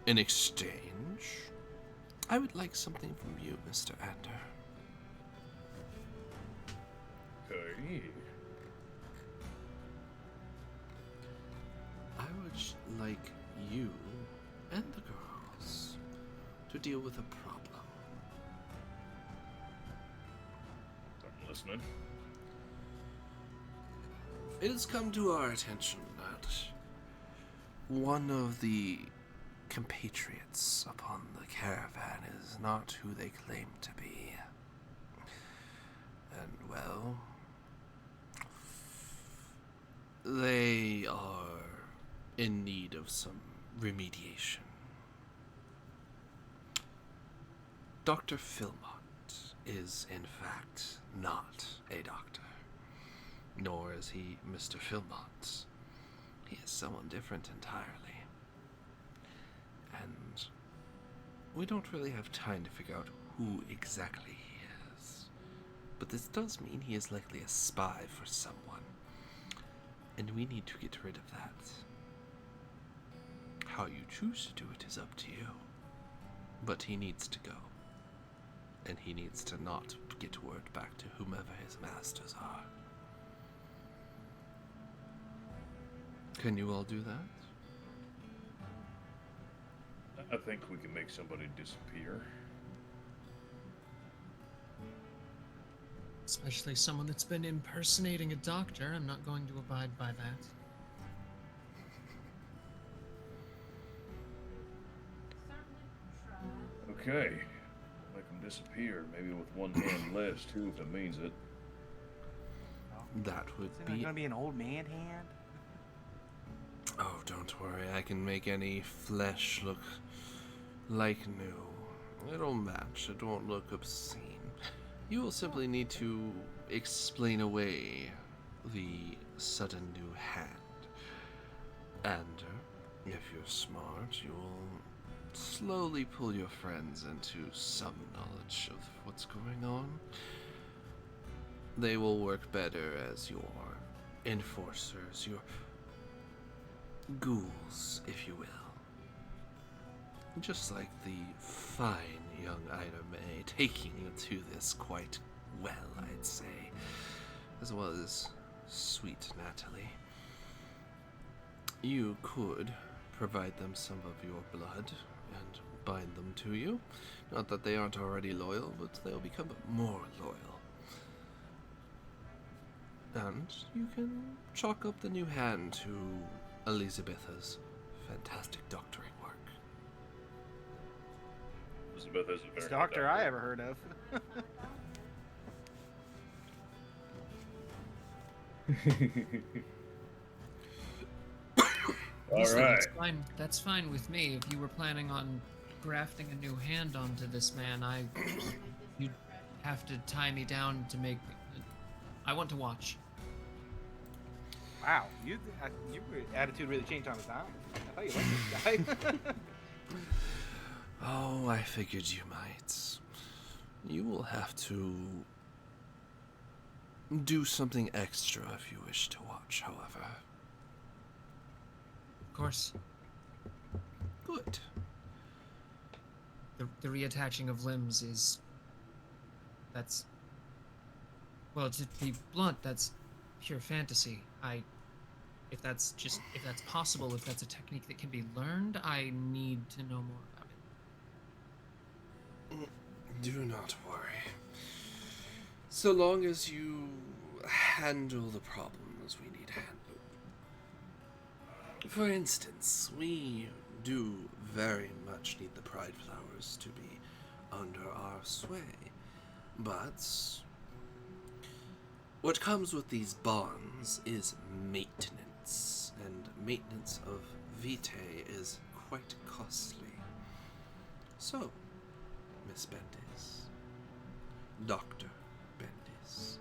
In exchange, I would like something from you, Mr. Ander. Okay. I would like you and the girls to deal with a problem. I'm listening. It has come to our attention that one of the compatriots upon the caravan is not who they claim to be. And, well, they are in need of some remediation. Dr. Philmont is, in fact, not a doctor. Nor is he Mr. Philmont. He is someone different entirely. And we don't really have time to figure out who exactly he is. But this does mean he is likely a spy for someone. And we need to get rid of that. How you choose to do it is up to you. But he needs to go. And he needs to not get word back to whomever his masters are. Can you all do that? I think we can make somebody disappear. Especially someone that's been impersonating a doctor. I'm not going to abide by that. Okay. Make them disappear. Maybe with one hand less, too, if it means it. That would Is it be... gonna be an old man hand? Oh, don't worry. I can make any flesh look like new. It'll match. It won't look obscene. You will simply need to explain away the sudden new hand. And if you're smart, you will slowly pull your friends into some knowledge of what's going on. They will work better as your enforcers, your ghouls, if you will. Just like the fine young Ida May, taking you to this quite well, I'd say, as well as sweet Natalie. You could provide them some of your blood and bind them to you. Not that they aren't already loyal, but they'll become more loyal. And you can chalk up the new hand to Elizabetha's fantastic doctoring work. Elizabeth is a very Best good doctor I ever heard of. All Listen, right. That's fine with me. If you were planning on grafting a new hand onto this man, you'd have to tie me down to make. I want to watch. Wow, your attitude really changed on a dime. I thought you liked this guy. Oh, I figured you might. You will have to do something extra if you wish to watch, however. Of course. Good. The reattaching of limbs is. That's. Well, to be blunt, that's pure fantasy. If that's possible, if that's a technique that can be learned, I need to know more about it. Do not worry. So long as you handle the problems we need handled. For instance, we do very much need the Pride Flowers to be under our sway. But what comes with these bonds is maintenance, and maintenance of Vitae is quite costly. So, Miss Bendis, Dr. Bendis,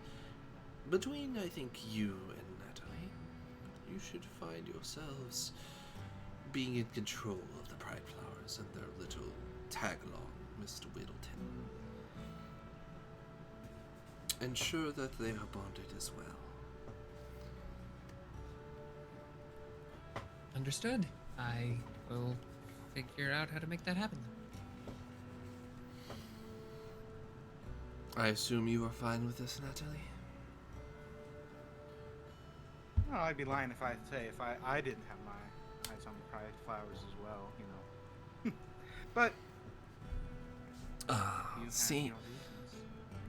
between, I think, you and Natalie, you should find yourselves being in control of the Pride Flowers and their little tag-along, Mr. Whittleton. Ensure that they are bonded as well. Understood. I will figure out how to make that happen. I assume you are fine with this, Natalie? No, I'd be lying if I didn't have my eyes on the Pride Flowers as well, you know. But you have see, your reasons.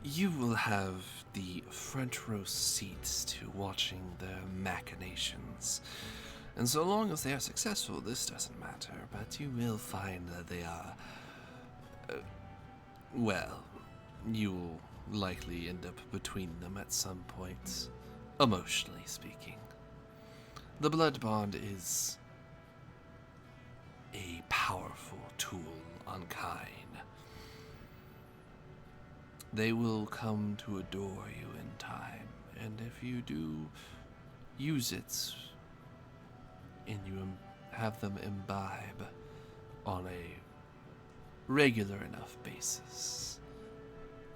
you will have the front row seats to watching their machinations. And so long as they are successful, this doesn't matter, but you will find that they are, well, you will likely end up between them at some point, emotionally speaking. The blood bond is a powerful tool on Kine. They will come to adore you in time, and if you do use it and you have them imbibe on a regular enough basis,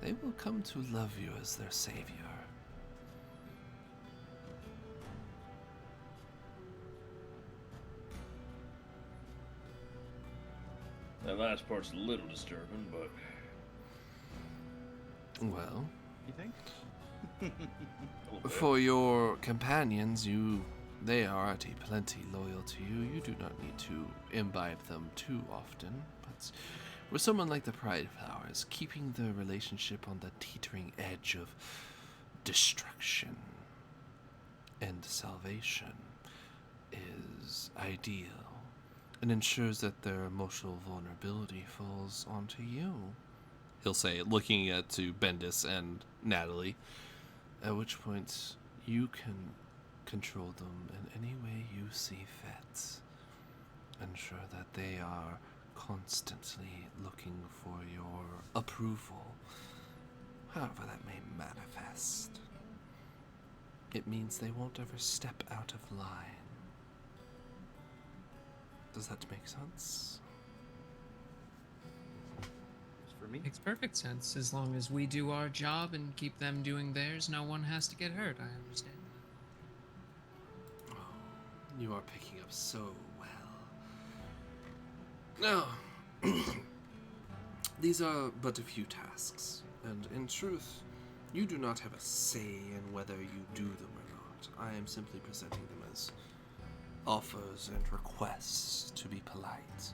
they will come to love you as their savior. That last part's a little disturbing, but Well, You think? a little bit. for your companions, they are already plenty loyal to you. You do not need to imbibe them too often, but with someone like the Pride Flowers, keeping the relationship on the teetering edge of destruction and salvation is ideal, and ensures that their emotional vulnerability falls onto you. He'll say, looking to Bendis and Natalie, at which point you can control them in any way you see fit. Ensure that they are constantly looking for your approval, however that may manifest. It means they won't ever step out of line. Does that make sense? For me? Makes perfect sense. As long as we do our job and keep them doing theirs, no one has to get hurt. I understand. Oh, you are picking up so well. Now, these are but a few tasks, and in truth, you do not have a say in whether you do them or not. not. I am simply presenting them as offers and requests to be polite.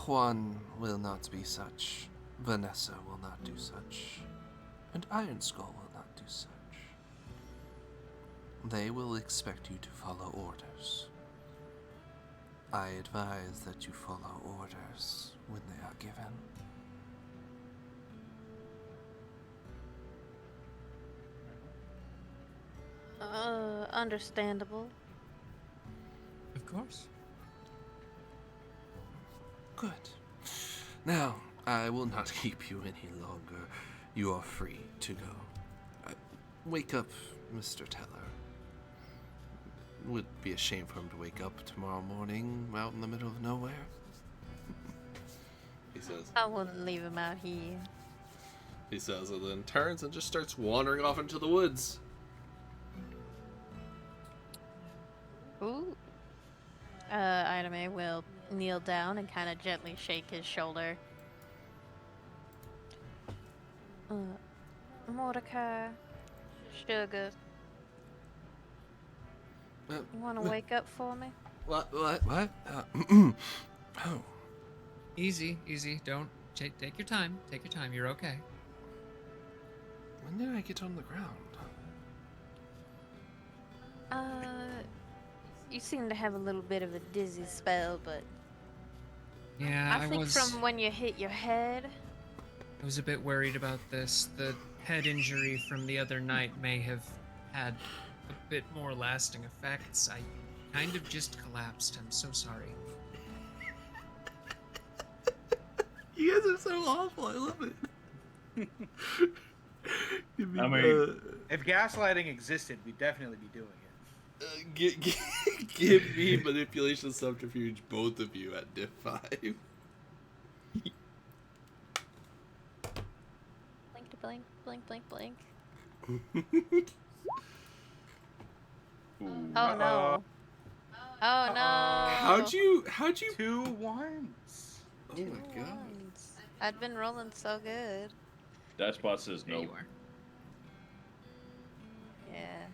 Juan will not be such. Vanessa will not do such. And Iron Skull will not do such. They will expect you to follow orders. I advise that you follow orders when they are given. Understandable. Of course. Good. Now, I will not keep you any longer. You are free to go. Wake up, Mr. Teller. Would be a shame for him to wake up tomorrow morning out in the middle of nowhere. He says. I wouldn't leave him out here. He says, and then turns and just starts wandering off into the woods. Ooh. Idame will kneel down and kind of gently shake his shoulder. Mordecai, sugar, you want to wake up for me? What? Oh. Easy. Don't take your time. Take your time. You're okay. When did I get on the ground? You seem to have a little bit of a dizzy spell, but Yeah, I think from when you hit your head. I was a bit worried about this. The head injury from the other night may have had a bit more lasting effects. I kind of just collapsed. I'm so sorry. You guys are so awful. I love it. I mean, If gaslighting existed, we'd definitely be doing it. Give me manipulation subterfuge, both of you, at diff 5. Blink to blink, blink, blink, blink. ooh. Oh no. Oh no. How'd you? 2 ones. Oh my god. Ones. I'd been rolling so good. That spot says There no. you are. Yeah.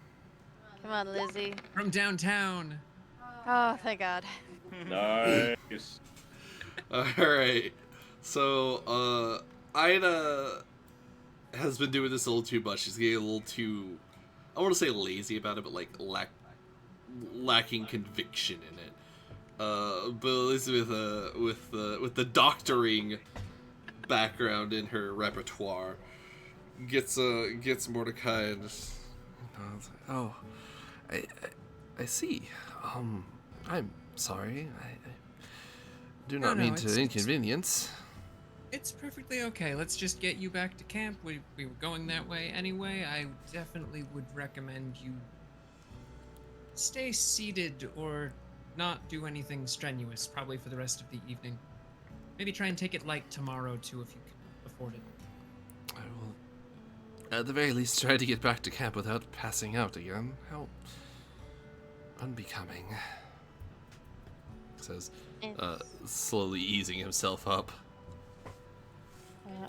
Come on, Lizzie. From downtown. Oh, thank God. Nice. Alright. So, Ida has been doing this a little too much. She's getting a little too, I want to say lazy about it, but like lacking conviction in it. But Elizabeth, with the doctoring background in her repertoire, gets Mordecai and just, oh, I see. I'm sorry. I do not No, mean to it's- inconvenience. It's perfectly okay. Let's just get you back to camp. We were going that way anyway. I definitely would recommend you stay seated or not do anything strenuous, probably for the rest of the evening. Maybe try and take it light tomorrow, too, if you can afford it. I will, at the very least, try to get back to camp without passing out again. How unbecoming. Says, slowly easing himself up.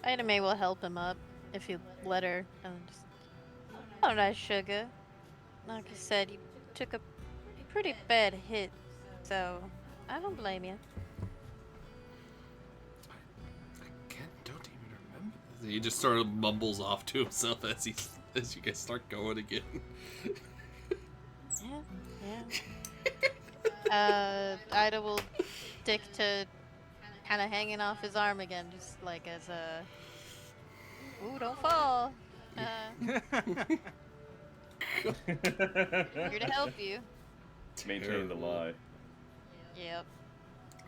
Ida May will help him up if you let her. Just, oh, nice, sugar. Like I said, you took a pretty bad hit, so I don't blame you. Again, don't even remember. He just sort of mumbles off to himself as you guys start going again. Yeah. Ida will stick to kind of hanging off his arm again, just like as a. Ooh, don't fall. Here to help you. Maintain the lie. Yep.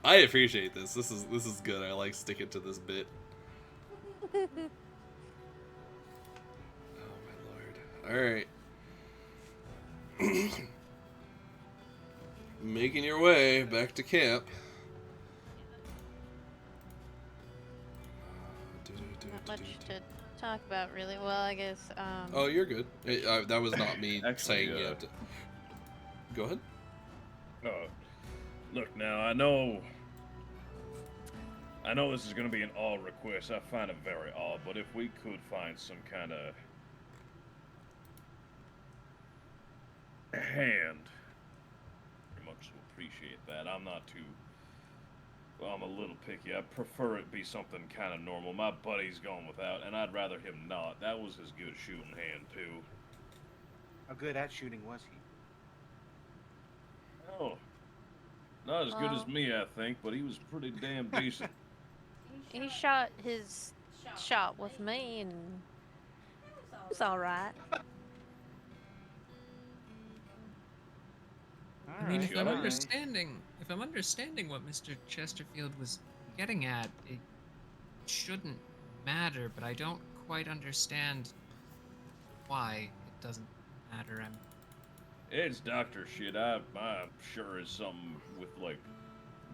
I appreciate this. This is good. I like sticking to this bit. Oh my lord. Alright. Making your way back to camp. Not much to talk about, really. Well, I guess. Oh, you're good. That was not me Actually, saying you have to. Go ahead. Look, now I know this is gonna be an odd request. I find it very odd, but if we could find some kind of hand. Very much appreciate that. I'm not too. Well, I'm a little picky. I prefer it be something kind of normal. My buddy's gone without, and I'd rather him not. That was his good shooting hand, too. How good at shooting was he? Oh, not as good as Well- me, I think, but he was pretty damn decent. He shot his shot with me, and it was all right. I mean, if Alright. I'm Alright. understanding what Mr. Chesterfield was getting at, it shouldn't matter, but I don't quite understand why it doesn't matter. It's doctor shit. I'm sure it's something with like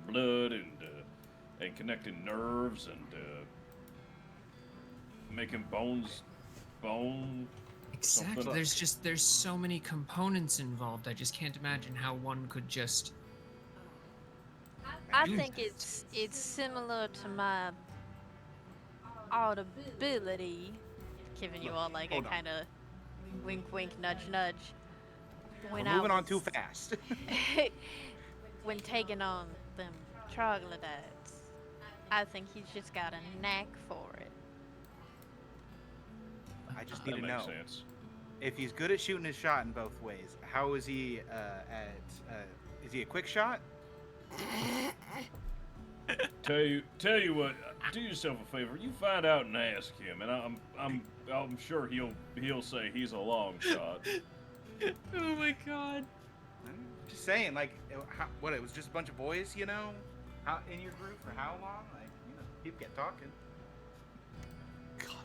blood and connecting nerves and making bones bone. Exactly. Something. There's so many components involved. I just can't imagine how one could just. I do think that. it's similar to my audibility, giving you all like a Hold on. kind of wink, wink, nudge, nudge. When We're I moving on too was- fast. when taking on them troglodytes, I think he's just got a knack for it. I just need That to makes know sense. if he's good at shooting his shot in both ways. How is he is he a quick shot? Tell you what. Do yourself a favor. You find out and ask him, and I'm sure he'll say he's a long shot. Oh my god. Just saying, like, what? It was just a bunch of boys, you know, in your group for how long? Like, you know, people get talking.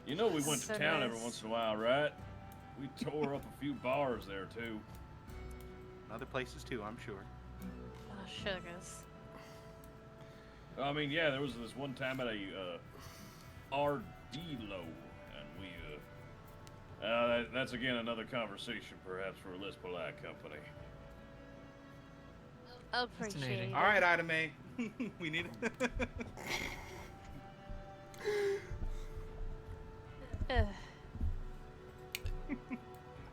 You know we went to So town every nice. once in a while, right? We tore up a few bars there too. Other places too, I'm sure. Oh, sugars. I mean, yeah, there was this one time at a Ardilo, and we that's again another conversation, perhaps for a less polite company. Appreciate Fascinating. it. All right, Ida May, we need. Ugh.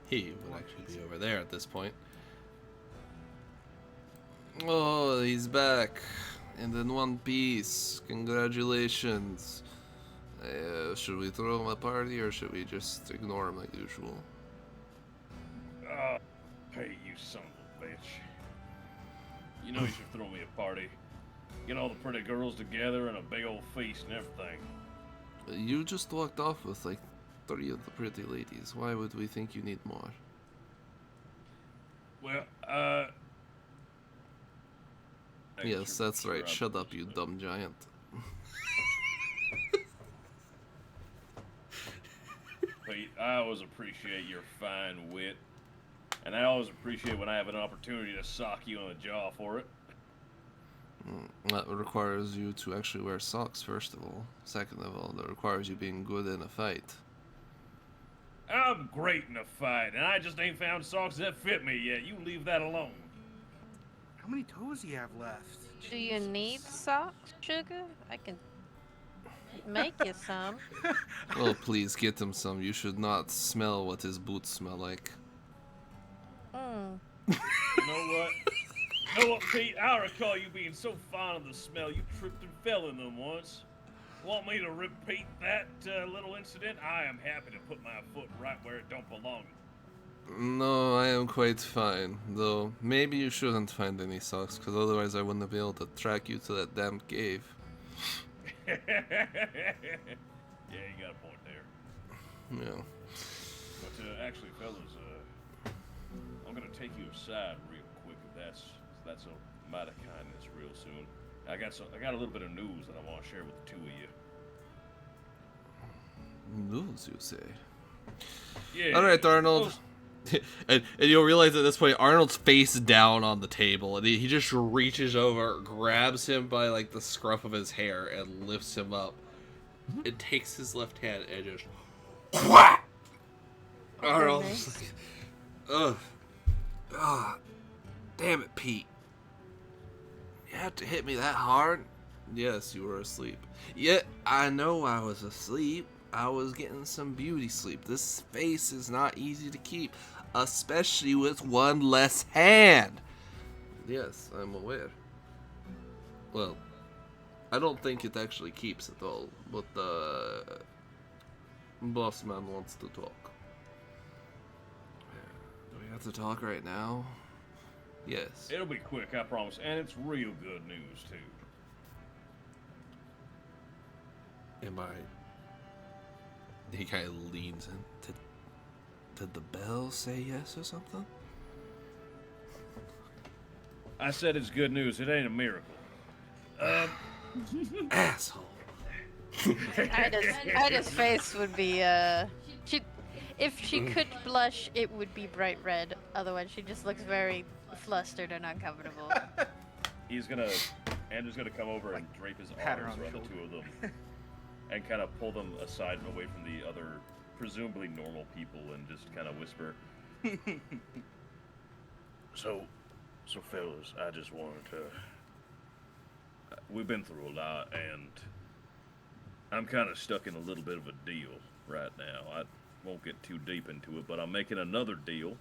He would actually be over there at this point. Oh, he's back. And in one piece. Congratulations. Should we throw him a party or should we just ignore him like usual? Hey, you son of a bitch. You know you should throw me a party. Get all the pretty girls together and a big old feast and everything. You just walked off with like 3 of the pretty ladies. Why would we think you need more? Well, Yes, that's right. Shut up, you dumb giant. Pete, I always appreciate your fine wit. And I always appreciate when I have an opportunity to sock you on the jaw for it. That requires you to actually wear socks, first of all. Second of all, that requires you being good in a fight. I'm great in a fight, and I just ain't found socks that fit me yet. You leave that alone. How many toes do you have left? Do you need socks, sugar? I can make you some. Oh, please get him some. You should not smell what his boots smell like. Mm. You know what? You know what, Pete? I recall you being so fond of the smell, you tripped and fell in them once. Want me to repeat that little incident? I am happy to put my foot right where it don't belong. No, I am quite fine. Though, maybe you shouldn't find any socks, because otherwise I wouldn't be able to track you to that damn cave. Yeah, you got a point there. Yeah. But actually, fellas, I'm gonna take you aside real quick if that's a mighty kindness real soon. I got a little bit of news that I want to share with the two of you. News, you say? Yeah. Alright, Arnold. and you'll realize at this point, Arnold's face down on the table, and he just reaches over, grabs him by like the scruff of his hair, and lifts him up. It takes his left hand and just whack! Arnold's just like, ugh. Ah, damn it, Pete. You had to hit me that hard? Yes, you were asleep. Yeah, I know I was asleep. I was getting some beauty sleep. This face is not easy to keep. especially with one less hand. Yes, I'm aware. Well, I don't think it actually keeps at all, but the boss man wants to talk. Do we have to talk right now? Yes. It'll be quick, I promise, and it's real good news too. Am I? He kind of leans in. Did the bell say yes or something? I said it's good news. It ain't a miracle. Asshole. Ida's face would be if she could blush, it would be bright red. Otherwise, she just looks very flustered and uncomfortable. Andrew's gonna come over and drape his Pat her arms on the around the two of them, and kind of pull them aside and away from the other, presumably normal people, and just kind of whisper. So fellas, I just wanted to. We've been through a lot, and I'm kind of stuck in a little bit of a deal right now. I won't get too deep into it, but I'm making another deal,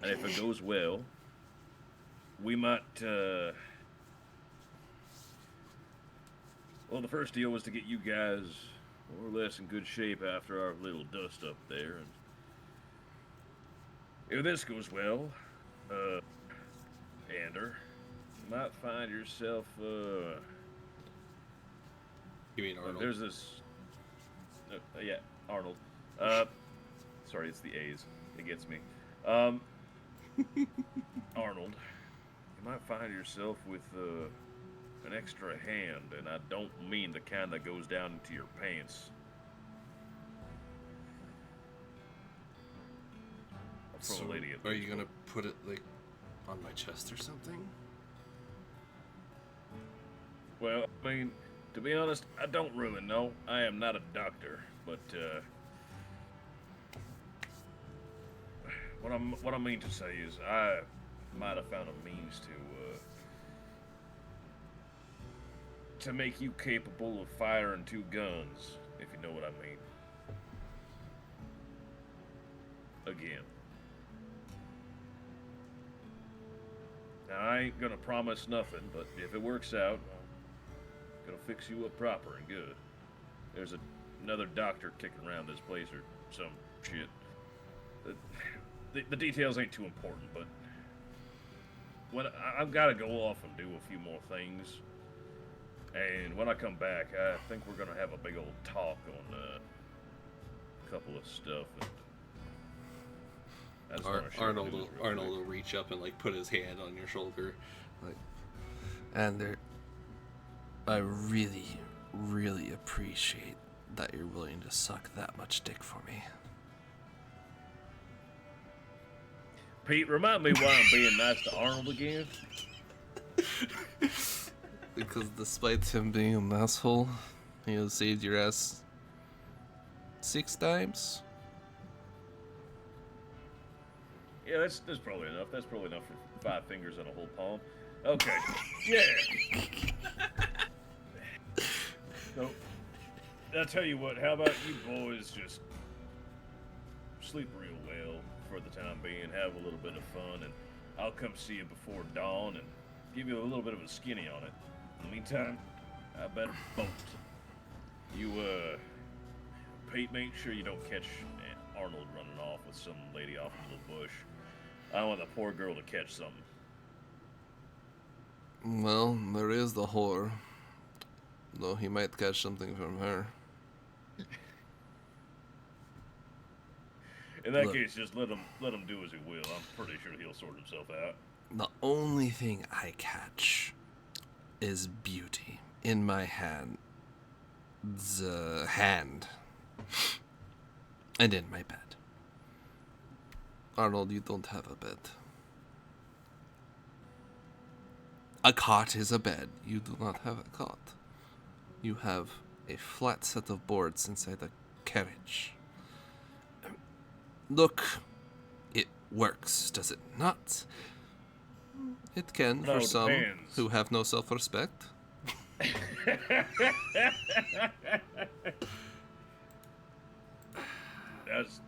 and if it goes well, we might. Well, the first deal was to get you guys more or less in good shape after our little dust up there, and if this goes well, Ander, you might find yourself, You mean Arnold? There's this. Yeah, Arnold. Sorry, it's the A's. It gets me. Arnold, you might find yourself with an extra hand, and I don't mean the kind that goes down into your pants. From So, a lady at are least, you gonna put it like on my chest or something? Well, I mean, to be honest, I don't really know. I am not a doctor, but what I mean to say is I might have found a means to make you capable of firing two guns, if you know what I mean. Again. Now, I ain't gonna promise nothing, but if it works out, I'm gonna fix you up proper and good. There's another doctor kicking around this place or some shit. The details ain't too important, but when I've got to go off and do a few more things, and when I come back, I think we're gonna have a big old talk on a couple of stuff. And I just wanna share Arnold the will news real Arnold quick. will reach up and like put his hand on your shoulder, like. And I really, really appreciate that you're willing to suck that much dick for me. Pete, remind me why I'm being nice to Arnold again. Because despite him being an asshole, he has saved your ass 6 times. Yeah, that's probably enough. That's probably enough for 5 fingers and a whole palm. Okay. Yeah. So, I'll tell you what. How about you boys just sleep real well for the time being, have a little bit of fun, and I'll come see you before dawn and give you a little bit of a skinny on it. In the meantime, I better bolt. You, Pete, make sure you don't catch Arnold running off with some lady off in the bush. I don't want the poor girl to catch something. Well, there is the whore. Though he might catch something from her. In that Look. case, just let him do as he will. I'm pretty sure he'll sort himself out. The only thing I catch is beauty in my hand. The hand. And in my bed. Arnold, you don't have a bed. A cot is a bed. You do not have a cot. You have a flat set of boards inside a carriage. Look, it works, does it not? It can No, for some depends. who have no self-respect. That's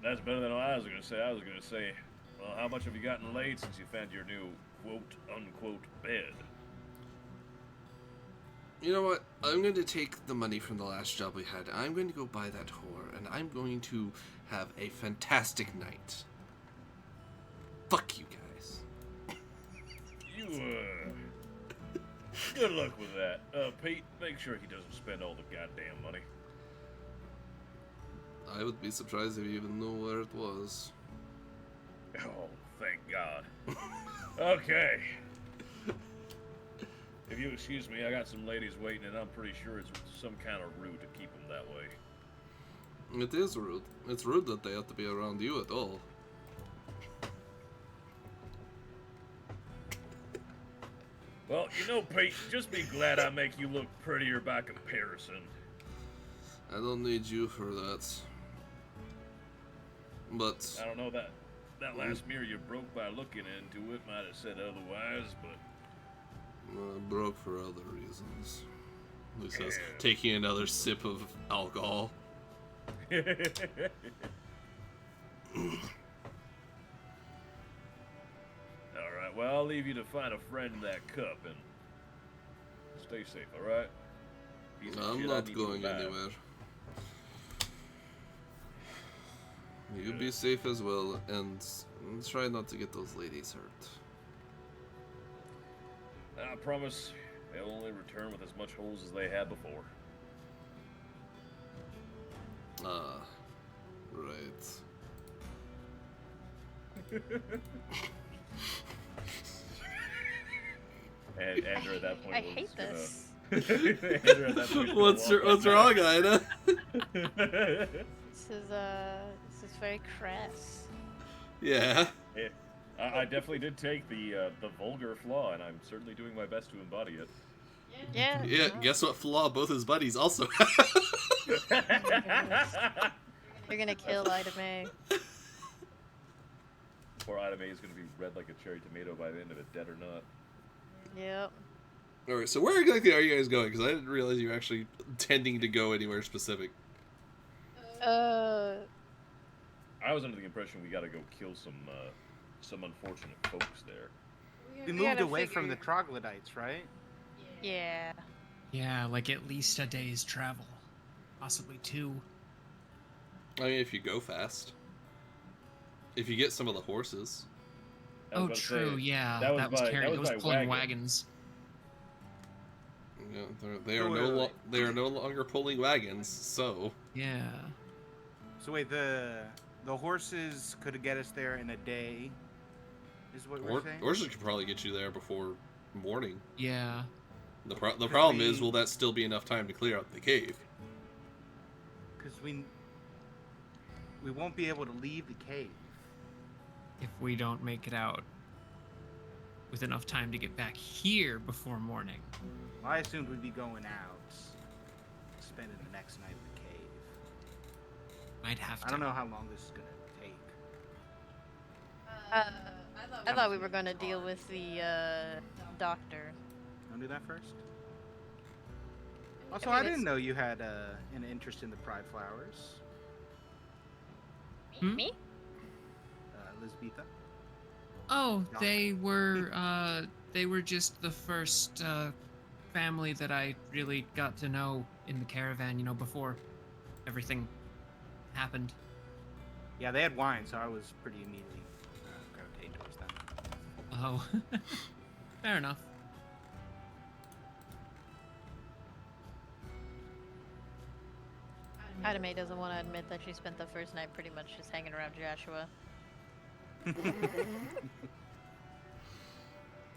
better than what I was gonna say. I was gonna say Well, how much have you gotten laid since you found your new quote-unquote bed? You know what? I'm going to take the money from the last job we had. I'm going to go buy that whore, and I'm going to have a fantastic night. Fuck you guys. Good luck with that. Pete, make sure he doesn't spend all the goddamn money. I would be surprised if you even knew where it was. Oh, thank God. Okay. If you excuse me, I got some ladies waiting, and I'm pretty sure it's some kind of rude to keep them that way. It is rude. It's rude that they have to be around you at all. Well, you know, Pete, just be glad I make you look prettier by comparison. I don't need you for that. But I don't know that last mirror you broke by looking into it might have said otherwise, but broke for other reasons. He says, taking another sip of alcohol. Alright, well, I'll leave you to find a friend in that cup and stay safe, alright? I'm not going anywhere. You be safe as well, and try not to get those ladies hurt. I promise they'll only return with as much holes as they had before. Ah, right. And Andrew at that point I was hate gonna... this. Andrew at that point What's wrong, Ida? This is very crass. Yeah. Yeah, I definitely did take the vulgar flaw, and I'm certainly doing my best to embody it. Yeah. Yeah, no. guess what flaw both his buddies also have? You're gonna kill Ida May. Poor Ida May is going to be red like a cherry tomato by the end of it, dead or not. Yep. Alright, so where exactly are you guys going? Because I didn't realize you were actually intending to go anywhere specific. I was under the impression we got to go kill some unfortunate folks there. We We moved gotta away from the figure- Troglodytes, right? Yeah. Yeah, like at least a day's travel. Possibly 2. I mean, if you go fast. If you get some of the horses. I was Oh, about to true, say, yeah. that was That was by- carrying, that it was was by pulling wagon. wagons. Yeah, Wait. they are no longer pulling wagons, so Yeah. So wait, the horses could get us there in a day, is what we're saying? horses could probably get you there before morning. Yeah. The problem is, we- will that still be enough time to clear out the cave? Because we won't be able to leave the cave. If we don't make it out with enough time to get back here before morning. Well, I assumed we'd be going out, spending the next night in the cave. Might have to. I don't know how long this is gonna take. I thought we were gonna deal with the doctor. Want to do that first? Also, I mean, I didn't it's- know you had an interest in the Pride Flowers, Hmm? Me? Lisbetha. Oh, No. they were just the first family that I really got to know in the caravan, before everything happened. Yeah, they had wine, so I was pretty immediately gravitating towards them. Oh. Fair enough. Ida May doesn't want to admit that she spent the first night pretty much just hanging around Joshua.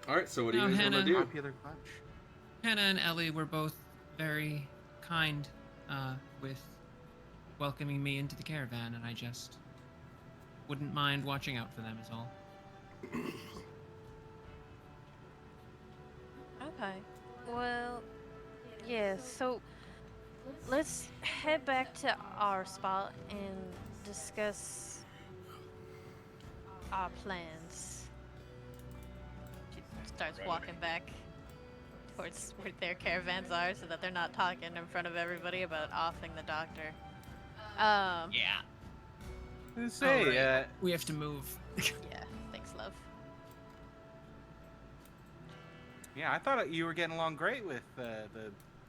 Alright, so what do you Oh, guys want to Hannah. do? Popular bunch. Hannah and Ellie were both very kind with welcoming me into the caravan, and I just wouldn't mind watching out for them is all. Okay. Well, yeah, so let's head back to our spot and discuss our plans. She starts Right. walking back towards where their caravans are so that they're not talking in front of everybody about offing the doctor. Yeah. Say, Alright. We have to move. Yeah. Yeah, I thought you were getting along great with the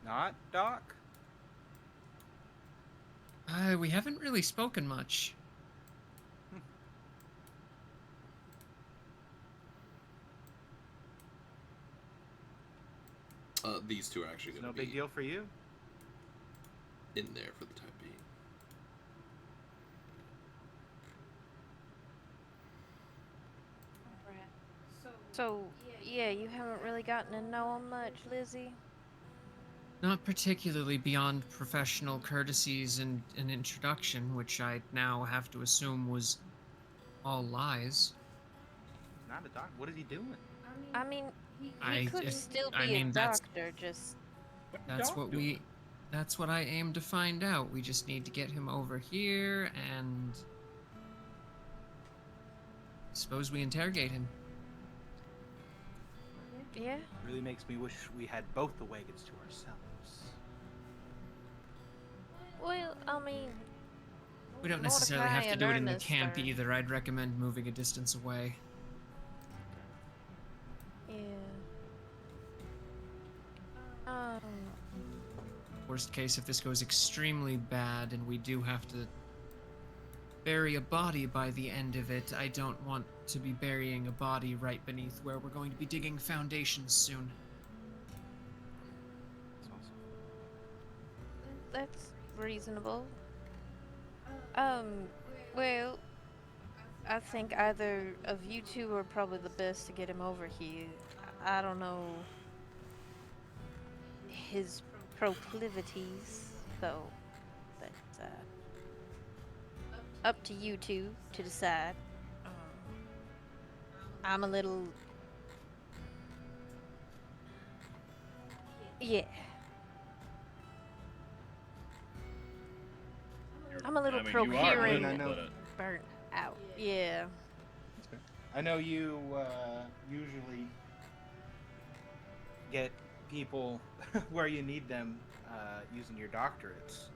not Doc. We haven't really spoken much. These two are actually It's going no to be big deal for you. in there for the time being. So, yeah, you haven't really gotten to know him much, Lizzie? Not particularly beyond professional courtesies and an introduction, which I now have to assume was all lies. He's not a doctor. What is he doing? I mean, he I could just- still I be a mean, that's- doctor, just... What the That's dog what doing? that's what I aim to find out. We just need to get him over here and suppose we interrogate him. Yeah? Really makes me wish we had both the wagons to ourselves. Well, I mean... We don't necessarily have to Mordecai do it and in the Ernest camp are- either. I'd recommend moving a distance away. Yeah. Um... Worst case, if this goes extremely bad and we do have to bury a body by the end of it, I don't want to be burying a body right beneath where we're going to be digging foundations soon. That's awesome. That's reasonable. Well, I think either of you two are probably the best to get him over here. I don't know his proclivities, so that's up to you two to decide. I'm a little... Yeah. I'm a little I mean, you are procuring little, I know. but, burnt out. Yeah. I know you usually get people where you need them using your doctorate's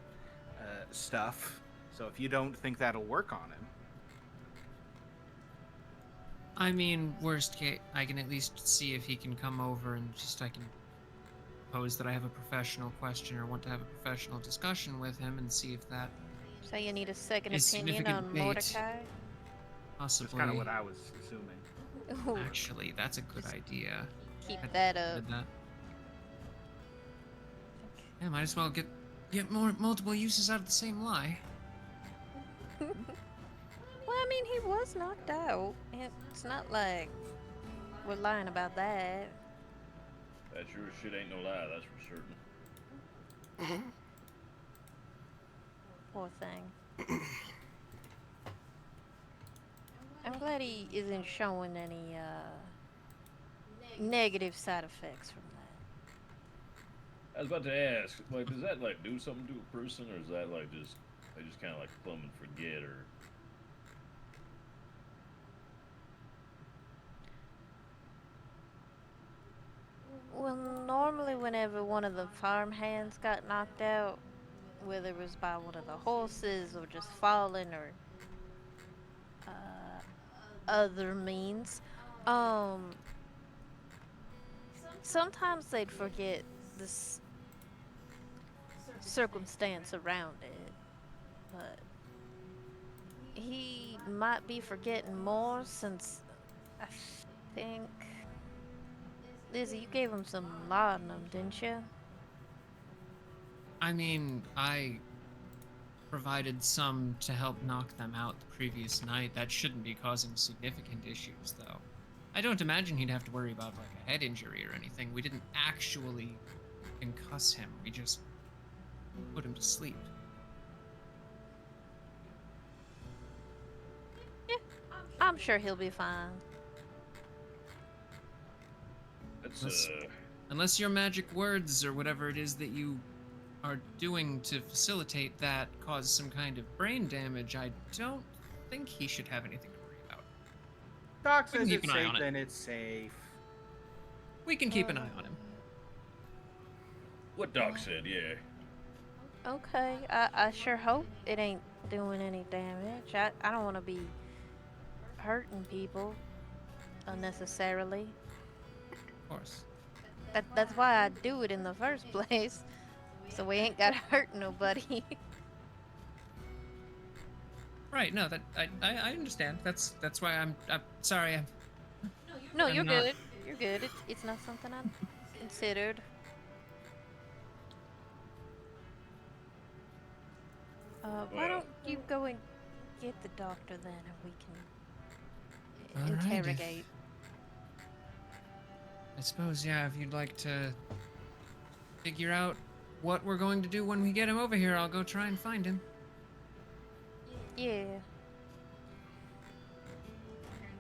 stuff. So if you don't think that'll work on him, I mean, worst case, I can at least see if he can come over and I can pose that I have a professional question or want to have a professional discussion with him and see if that So you need a second Is opinion significant on bait. Mordecai? that's possibly... kind of what I was assuming. Ooh, Actually, that's a good idea. keep Hadn't that up. considered that. Yeah, might as well get more multiple uses out of the same lie. Well, I mean, he was knocked out. It's not like we're lying about that. that sure shit ain't no lie, that's for certain. Poor thing. I'm glad he isn't showing any negative side effects from that. I was about to ask, like, does that like do something to a person, or is that like just they just kind of like plumb and forget, or? Well, normally whenever one of the farm hands got knocked out, whether it was by one of the horses or just falling or other means, sometimes they'd forget this circumstance around it, but he might be forgetting more since I think... Lizzie, you gave him some laudanum, didn't you? I mean, I provided some to help knock them out the previous night. That shouldn't be causing significant issues, though. I don't imagine he'd have to worry about, like, a head injury or anything. We didn't actually concuss him. We just put him to sleep. Yeah, I'm sure he'll be fine. That's Unless your magic words or whatever it is that you are doing to facilitate that cause some kind of brain damage, I don't think he should have anything to worry about. Doc We can says keep it's an eye safe, on it. then it's safe. We can keep an eye on him. what Doc said, yeah. Okay, I sure hope it ain't doing any damage. I don't want to be hurting people unnecessarily. Of course. That's why I do it in the first place. So we ain't gotta hurt nobody. Right. No, that I understand. That's why I'm sorry. No, I'm you're not- good. You're good. It's not something I considered. Why Well. don't you go and get the doctor then, and we can All right, interrogate. I suppose, yeah, if you'd like to figure out what we're going to do when we get him over here, I'll go try and find him. Yeah.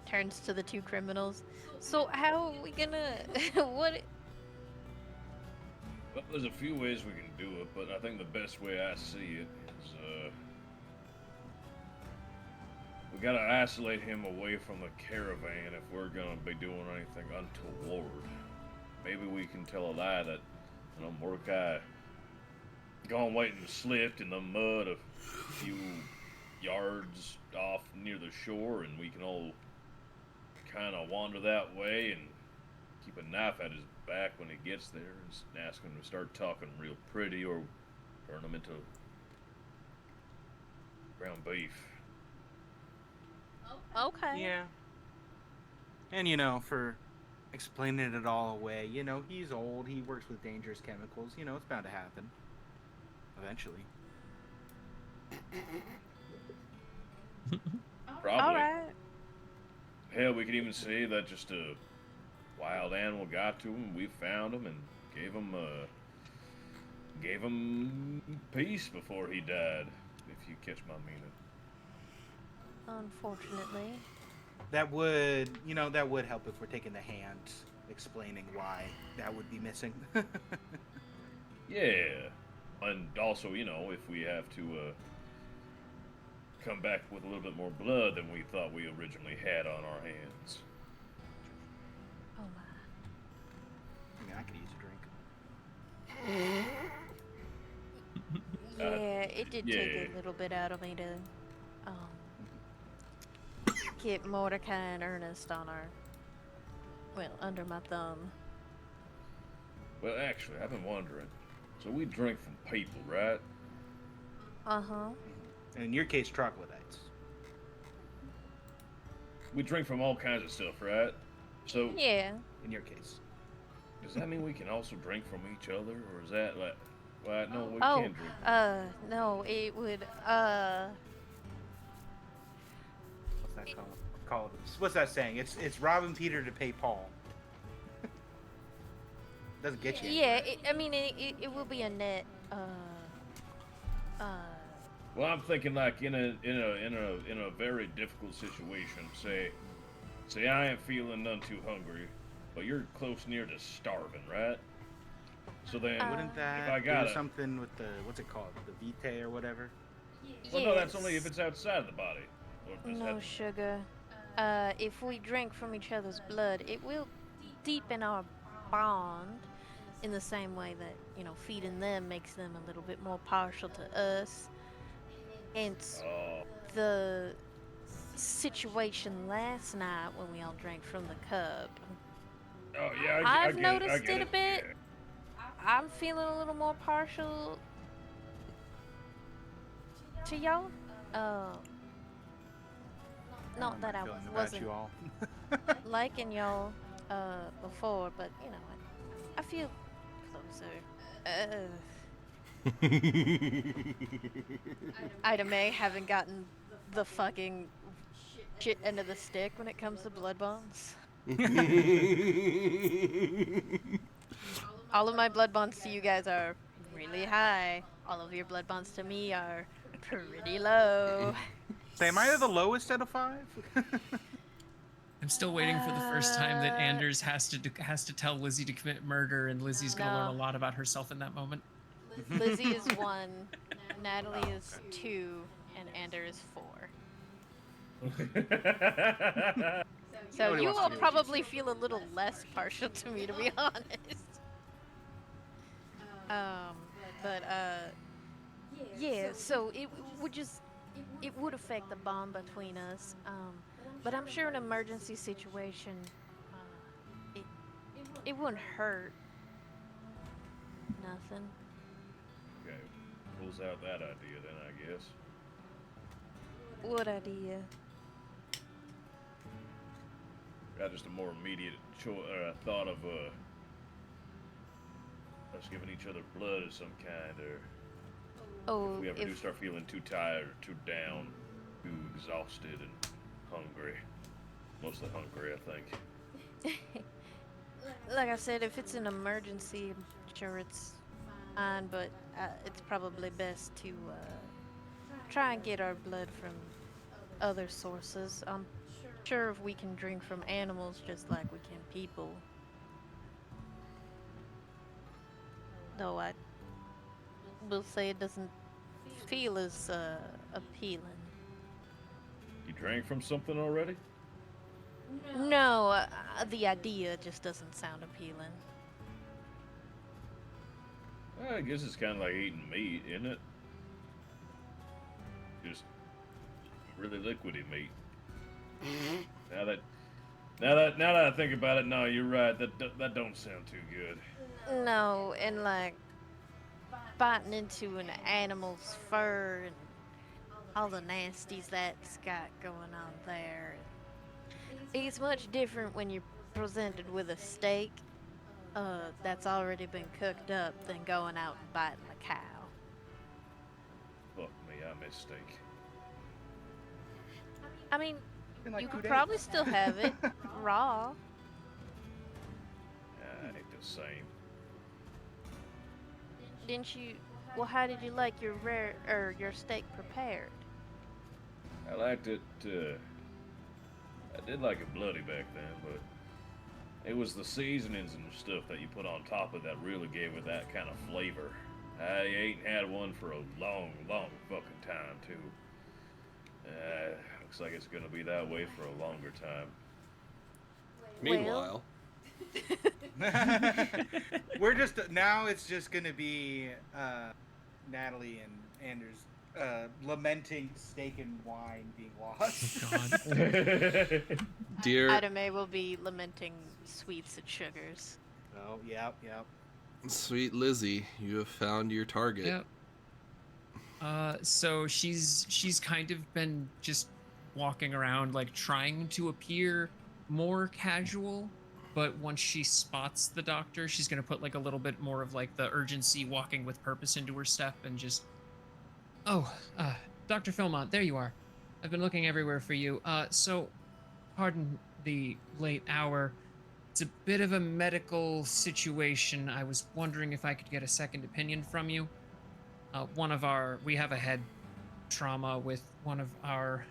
Turns to the two criminals. So how are we gonna what? Well, there's a few ways we can do it, but I think the best way I see it is, we gotta isolate him away from the caravan if we're gonna be doing anything untoward. Maybe we can tell a lie that, Mordecai gone waiting and slipped in the mud a few yards off near the shore, and we can all kind of wander that way and keep a knife at his back when he gets there and ask him to start talking real pretty or turn him into ground beef. Okay. Yeah. And for explaining it all away, he's old, he works with dangerous chemicals, it's bound to happen. Eventually. Probably. All right. Hell, we could even say that just a wild animal got to him, we found him, and gave him peace before he died, if you catch my meaning. Unfortunately. That would help if we're taking the hand explaining why that would be missing. Yeah, and also, if we have to come back with a little bit more blood than we thought we originally had on our hands. Oh my. I mean, I could use a drink. Yeah, it did take yeah. a little bit out of me to get Mordecai and Ernest under my thumb. Well, actually, I've been wondering. So we drink from people, right? Uh-huh. And in your case, troglodytes. We drink from all kinds of stuff, right? So, Yeah. In your case. does that mean we can also drink from each other, or is that like, well, no, we Oh, can't drink. no, it would, What's that called? What's that saying? It's robbing Peter to pay Paul. Doesn't get you. yeah, it will be a net, Well, I'm thinking like in a very difficult situation. Say I ain't feeling none too hungry, but you're close near to starving, right? So then, Wouldn't if that I do got something with the what's it called? The vitae or whatever? well, no, that's only yes. if it's outside of the body. Or if it's No at- sugar. If we drink from each other's blood, it will deepen our bond in the same way that, feeding them makes them a little bit more partial to us. Hence Oh, the situation last night when we all drank from the cup. oh yeah, I've I get noticed it, I get it a bit. Yeah. I'm feeling a little more partial to y'all. Not that I Feeling about wasn't you all. liking y'all before, but I feel closer. Ida May haven't gotten the fucking shit end of the stick when it comes to blood bonds. All of my blood bonds to you guys are really high. All of your blood bonds to me are pretty low. Say, am I the lowest out of 5? I'm still waiting for the first time that Anders has to tell Lizzie to commit murder, and Lizzie's gonna learn a No. lot about herself in that moment. Lizzie is 1, Natalie is 2, and Ander is 4. So Nobody you wants to will do it. probably feel a little less partial to me, to be honest. Yeah, so it would affect the bond between us. But I'm sure an emergency situation, it wouldn't hurt nothing. Okay, pulls out that idea then, I guess. What idea? Got just a more immediate thought of us giving each other blood of some kind, or Oh, if we ever do start feeling too tired, or too down, too exhausted and hungry. Mostly hungry, I think. like I said, if it's an emergency, I'm sure it's fine, but it's probably best to try and get our blood from other sources. I'm sure if we can drink from animals just like we can people. Though I will say it doesn't feel as appealing. You drank from something already? No, the idea just doesn't sound appealing. I guess it's kind of like eating meat, isn't it? Just really liquidy meat. Now that I think about it, no, you're right. That don't sound too good. No, and like biting into an animal's fur and all the nasties that's got going on there. It's much different when you're presented with a steak that's already been cooked up than going out and biting a cow. Fuck me, I miss steak. I mean, In like you 2 could days. probably still have it raw. Ain't the same. Didn't you? Well, how did you like your steak prepared? I liked it. I did like it bloody back then, but it was the seasonings and stuff that you put on top of that really gave it that kind of flavor. I ain't had one for a long, long fucking time, too. Looks like it's gonna be that way for a longer time. Meanwhile, We're just now. It's just gonna be Natalie and Anders lamenting steak and wine being lost. God. dear Idame will be lamenting sweets and sugars. Oh, yep. sweet Lizzie, you have found your target. Yep. So she's kind of been just walking around, like trying to appear more casual, but once she spots the doctor, she's gonna put like a little bit more of like the urgency, walking with purpose into her step, and just, Dr. Philmont, there you are. I've been looking everywhere for you. So, pardon the late hour. It's a bit of a medical situation. I was wondering if I could get a second opinion from you. We have a head trauma with one of our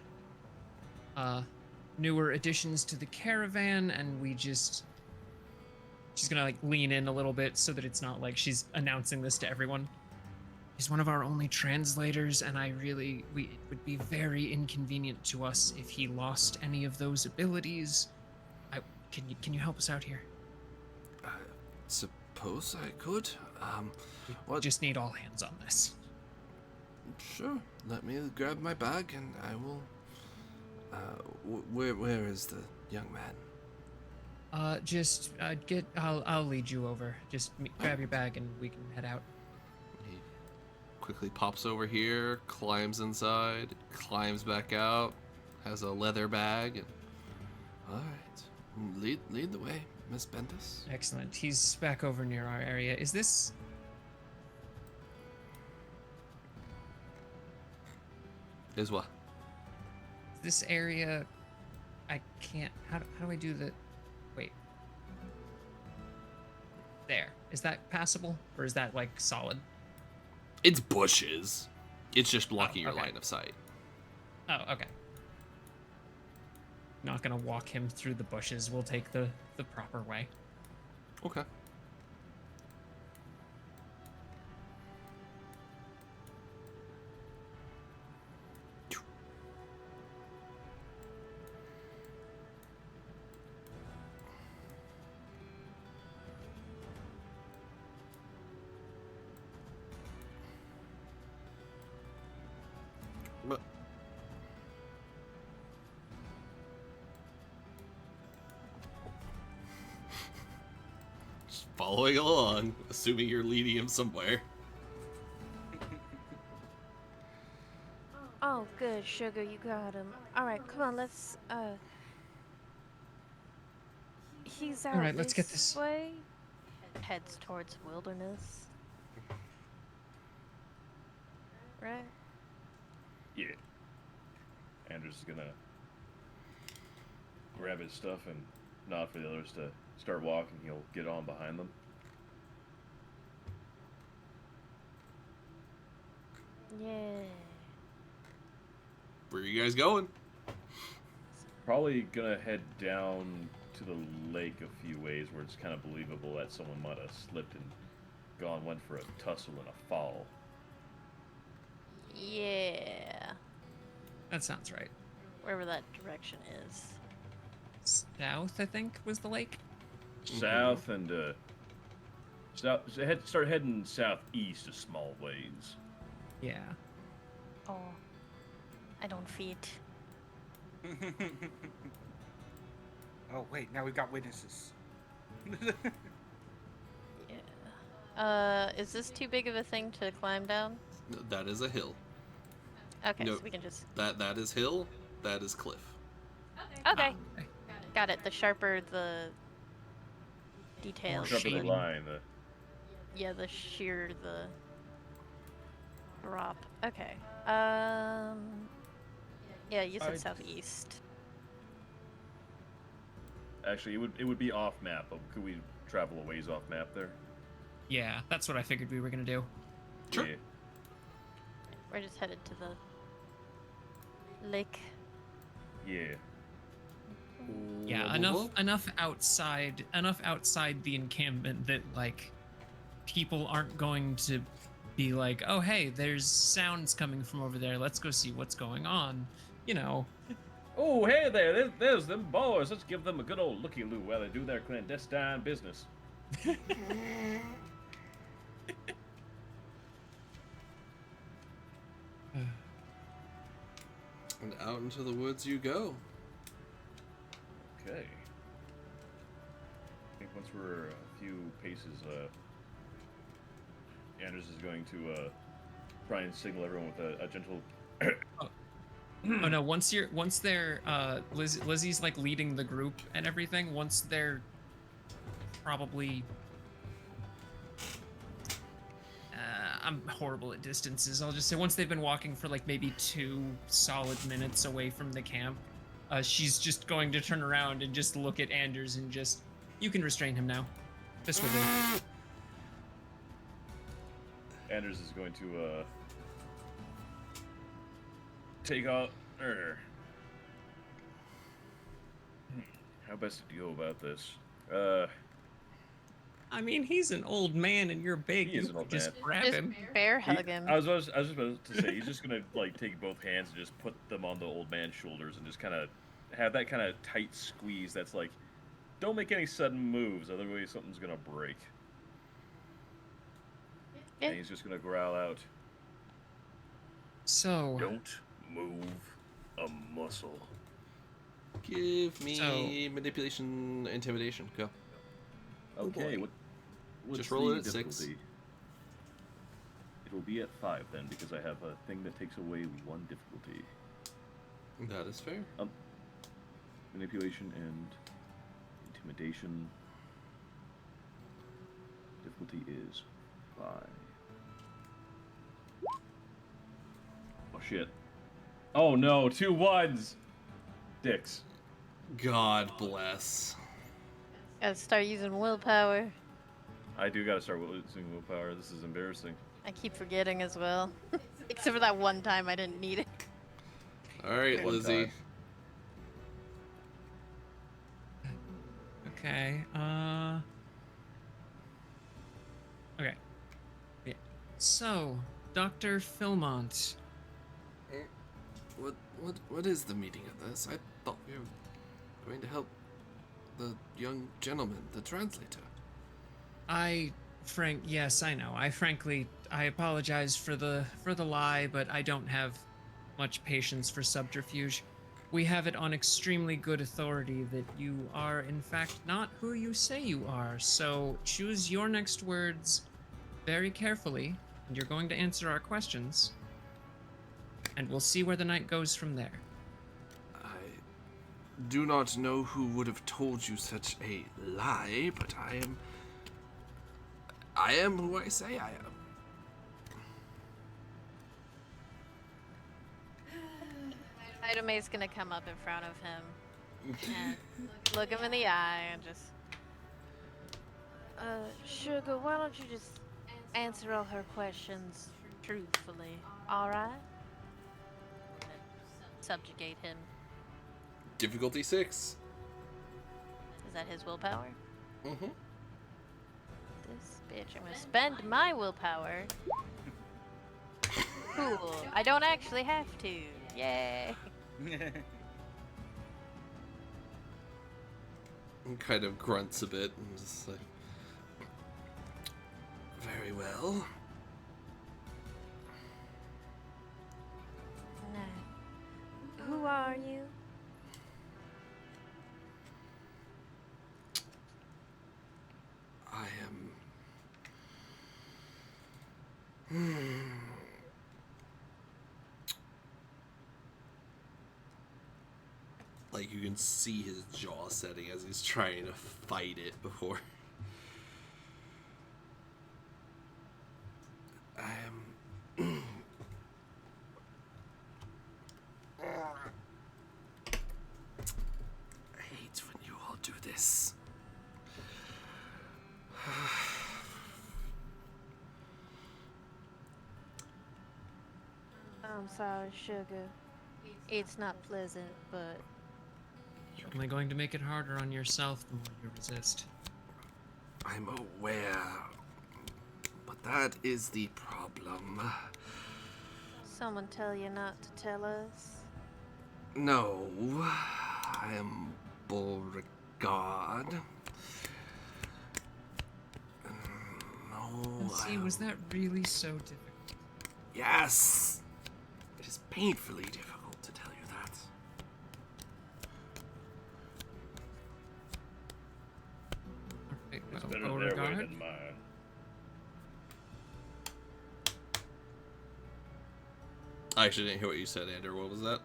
newer additions to the caravan, and she's gonna like lean in a little bit so that it's not like she's announcing this to everyone. He's one of our only translators, and it would be very inconvenient to us if he lost any of those abilities. Can you help us out here? I suppose I could. We What? just need all hands on this. Sure. Let me grab my bag and I will. Where is the young man? I'll lead you over. Grab your bag and we can head out. He quickly pops over here, climbs inside, climbs back out, has a leather bag, and All right. Lead the way, Miss Bendis. Excellent. He's back over near our area. Is this? is what? This area, I can't. How do I do the? Wait. There. Is that passable, or is that like solid? It's bushes. It's just blocking your okay. line of sight. Oh, okay. Not gonna walk him through the bushes. We'll take the proper way. Okay. But following along, assuming you're leading him somewhere. Oh, good, sugar, you got him. All right, come on, let's. He's out right, let's get this- way. Heads towards wilderness. Right. Yeah. Anders is gonna grab his stuff and nod for the others to start walking. He'll get on behind them. Yeah. Where are you guys going? Probably gonna head down to the lake a few ways where it's kind of believable that someone might have slipped and went for a tussle and a fall. Yeah. That sounds right. Wherever that direction is. South, I think, was the lake. South and start heading southeast a small ways. Yeah. Oh. I don't fit. Oh wait, now we've got witnesses. Yeah. Is this too big of a thing to climb down? No, that is a hill. Okay, No. so we can just. That is hill. That is cliff. Okay. Ah, okay. Got it. The sharper the details. Sharper the shading. line. Yeah, the sheer the drop. Okay. Yeah, you said I'd- southeast. Actually, it would be off map, but could we travel a ways off map there? Yeah, that's what I figured we were gonna do. Sure. Yeah. We're just headed to the lake. Yeah. Yeah, enough outside the encampment that like people aren't going to be like, oh hey, there's sounds coming from over there. Let's go see what's going on. You know. Oh, hey there, there's them boys. Let's give them a good old looky-loo while they do their clandestine business. And out into the woods you go. Okay. I think once we're a few paces, Anders is going to try and signal everyone with a gentle. Oh no, once they're Lizzie's like leading the group and everything, once they're probably I'm horrible at distances. I'll just say once they've been walking for like maybe 2 solid minutes away from the camp, she's just going to turn around and just look at Anders and just, you can restrain him now. This will do. Anders is going to take out. How best to go about this? I mean, he's an old man and you're big. He is You an old just man. grab Just him. bear hug him. I was just about to say he's just gonna like take both hands and just put them on the old man's shoulders and just kind of have that kind of tight squeeze. That's like, don't make any sudden moves, otherwise something's gonna break. Yeah. And he's just gonna growl out, So, "Don't move a muscle." Give me So- manipulation, intimidation. Go. Okay, boy. what's Just roll the it at 6. difficulty? It will be at 5 then, because I have a thing that takes away 1 difficulty. That is fair. Manipulation and intimidation. Difficulty is 5. Oh shit. Oh no, 2 1s! Dicks. God bless. Gotta start using willpower. I do gotta start using willpower. This is embarrassing. I keep forgetting as well. Except for that one time I didn't need it. All right, One Lizzie. time. okay, okay. Yeah. So, Dr. Philmont. What is the meaning of this? I thought we were going to help the young gentleman, the translator. Yes, I know. I apologize for the lie, but I don't have much patience for subterfuge. We have it on extremely good authority that you are, in fact, not who you say you are. So choose your next words very carefully, and you're going to answer our questions, and we'll see where the night goes from there. I do not know who would have told you such a lie, but I am who I say I am. Itamae's gonna come up in front of him and look him in the eye and just, Sugar, why don't you just answer all her questions truthfully, alright? Subjugate him. Difficulty 6. Is that his willpower? Mm-hmm. This bitch, I'm gonna spend my willpower. Cool. I don't actually have to. Yay. And kind of grunts a bit and just like, Very well. Now, who are you? I am. like you can see his jaw setting as he's trying to fight it before. I am. I hate when you all do this. I'm sorry, Sugar. It's not pleasant, but You're only going to make it harder on yourself the more you resist. I'm aware, but that is the problem. someone tell you not to tell us? No, I am Beauregard. No, And see, was that really so difficult? Yes! It is painfully difficult to tell you that. Alright, It's well, better their way Beauregard. than mine. I actually didn't hear what you said, Andrew. What was that?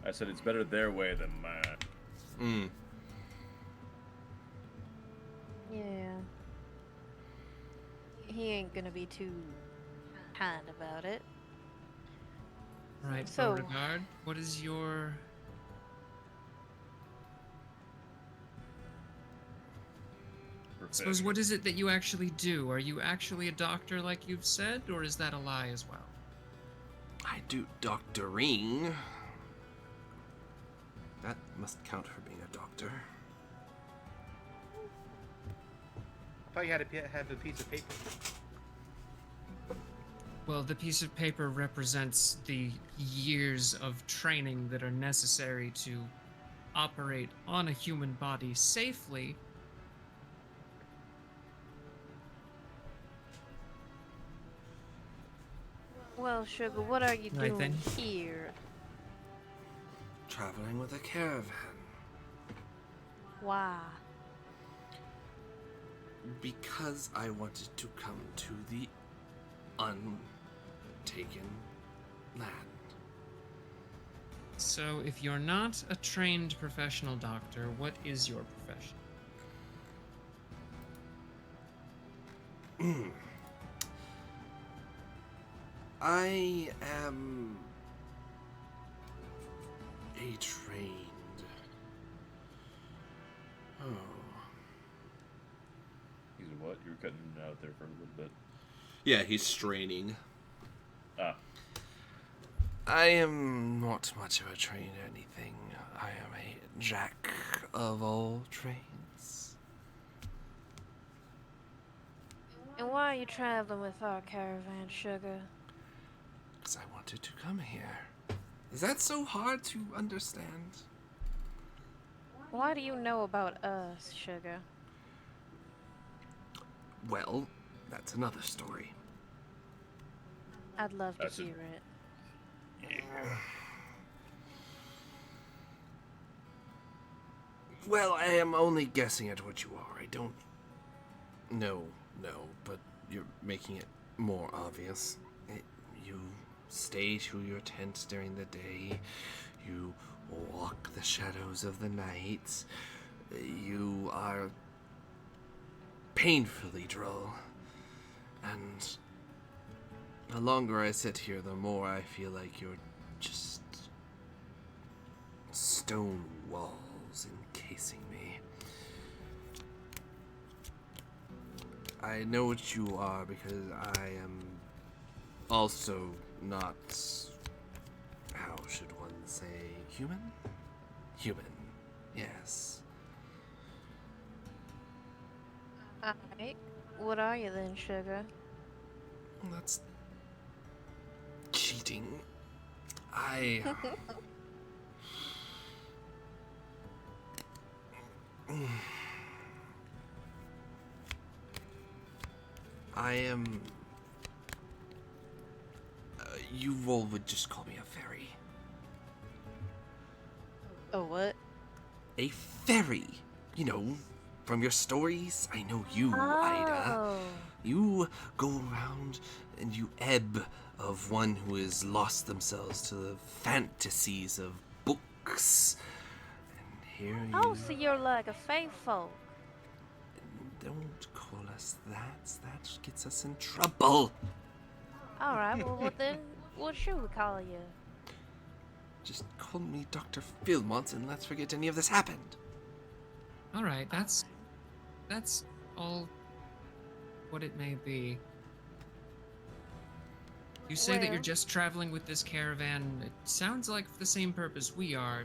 I said it's better their way than mine. Mm. Yeah. He ain't gonna be too kind about it. Right, So- Beauregard, what is your... Suppose, what is it that you actually do? Are you actually a doctor like you've said, or is that a lie as well? I do doctoring. That must count for being a doctor. I thought you had to have a piece of paper. Well, the piece of paper represents the years of training that are necessary to operate on a human body safely. Well, Sugar, what are you Right doing then. here? Traveling with a caravan. Why? Because I wanted to come to the untaken land. So, if you're not a trained professional doctor, what is your profession? I am a trained. Oh. He's what? You were cutting out there for a little bit. Yeah, he's straining. Ah, I am not much of a trained anything. I am a jack of all trades. And why are you traveling with our caravan, Sugar? Because I wanted to come here. Is that so hard to understand? Why do you know about us, Sugar? Well, that's another story. I'd love to That's a- hear it. yeah. Well, I am only guessing at what you are. I don't know, but you're making it more obvious. You stay to your tent during the day. You walk the shadows of the night. You are painfully droll. And the longer I sit here, the more I feel like you're just stone walls encasing me. I know what you are because I am also not, how should one say, human? Human, yes. Alright. What are you then, sugar? That's cheating. I am. You all would just call me a fairy. Oh, what? A fairy. You know, from your stories, I know you, Ida. Oh. You go around and you ebb of one who has lost themselves to the fantasies of books. And here you... Oh, so you're like a fae folk. Don't call us that. That gets us in trouble. Alright, well, what then? What should we call you? Just call me Dr. Philmont and let's forget any of this happened. All right, that's all what it may be. You say that you're Well- just traveling with this caravan. It sounds like for the same purpose we are,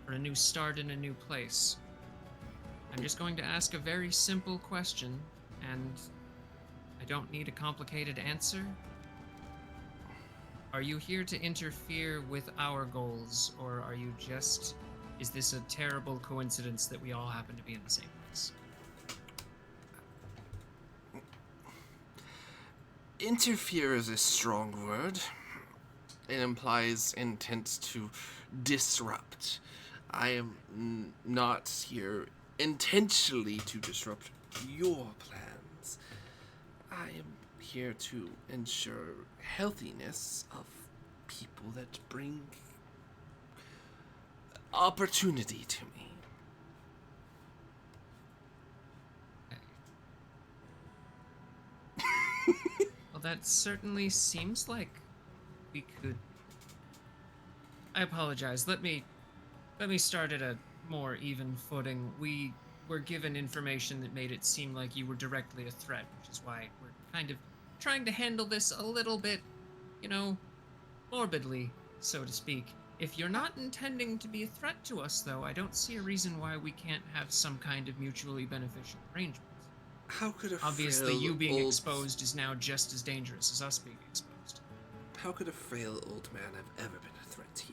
for a new start in a new place. I'm just going to ask a very simple question, and I don't need a complicated answer. Are you here to interfere with our goals, or are you just... Is this a terrible coincidence that we all happen to be in the same place? Interfere is a strong word. It implies intent to disrupt. I am not here intentionally to disrupt your plans. I am here to ensure healthiness of people that bring opportunity to me. Well, that certainly seems like we could... I apologize. Let me start at a more even footing. We were given information that made it seem like you were directly a threat, which is why we're kind of trying to handle this a little bit, morbidly, so to speak. If you're not intending to be a threat to us, though, I don't see a reason why we can't have some kind of mutually beneficial arrangement. How could a Obviously, frail you being old- exposed is now just as dangerous as us being exposed. How could a frail old man have ever been a threat to you?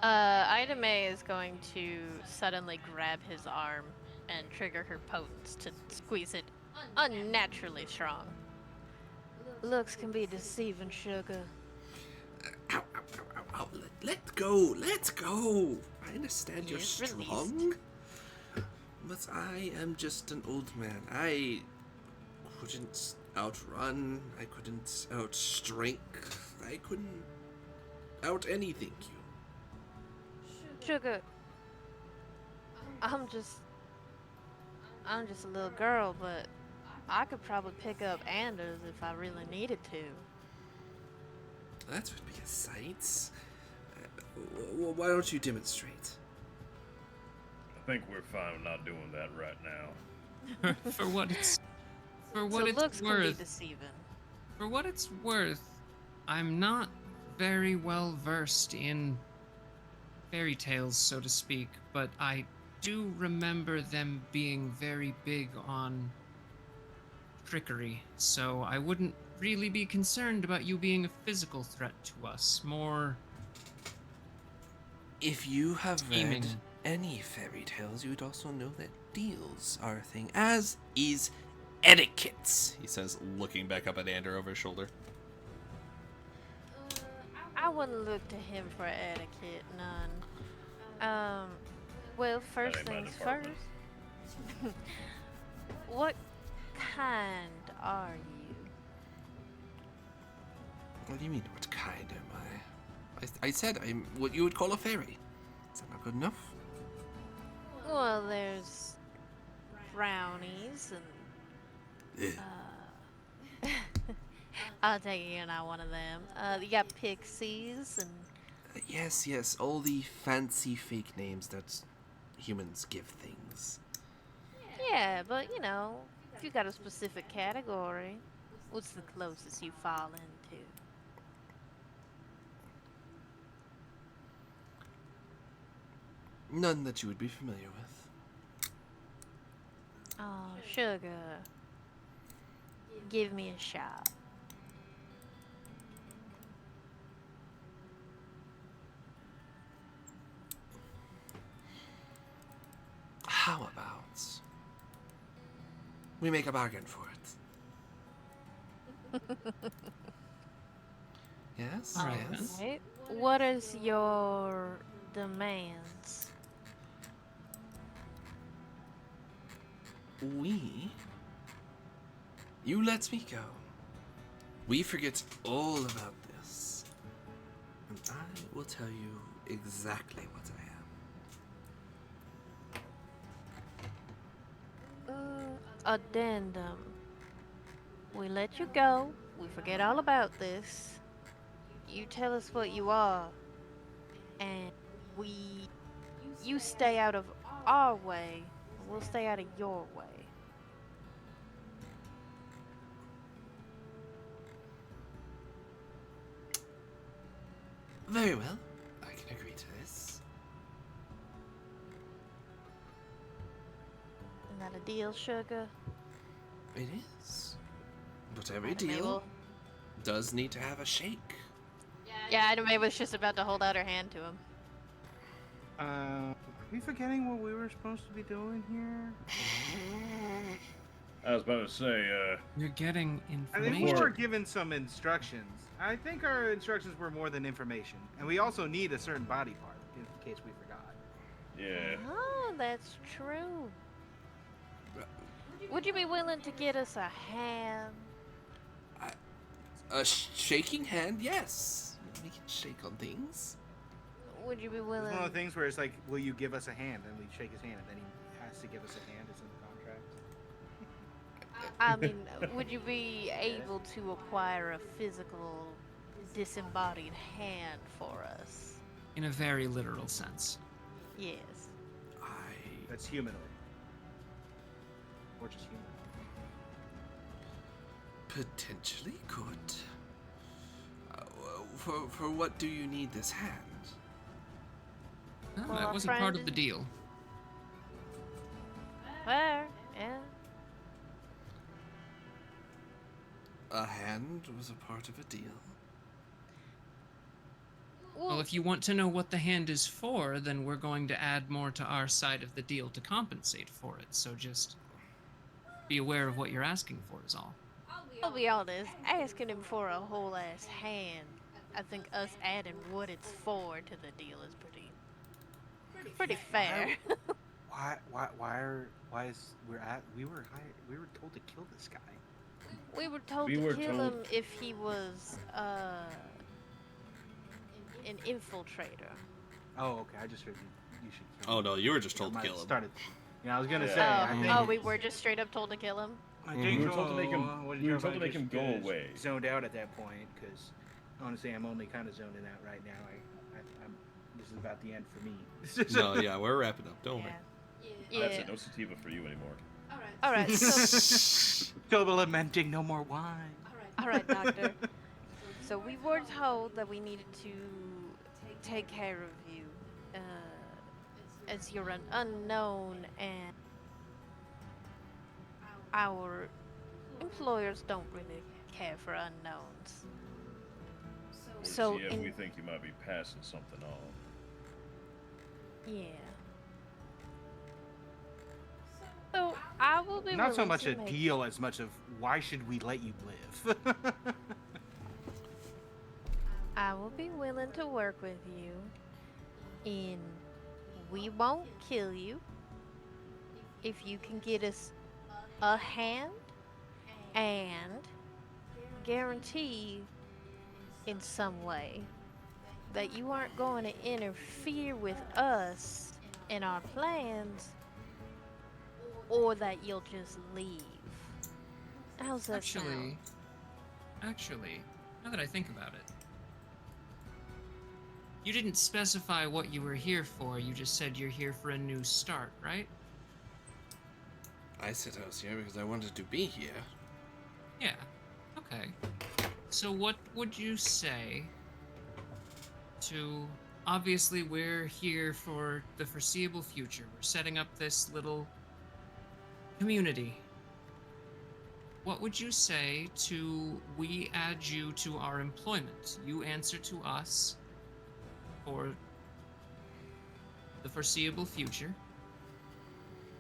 Ida May is going to suddenly grab his arm and trigger her potence to squeeze it unnaturally strong. Looks can be deceiving, sugar. Ow, ow, ow, ow, ow. Let go, let go. I understand you're Yes, released. strong, but I am just an old man. I couldn't outrun, I couldn't outstrength, I couldn't out anything you. Sugar. I'm just a little girl, but I could probably pick up Anders if I really needed to. That would be a sight. Why don't you demonstrate? I think we're fine not doing that right now. For what it's So it's looks can be worth. deceiving. For what it's worth, I'm not very well versed in fairy tales, so to speak, but I do remember them being very big on trickery, so I wouldn't really be concerned about you being a physical threat to us. More If you have scheming. read any fairy tales, you would also know that deals are a thing, as is etiquette, he says, looking back up at Ander over his shoulder. I wouldn't look to him for etiquette, none. Well, first ain't my things department. first. What kind are you? What do you mean, what kind am I? I said I'm what you would call a fairy. Is that not good enough? Well, there's brownies and Ugh. I'll take it you're not one of them. You got pixies and Yes, all the fancy fake names that humans give things. yeah, but you know, if you got a specific category, what's the closest you fall into? None that you would be familiar with. Oh, sugar. Give me a shot. How about we make a bargain for it? Yes, All right, yes. Right. What is your demands? You let me go. We forget all about this. And I will tell you exactly what I am. Addendum. We let you go. We forget all about this. You tell us what you are. And you stay out of our way. And we'll stay out of your way. Very well. I can agree to this. Isn't that a deal, sugar? It is. But every Adam deal Mabel. does need to have a shake. Yeah, Adam Mabel was just about to hold out her hand to him. Are we forgetting what we were supposed to be doing here? I was about to say, You're getting I think information. we were given some instructions. I think our instructions were more than information, and we also need a certain body part in case we forgot. yeah. Oh, that's true. Would you be willing to get us a hand? A shaking hand, yes. We can shake on things. Would you be It's willing? one of the things where it's like, will you give us a hand? And we shake his hand, and then he has to give us a hand. It's in the contract. I mean, would you be able to acquire a physical, disembodied hand for us? In a very literal sense. Yes. That's humanoid. Or just human. Potentially could. For what do you need this hand? Oh, Well, that our wasn't part of friend the deal. Fair, yeah. A hand was a part of a deal. Well, if you want to know what the hand is for, then we're going to add more to our side of the deal to compensate for it. So just be aware of what you're asking for is all. I'll be honest, asking him for a whole ass hand, I think us adding what it's for to the deal is pretty fair. Why is we were told to kill this guy. We were told We to were kill told- him if he was an infiltrator. Oh, okay. I just heard you should kill Oh him. no, you were just told I to kill him. Started. Yeah, I was gonna Yeah. say. I think, Oh, we were just straight up told to kill him. I We think were told to make him- so. we were told to make him go away. Zoned out at that point because honestly, I'm only kind of zoning out right now. I'm. This is about the end for me. No, yeah, we're wrapping up. Don't worry. Yeah. That's it. No sativa for you anymore. All right. So, Still lamenting, no more wine. all right, doctor. So we were told that we needed to take care of you, as you're an unknown, and our employers don't really care for unknowns. So yeah, in- we think you might be passing something on. Yeah. So I will be Not so willing much to a make- deal as much of why should we let you live. I will be willing to work with you in we won't kill you if you can get us a hand and guarantee in some way that you aren't going to interfere with us and our plans, or that you'll just leave. How's that sound? Actually, now that I think about it, you didn't specify what you were here for. You just said you're here for a new start, right? I said I was here because I wanted to be here. Yeah. Okay. So what would you say to... Obviously, we're here for the foreseeable future. We're setting up this little community. What would you say to we add you to our employment? You answer to us for the foreseeable future.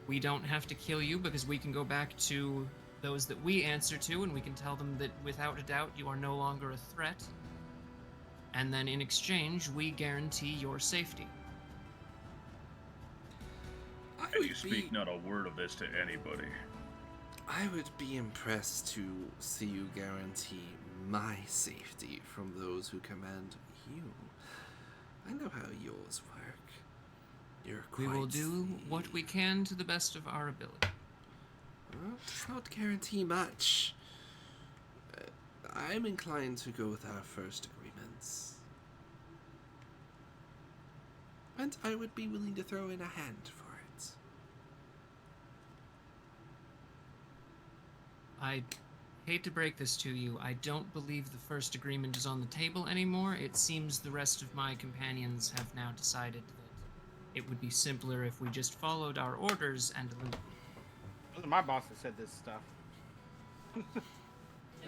We don't have to kill you because we can go back to those that we answer to and we can tell them that without a doubt you are no longer a threat. And then in exchange, we guarantee your safety. And you speak not a word of this to anybody. I would be impressed to see you guarantee my safety from those who command you. I know how yours work. You're We quite will do what we can to the best of our ability. Well, does not guarantee much. I'm inclined to go with our first agreements. And I would be willing to throw in a hand for it. I hate to break this to you. I don't believe the first agreement is on the table anymore. It seems the rest of my companions have now decided that it would be simpler if we just followed our orders and eliminated. Those are my boss that said this stuff.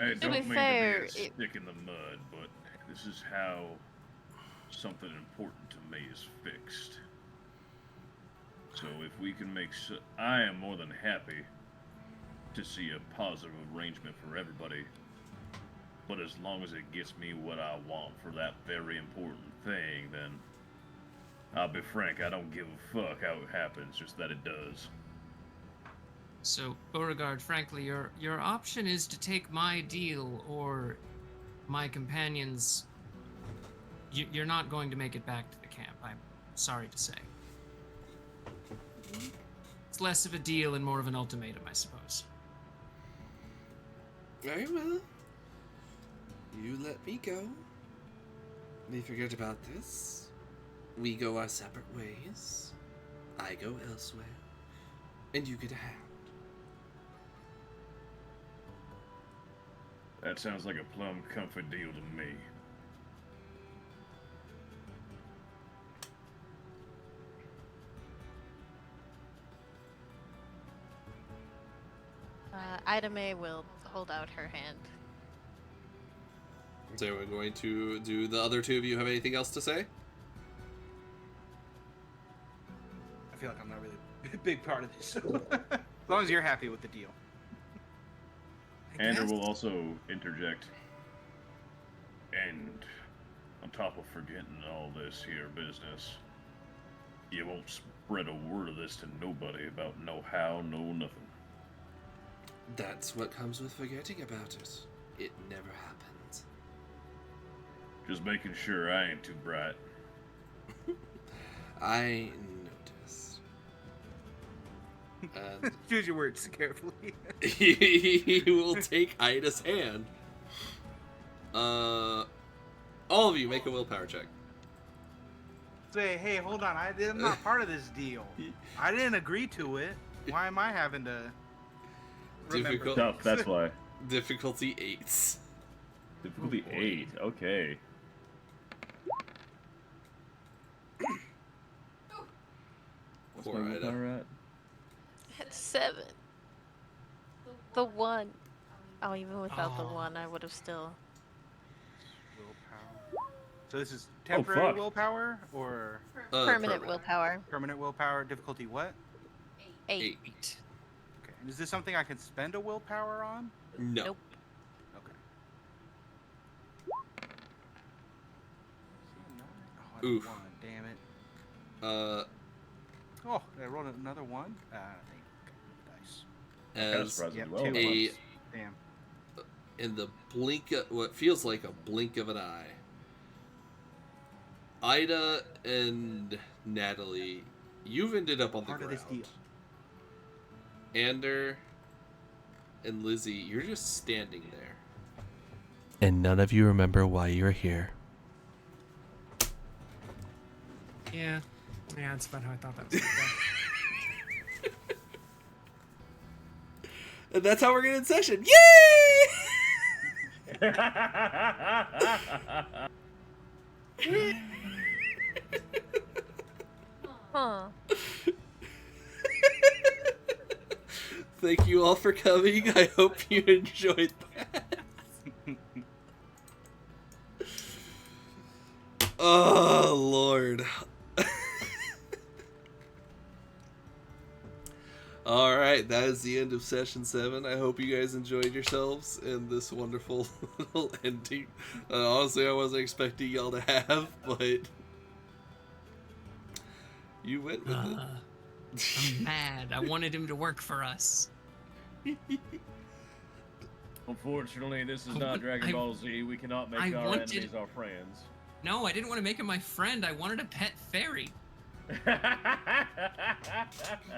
I To don't be mean fair, to be a stick in the mud, but this is how something important to me is fixed. So if we can make I am more than happy to see a positive arrangement for everybody. But as long as it gets me what I want for that very important thing, then I'll be frank, I don't give a fuck how it happens, just that it does. So, Beauregard, frankly, your option is to take my deal or my companions. You're not going to make it back to the camp, I'm sorry to say. It's less of a deal and more of an ultimatum, I suppose. Very well. You let me go. We forget about this. We go our separate ways. I go elsewhere. And you get a hand. That sounds like a plumb comfort deal to me. Ida May will hold out her hand. So we're going to do the other two of you have anything else to say? I feel like I'm not really a big part of this. As long as you're happy with the deal. Andrew will also interject. And on top of forgetting all this here business, you won't spread a word of this to nobody about no how, no nothing. That's what comes with forgetting about it. It never happened. Just making sure I ain't too bright. I noticed. And Choose your words carefully. He will take Ida's hand. All of you make a willpower check. Say, hey, hold on. I'm not part of this deal. I didn't agree to it. Why am I having to remember? Difficult. Tough, that's why. Difficulty 8. Difficulty 8, okay. Poor Ida. Alright. At 7. The 1. Oh, even without the Oh. 1, I would have still. Willpower. So this is temporary fuck. willpower or Permanent willpower. permanent willpower? Difficulty what? 8. 8. Okay. And is this something I can spend a willpower on? No. Nope. Okay. Oh, I Oof. won, damn it. Oh, did I roll another one? I think dice. Kind of As surprised Yep, you well. two a- ones. Damn. in the blink of what feels like a blink of an eye, Ida and Natalie, you've ended up on the Part of ground. this deal. Ander and Lizzie, you're just standing there. And none of you remember why you're here. Yeah. Yeah, that's about how I thought that was gonna go. And that's how we're gonna end session. Yay! Huh. Thank you all for coming. I hope you enjoyed that. Oh, Lord. Alright, that is the end of session 7. I hope you guys enjoyed yourselves in this wonderful little ending. Honestly, I wasn't expecting y'all to have, but you went with it. I'm mad. I wanted him to work for us. Unfortunately, this is I not want- Dragon I- Ball Z. We cannot make I our wanted- enemies our friends. No, I didn't want to make him my friend. I wanted a pet fairy.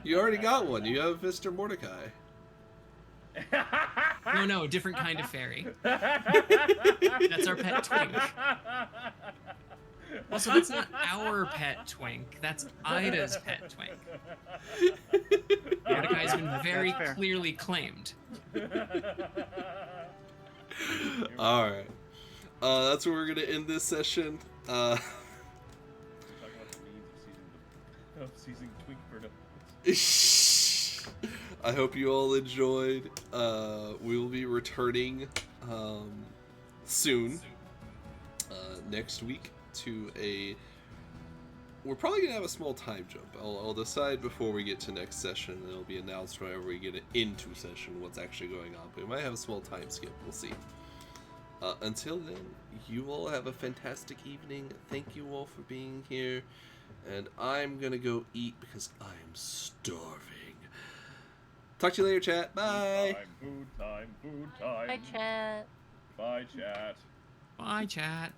You already got one. You have Mr. Mordecai. No, different kind of fairy. That's our pet twink. Also, that's not our pet twink. That's Ida's pet twink. Mordecai's been very That's fair. clearly claimed. Alright. That's where we're going to end this session. Talking about the needs of season twink for I hope you all enjoyed. We will be returning soon, next week, to a... We're probably going to have a small time jump. I'll decide before we get to next session, and it'll be announced whenever we get into session what's actually going on. But we might have a small time skip. We'll see. Until then, you all have a fantastic evening. Thank you all for being here. And I'm going to go eat because I am starving. Talk to you later, chat. Bye. Food time, food time. Hi, chat. Bye, chat. Bye, chat.